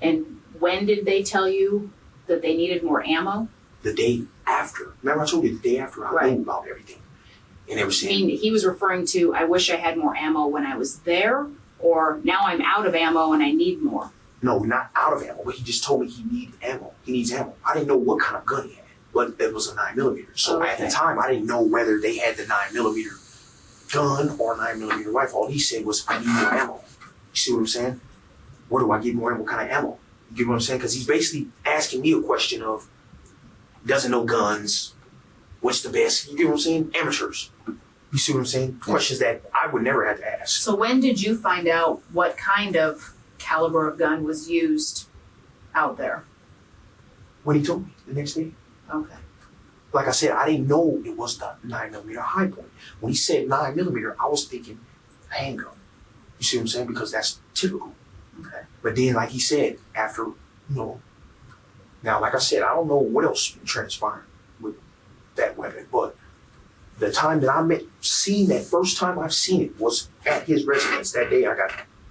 And when did they tell you that they needed more ammo? The day after. Remember I told you the day after I Right. knew about everything. And they were I saying, mean, he was referring to, I wish I had more ammo when I was there, or now I'm out of ammo and I need more. no, not out of ammo, but he just told me he needed ammo. He needs ammo. I didn't know what kind of gun he had, but it was a 9mm. So at the Okay. time, I didn't know whether they had the 9mm gun or 9mm rifle. All he said was, I need more ammo. You see what I'm saying? Where do I get more ammo? What kind of ammo? You get what I'm saying? Because he's basically asking me a question of, doesn't know guns, what's the best? You get what I'm saying? Amateurs. You see what I'm saying? Questions that I would never have to ask. So when did you find out what kind of caliber of gun was used out there? When he told me the next day. Okay. Like I said, I didn't know it was the 9mm high point. When he said 9mm, I was thinking handgun. You see what I'm saying? Because that's typical. Okay. But then, like he said, after, now, like I said, I don't know what else transpired with that weapon, but the time that seen that first time I've seen it was at his residence that day I got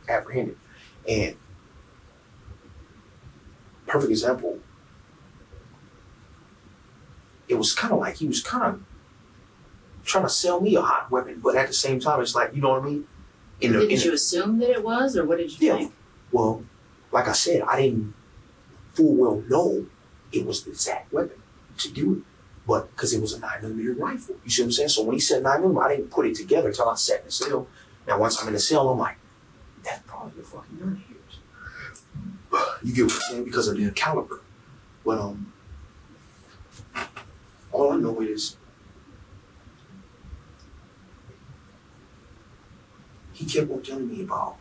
apprehended. And perfect example, it was kind of like he was kind of trying to sell me a hot weapon, but at the same time, it's like, you know what I mean? Did you assume that it was, or what did you Yeah. think? Well, like I said, I didn't full well know it was the exact weapon to do it, but because it was a 9mm rifle. You see what I'm saying? So when he said 9mm, I didn't put it together until I sat in the cell. Now, once I'm in the cell, I'm like, that's probably the fucking gun he used. You get what I'm saying? Because of the caliber. But all I know is he kept on telling me about.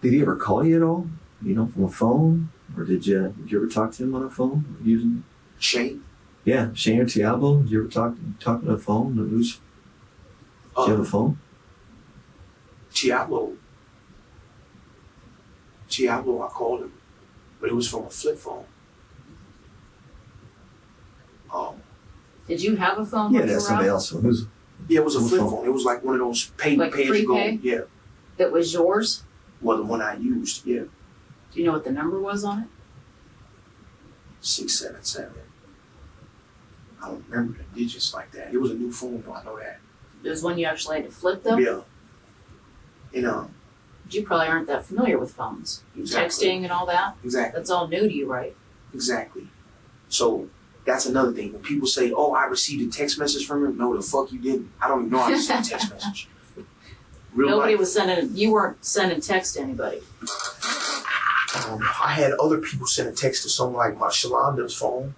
Did he ever call you at all? From a phone? Or did you ever talk to him on a phone using? Shane. Yeah, Shane or Diablo. Did you ever talk on the phone? Did you have a phone? Diablo, I called him, but it was from a flip phone. Did you have a phone Yeah, when you that's were somebody out? else. Who's Yeah, it was a What flip phone? phone. It was like one of those pay Like as you go. prepay? Yeah, That was yours? Well, the one I used, yeah, Do you know what the number was on it? 677. I don't remember the digits like that. It was a new phone, though. I know that. It was one you actually had to flip though? Yeah. And You probably aren't that familiar with phones. exactly. Texting and all that. Exactly. That's all new to you, right? Exactly. So that's another thing. When people say, "Oh, I received a text message from him," no, the fuck you didn't. I don't even know I received a text message. Real Nobody life. was sending, you weren't sending text to anybody. I had other people send a text to someone like my Shalanda's phone,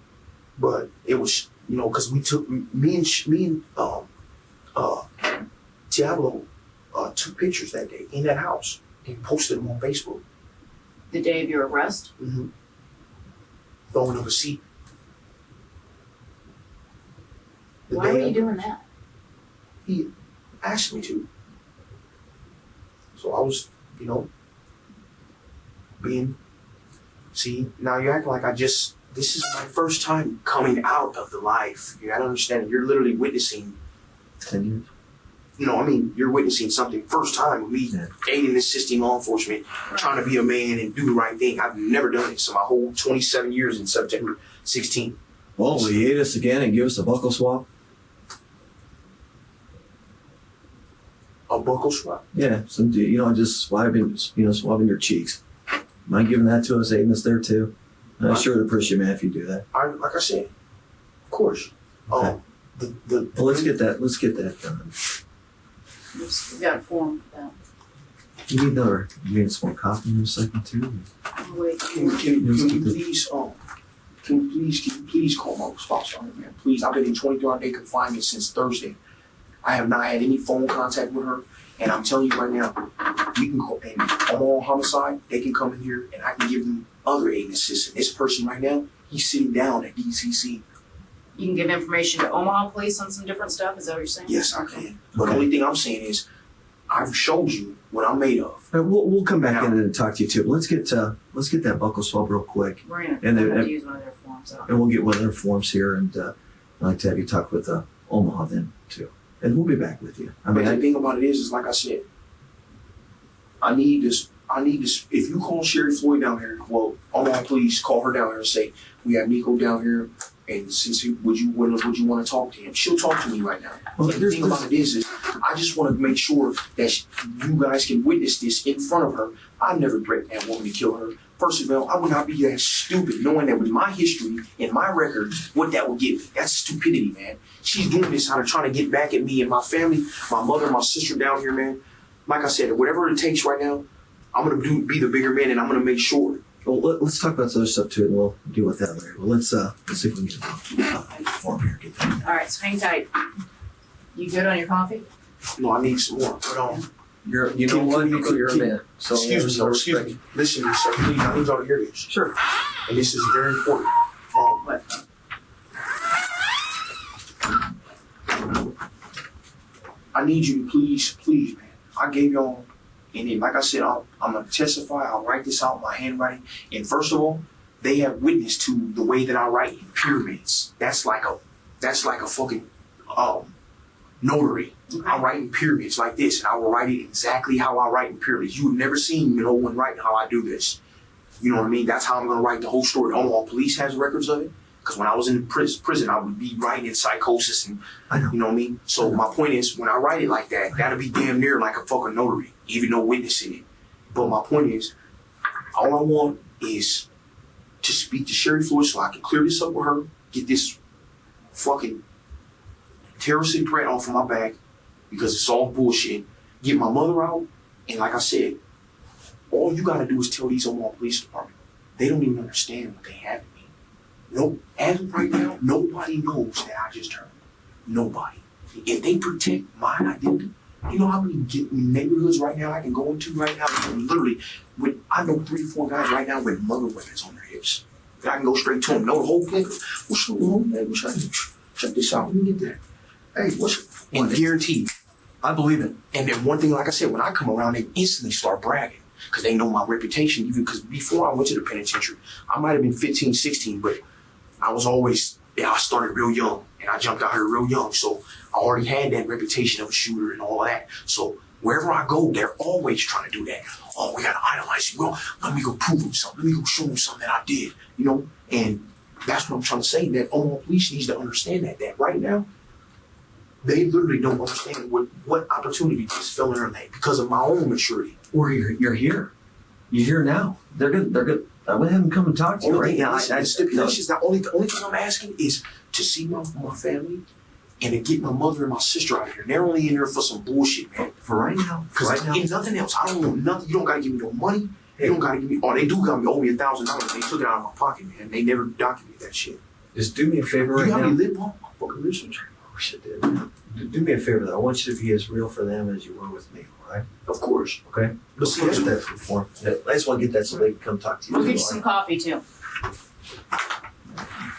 but it was, because we took me and Diablo took pictures that day in that house and posted them on Facebook. The day of your arrest? Mm-hmm. Throwing up a seat. The Why were day you doing that? he asked me to. So I was, now you're acting like this is my first time coming out of the life. You gotta understand, you're literally witnessing, 10 years. you're witnessing something first time with me aiding and assisting law enforcement, trying to be a man and do the right thing. I've never done it. So my whole 27 years in September 16. Well, will you hit us again and give us a buckle swap? A buckle swap? Yeah, just swabbing your cheeks. Mind giving that to us, aiding us there too? I sure would appreciate, man, if you do that. Like I said, of course. Okay. The Well, let's get that done. We've got a form for that. You need some more coffee in a second too? Oh, wait. Can you please call my sponsor on it, man? Please, I've been in 23-hour-day confinement since Thursday. I have not had any phone contact with her, and I'm telling you right now, we can call, and Omaha Homicide, they can come in here, and I can give them other aid and assistance. This person right now, he's sitting down at DCC. You can give information to Omaha Police on some different stuff? Is that what you're saying? Yes, I can. But the only thing I'm saying is, I've showed you what I'm made of. We'll come back in and talk to you too. But let's get that buckle swab real quick, We're going And to then- have to use one of their forms. and we'll get one of their forms here, and I'd like to have you talk with Omaha then too, and we'll be back with you. But the thing about it is like I said, I need this. If you call Sherry Floyd down here, well, Omaha Police, call her down here and say, we have Nikko down here, and since would you want to talk to him? She'll talk to me right now. Well, And the thing about it is I just want to make sure that you guys can witness this in front of her. I never threatened that woman to kill her. First of all, I would not be that stupid knowing that with my history and my record, what that would get me. That's stupidity, man. She's doing this out of trying to get back at me and my family, my mother, my sister down here, man. Like I said, whatever it takes right now, I'm going to be the bigger man, and I'm going to make sure. Well, let's talk about some other stuff too, and we'll deal with that later. Well, let's see if we can get a form here. Get that. All right, so hang tight. You good on your coffee? No, I need some more. But You're a man. So excuse me, sir. Excuse me. Listen to me, sir. Please, I need y'all to hear this. Sure. And this is very important. What? I need you to please, man. I gave y'all, and then, like I said, I'm going to testify. I'll write this out in my handwriting. And first of all, they have witness to the way that I write in pyramids. That's like a fucking notary. Okay. I write in pyramids like this, and I will write it exactly how I write in pyramids. You have never seen no one write how I do this. You know what I mean? That's how I'm going to write the whole story. Omaha Police has records of it. Because when I was in prison, I would be writing in psychosis and, you know what I mean? So my point is, when I write it like that, that'll be damn near like a fucking notary, even though witnessing it. But my point is, all I want is to speak to Sherry Floyd so I can clear this up with her, get this fucking terroristic threat off of my back, because it's all bullshit, get my mother out, and like I said, all you gotta do is tell these Omaha Police Department, they don't even understand what they have in me. No, as of right now, nobody knows that I just turned. Nobody. If they protect my identity, you know how many neighborhoods right now I can go into right now? Literally, I know 3 or 4 guys right now with mother weapons on their hips. That I can go straight to them. No, the whole thing. What's going on, man? Check this out. Let me get that. Hey, and guaranteed. I believe it. And then one thing, like I said, when I come around, they instantly start bragging. Because they know my reputation. Even because before I went to the penitentiary, I might have been 15, 16, but I was always, I started real young. And I jumped out here real young. So I already had that reputation of a shooter and all of that. So Wherever I go, they're always trying to do that. Oh, we gotta idolize you. Well, let me go prove them something. Let me go show them something that I did. You know, and that's what I'm trying to say. That Omaha police needs to understand that right now, they literally don't understand what opportunity this fell in their lap because of my own maturity. Or you're here. You're here now. They're good. I would have them come and talk to you right now. The stipulations. The only thing I'm asking is to see my family and to get my mother and my sister out of here. And they're only in there for some bullshit, man. For right now. Because ain't nothing else. I don't want nothing. You don't gotta give me no money. You don't gotta give me. Oh, they do owe me $1,000. They took it out of my pocket, man. They never documented that shit. Just do me a favor right now. You got me lip balm? My fucking lips are trying. I wish I did. Do me a favor though. I want you to be as real for them as you were with me, all right? Of course. Okay? But see, Let's get that before. I just want to get that so they can come talk to you. We'll get you some coffee too.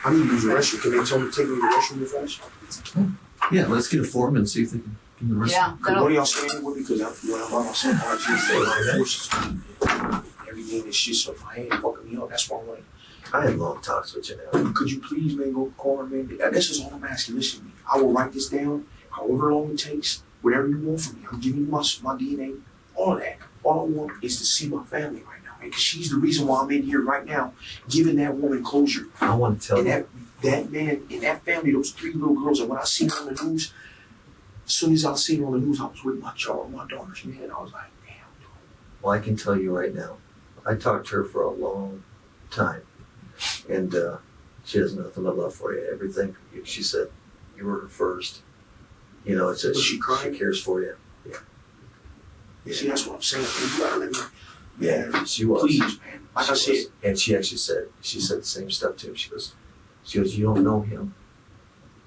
I need to use the restroom. Can they tell me to take me to the restroom real fast? Yeah, let's get a form and see if they can give me the rest. Yeah, Could one of y'all stand with me? Because when I'm by myself, I just feel like forces everything is just so my hand fucking me up. That's why I'm like, I had long talks with you now. could you please, man, go corner, man? This is all I'm asking. Listen to me. I will write this down, however long it takes, whatever you want from me. I'm giving you my DNA, all of that. All I want is to see my family right now, man, because she's the reason why I'm in here right now, giving that woman closure. I want to tell And you. that man and that family, those 3 little girls, and when I seen them on the news, as soon as I seen them on the news, I was with my child, my daughters, man. I was like, damn. Well, I can tell you right now. I talked to her for a long time. And she has nothing but love for you. Everything. She said you were her first. You know, it's Was she crying? She cares for you. Yeah. See, that's what I'm saying. You gotta let me. Yeah, she was. Please, man. Like I said, And she actually said, she said the same stuff to him. She goes, you don't know him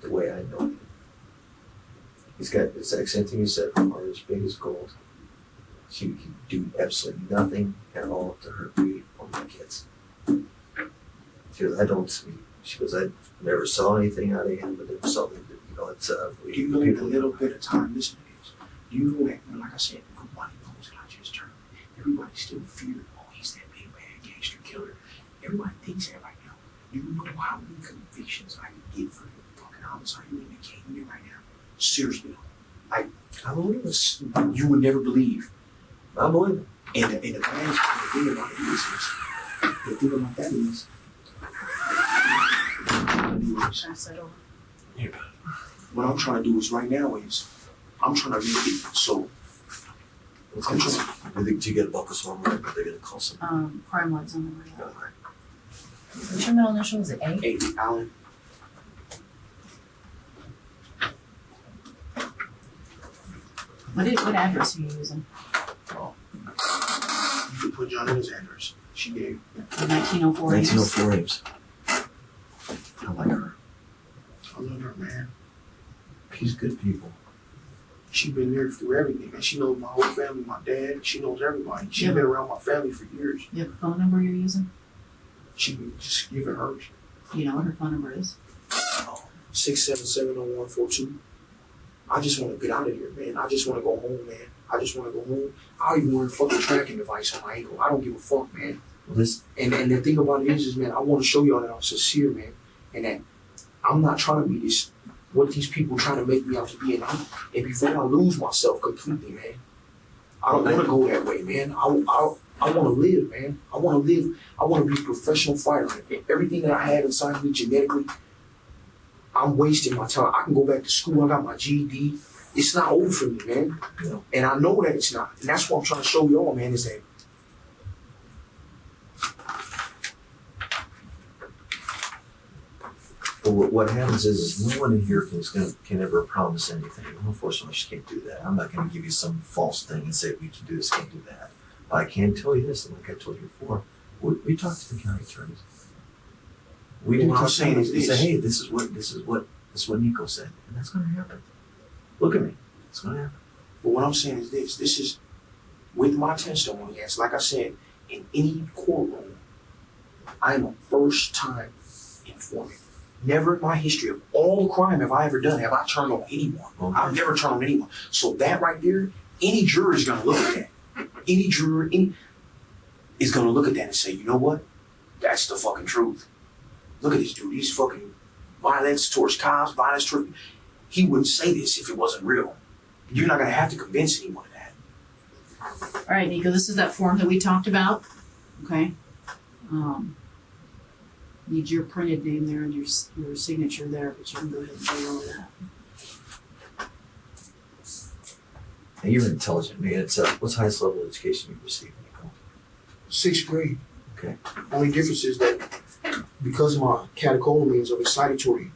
the way I know him. He's got the exact same thing you said, heart as big as gold. She can do absolutely nothing at all to hurt me or my kids. She goes, she goes, I never saw anything out of him, but never saw that, you know, it's, do you know that a little bit of time, listen to this. Do you know that, like I said, nobody knows that I just turned. Everybody still feared, oh, he's that big bad gangster killer. Everybody thinks that right now. Do you know how many convictions I can get for the fucking homicide you came in right now? Seriously, I believe it. you would never believe. I believe it. And the thing about it is, the thing about that is, what I'm trying to do is right now is, I'm trying to make it so. I'm trying. Did you get a bucket storm right? But they're gonna call some. Crime lights on the way. All right. What's your middle initial? Is it A? Hey, Alan. What address are you using? You could put Johnny's address. She gave. 1904. 1904 Ames. I like her. I love her, man. She's good people. She been there through everything, man. She knows my whole family, my dad. She knows everybody. She's Yeah. been around my family for years. You have a phone number you're using? She can just give it hers. You know what her phone number is? 677-0142. I just want to get out of here, man. I just want to go home, man. I just want to go home. I don't even wear a fucking tracking device on my ankle. I don't give a fuck, man. Well, this. And the thing about it is, man, I want to show y'all that I'm sincere, man. And that I'm not trying to be this, what these people trying to make me out to be. And before I lose myself completely, man, I don't want to go that way, man. I want to live, man. I want to live. I want to be a professional fighter. Everything that I have inside me genetically, I'm wasting my time. I can go back to school. I got my GED. It's not over for me, man. No. And I know that it's not. And that's what I'm trying to show y'all, man, is that But what happens is no one in here can ever promise anything. Unfortunately, she can't do that. I'm not going to give you some false thing and say we can do this, can't do that. But I can tell you this, and like I told you before, we talked to the county attorneys. We didn't What I'm talk to saying them. is We this. say, hey, this is what Nikko said, and that's going to happen. Look at me, it's going to happen. But what I'm saying is this. This is with my testimony, as like I said, in any courtroom, I am a first time informant. Never in my history of all the crime have I ever done have I turned on anyone. Okay. I've never turned on anyone. So that right there, any juror is gonna look at that. Any juror is gonna look at that and say, you know what? That's the fucking truth. Look at this dude. He's fucking violence towards cops, violence towards. He wouldn't say this if it wasn't real. You're not gonna have to convince anyone of that. All right, Nico, this is that form that we talked about, okay? Need your printed name there and your signature there, but you can go ahead and do all that. And you're an intelligent man. It's what's the highest level of education you've received, Nico? 6th grade. Okay. Only difference is that because my catecholamines of excitatory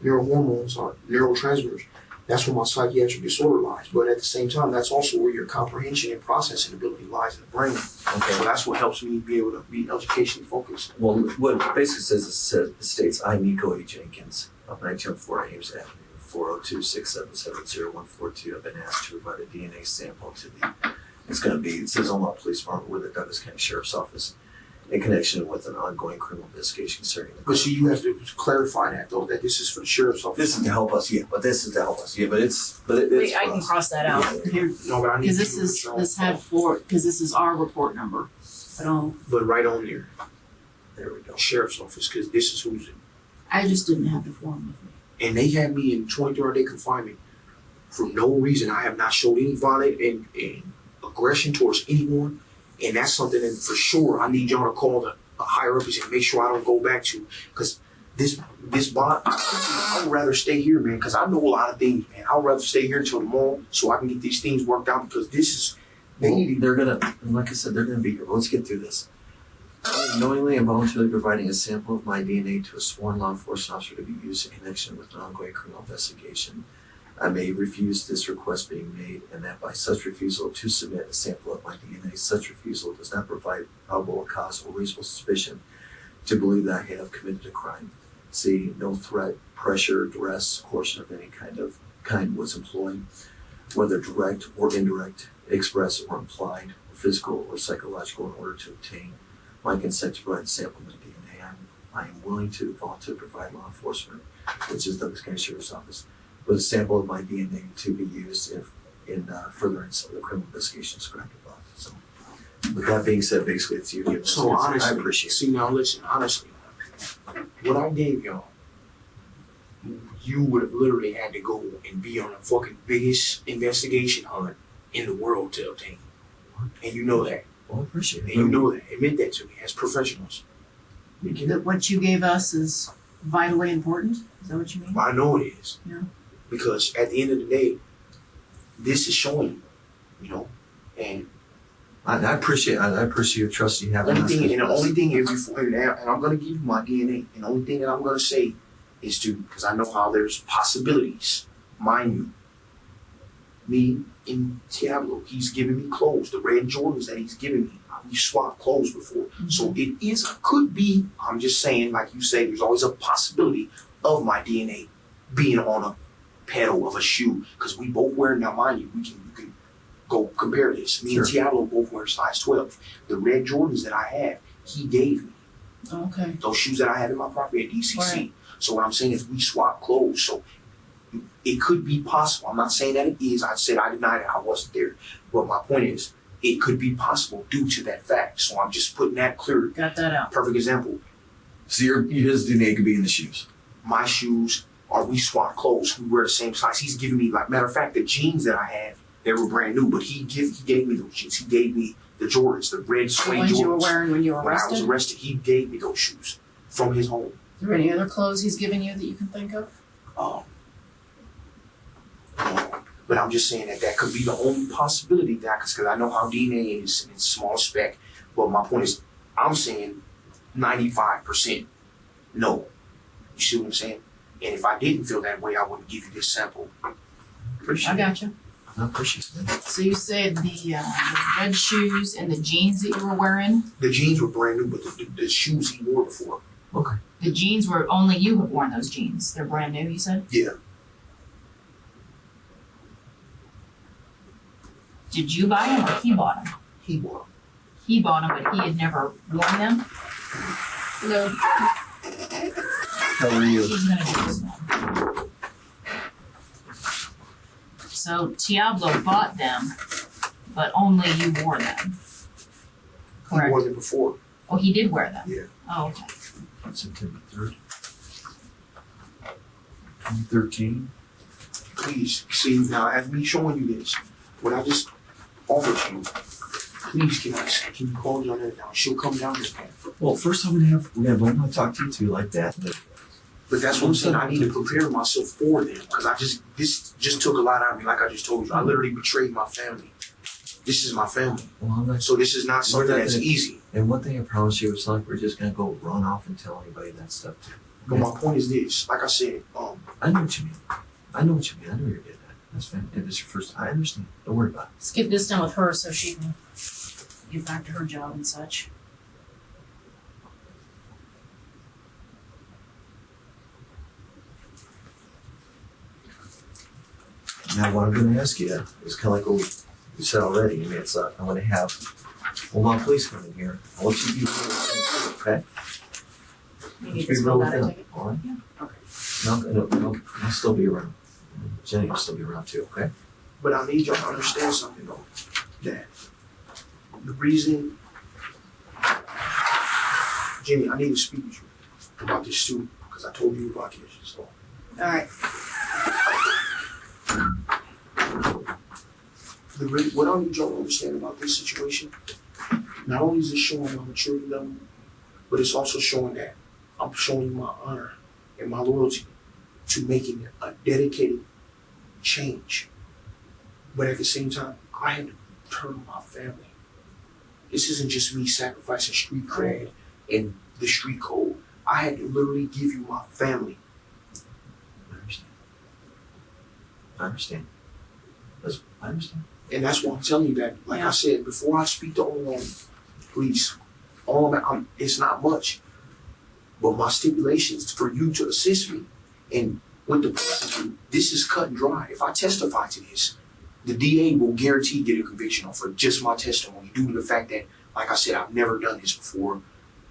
neurohormones are neurotransmitters, that's where my psychiatric disorder lies. But at the same time, that's also where your comprehension and processing ability lies in the brain. Okay. So that's what helps me be able to be educationally focused. Well, what it basically it states, I, Nikko A. Jenkins, of 1904 Ames Avenue, 402-677-0142, have been asked to provide a DNA sample to the, it says Omaha Police Department with the Douglas County Sheriff's Office in connection with an ongoing criminal investigation concerning the. But see, you have to clarify that though, that this is for the sheriff's office. This is to help us, yeah, but it's Wait, I can cross that out here, No, but I need because this is our report number. But right on there, There we go. sheriff's office, because this is who's in. I just didn't have the form with me. And they had me in 23-day confinement for no reason. I have not showed any violent and aggression towards anyone. And that's something that for sure I need y'all to call the higher ups and make sure I don't go back to. Because this bond, I would rather stay here, man, because I know a lot of things, man. I would rather stay here until tomorrow so I can get these things worked out, because this is, They're gonna, like I said, they're gonna be here. Let's get through this. I am knowingly and voluntarily providing a sample of my DNA to a sworn law enforcement officer to be used in connection with an ongoing criminal investigation. I may refuse this request being made, and that by such refusal to submit a sample of my DNA, such refusal does not provide probable cause or reasonable suspicion to believe that I have committed a crime. See, no threat, pressure, duress, coercion of any kind was employed, whether direct or indirect, express or implied, or physical or psychological, in order to obtain my consent to provide a sample of my DNA. I am willing to voluntarily provide law enforcement, which is Douglas County Sheriff's Office, with a sample of my DNA to be used in furtherance of the criminal investigation described above. So, with that being said, basically it's you. so honestly, I appreciate it. see now listen, honestly, what I gave y'all, you would have literally had to go and be on the fucking biggest investigation hunt in the world to obtain. And you know that. Well, I appreciate And it. you know that. Admit that to me as professionals. That what you gave us is vitally important? Is that what you mean? I know it is. Yeah. Because at the end of the day, this is showing, and I appreciate your trust you have in us. and the only thing and I'm gonna give you my DNA, and the only thing that I'm gonna say is because I know how there's possibilities. Mind you, me in Diablo, he's giving me clothes, the red Jordans that he's giving me. We swapped clothes before. Mm-hmm. So could be, I'm just saying, like you say, there's always a possibility of my DNA being on a pedal of a shoe. Because we both wear, now mind you, you can go compare this. Me and Diablo both wear size 12. The red Jordans that I have, he gave me. Okay. Those shoes that I have in my property at DCC. Right. So what I'm saying is we swap clothes. So it could be possible. I'm not saying that it is. I said I denied it. I wasn't there. But my point is, it could be possible due to that fact. So I'm just putting that clear. Got that out. Perfect example. So his DNA could be in the shoes. My shoes, or we swap clothes. We wear the same size. He's giving me, like, matter of fact, the jeans that I have, they were brand new, but he gave me those jeans. He gave me the Jordans, the red suede Jordans. The ones you were wearing when you were When I arrested? was arrested, he gave me those shoes from his home. Is there any other clothes he's given you that you can think of? But I'm just saying that could be the only possibility, because I know how DNA is in small spec. But my point is, I'm saying 95% no. You see what I'm saying? And if I didn't feel that way, I wouldn't give you this sample. I got you. I appreciate it. So you said the red shoes and the jeans that you were wearing? The jeans were brand new, but the shoes he wore before. Okay. The jeans were, only you have worn those jeans. They're brand new, you said? Yeah. Did you buy them or he bought them? He wore them. He bought them, but he had never worn them? No. How are you? She's gonna do this one. So Diablo bought them, but only you wore them. He Correct. wore them before. Oh, he did wear them? Yeah. Oh, okay. September 3rd. 2013. Please, see, now as me showing you this, what I just offer to you. Please, can you call Janetta down? She'll come down here. Well, first I'm gonna have Omaha talk to you too like that. But that's what I'm saying. I need to prepare myself for them because this just took a lot out of me. Like I just told you, I literally betrayed my family. This is my family. Well, I'm not, So this is not something that's easy. and one thing I promise you, it's not like we're just gonna go run off and tell anybody that stuff too. But my point is this. Like I said, I know what you mean. I know what you mean. I know you're getting at. That's fine. If it's your first, I understand. Don't worry about it. Let's get this done with her so she can get back to her job and such. Now, what I'm going to ask you is kind of like what we said already. I mean, it's I'm going to have Omaha police come in here. I want you to be real with them, okay? You need Let's to be real spell with that them, ticket. all right? Yeah. Okay. No, I'll still be around. Jenny will still be around too, okay? but I need y'all to understand something though. That the reason, Jenny, I need to speak with you about this student because I told you about this. So. All right. What I need y'all to understand about this situation, not only is it showing my maturity level, but it's also showing that I'm showing my honor and my loyalty to making a dedicated change. But at the same time, I had to turn on my family. This isn't just me sacrificing street cred and the street code. I had to literally give you my family. I understand. I understand. And that's why I'm telling you that, like I said, before I speak to Omaha, please, it's not much. But my stipulations for you to assist me and with the prosecutor, this is cut and dry. If I testify to this, the DA will guarantee get a conviction off for just my testimony due to the fact that, like I said, I've never done this before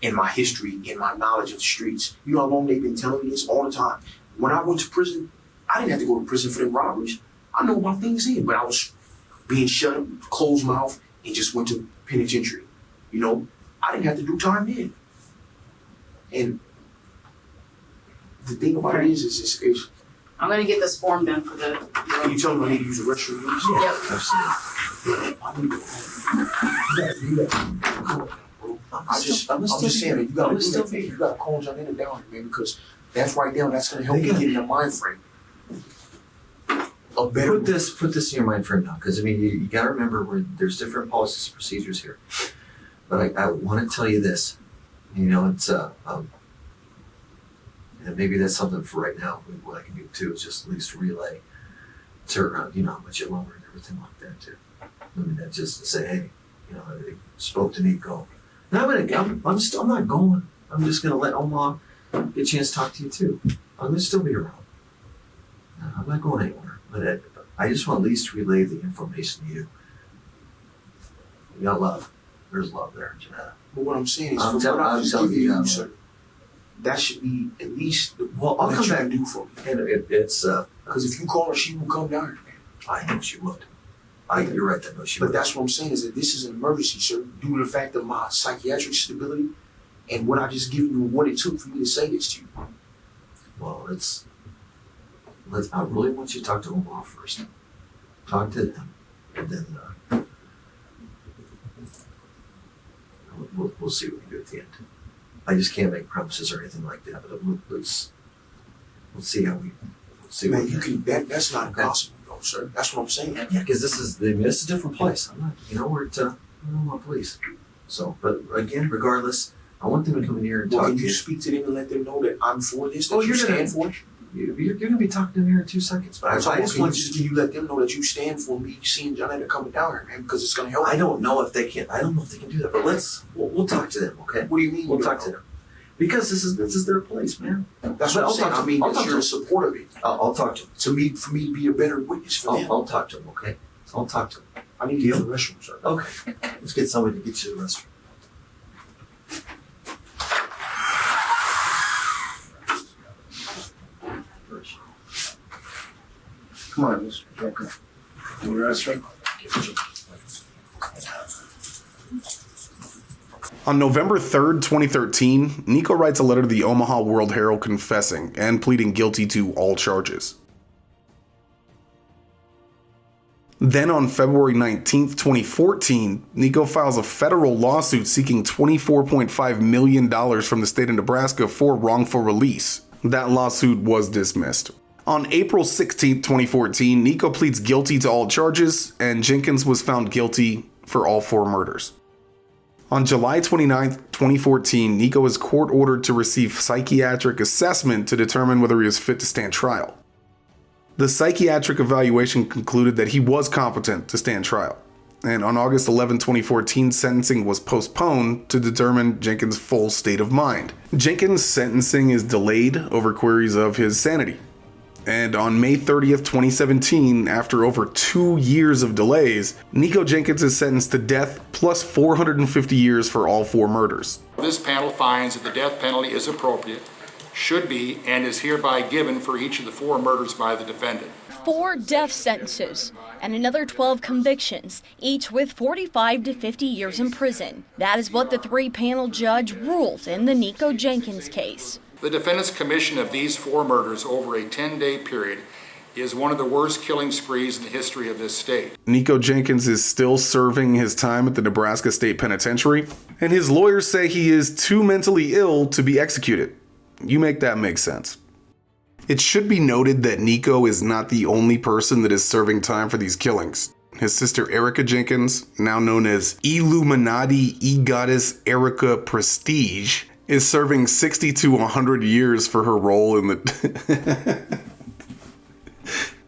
in my history, in my knowledge of the streets. You know how long they've been telling me this all the time. When I went to prison, I didn't have to go to prison for them robberies. I know my things in, but I was being shut up, closed mouth, and just went to penitentiary. You know, I didn't have to do time then. And the thing about it is I'm gonna get this form done for the. you tell me I need to use the restroom. Yep. Absolutely. I need to. You gotta. I'm just saying that you gotta do that, man. You gotta calm Janetta down, man, because that's right now. That's gonna help you get in the mind frame. Put this in your mind frame now, because I mean you got to remember there's different policies and procedures here. But I want to tell you this, you know, it's and maybe that's something for right now. What I can do too is just at least relay to her, you know, how much you love her and everything like that too. I mean, that just to say, hey, you know, they spoke to Nikko. Now I'm not going. I'm just gonna let Omaha get a chance to talk to you too. I'm gonna still be around. I'm not going anywhere. But I just want to at least relay the information to you. You got love. There's love there, Janetta. But what I'm saying is, I'm telling you, sir, that should be at least well, I'll come back and do for me. And it's because if you call her, she will come down here, man. I know she would. You're right. I know she would. But that's what I'm saying is that this is an emergency, sir, due to the fact of my psychiatric stability and what I just given you and what it took for me to say this to you. Well, I really want you to talk to Omaha first. Talk to them, and then we'll see what we can do at the end. I just can't make promises or anything like that, but we'll see how we see. Man, you can. That's not impossible, though, sir. That's what I'm saying. Yeah, because this is a different place. I'm not, you know, we're at Omaha Police. So, but again, regardless, I want them to come in here and talk Can to you you. speak to them and let them know that I'm for this? That You're stand for it. You're going to be talking to them here in 2 seconds. But I just want you. Can you let them know that you stand for me seeing Janetta coming down here, man? Because it's going to help. I don't know if they can. I don't know if they can do that. But we'll talk to them, okay? What do you mean? We'll talk to them because this is their place, man. That's what I'm saying. I mean, that you're in support of it. I'll talk to them. For me to be a better witness for them. I'll talk to them, okay? I'll talk to them. I need to use the restroom, sir. Okay. Let's get somebody to get you to the restroom. Come on, Mr. Jorge. You want to restroom? On November 3rd, 2013, Nikko writes a letter to the Omaha World Herald confessing and pleading guilty to all charges. Then on February 19th, 2014, Nikko files a federal lawsuit seeking $24.5 million from the state of Nebraska for wrongful release. That lawsuit was dismissed. On April 16th, 2014, Nikko pleads guilty to all charges, and Jenkins was found guilty for all 4 murders. On July 29th, 2014, Nikko was court ordered to receive psychiatric assessment to determine whether he was fit to stand trial. The psychiatric evaluation concluded that he was competent to stand trial, and on August 11, 2014, sentencing was postponed to determine Jenkins' full state of mind. Jenkins' sentencing is delayed over queries of his sanity. And on May 30th, 2017, after over 2 years of delays, Nikko Jenkins is sentenced to death plus 450 years for all 4 murders. This panel finds that the death penalty is appropriate, should be, and is hereby given for each of the 4 murders by the defendant. 4 death sentences and another 12 convictions, each with 45 to 50 years in prison. That is what the 3-panel judge ruled in the Nikko Jenkins case. The defendant's commission of these 4 murders over a 10-day period is one of the worst killing sprees in the history of this state. Nikko Jenkins is still serving his time at the Nebraska State Penitentiary, and his lawyers say he is too mentally ill to be executed. You make that make sense. It should be noted that Nikko is not the only person that is serving time for these killings. His sister Erica Jenkins, now known as Illuminati E-Goddess Erica Prestige, is serving 60 to 100 years for her role in the...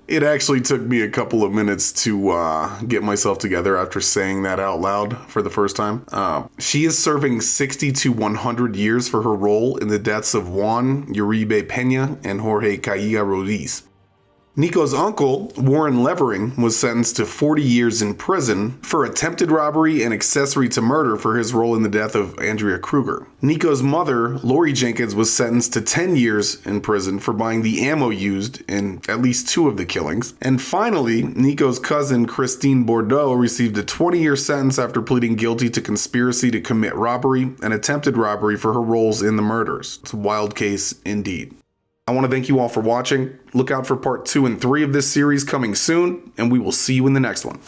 It actually took me a couple of minutes to get myself together after saying that out loud for the first time. She is serving 60 to 100 years for her role in the deaths of Juan, Uribe-Pena, and Jorge Cajiga-Ruiz. Nikko's uncle, Warren Levering, was sentenced to 40 years in prison for attempted robbery and accessory to murder for his role in the death of Andrea Kruger. Nikko's mother, Lori Jenkins, was sentenced to 10 years in prison for buying the ammo used in at least 2 of the killings. And finally, Nikko's cousin, Christine Bordeaux, received a 20-year sentence after pleading guilty to conspiracy to commit robbery and attempted robbery for her roles in the murders. It's a wild case indeed. I want to thank you all for watching. Look out for part 2 and 3 of this series coming soon, and we will see you in the next one.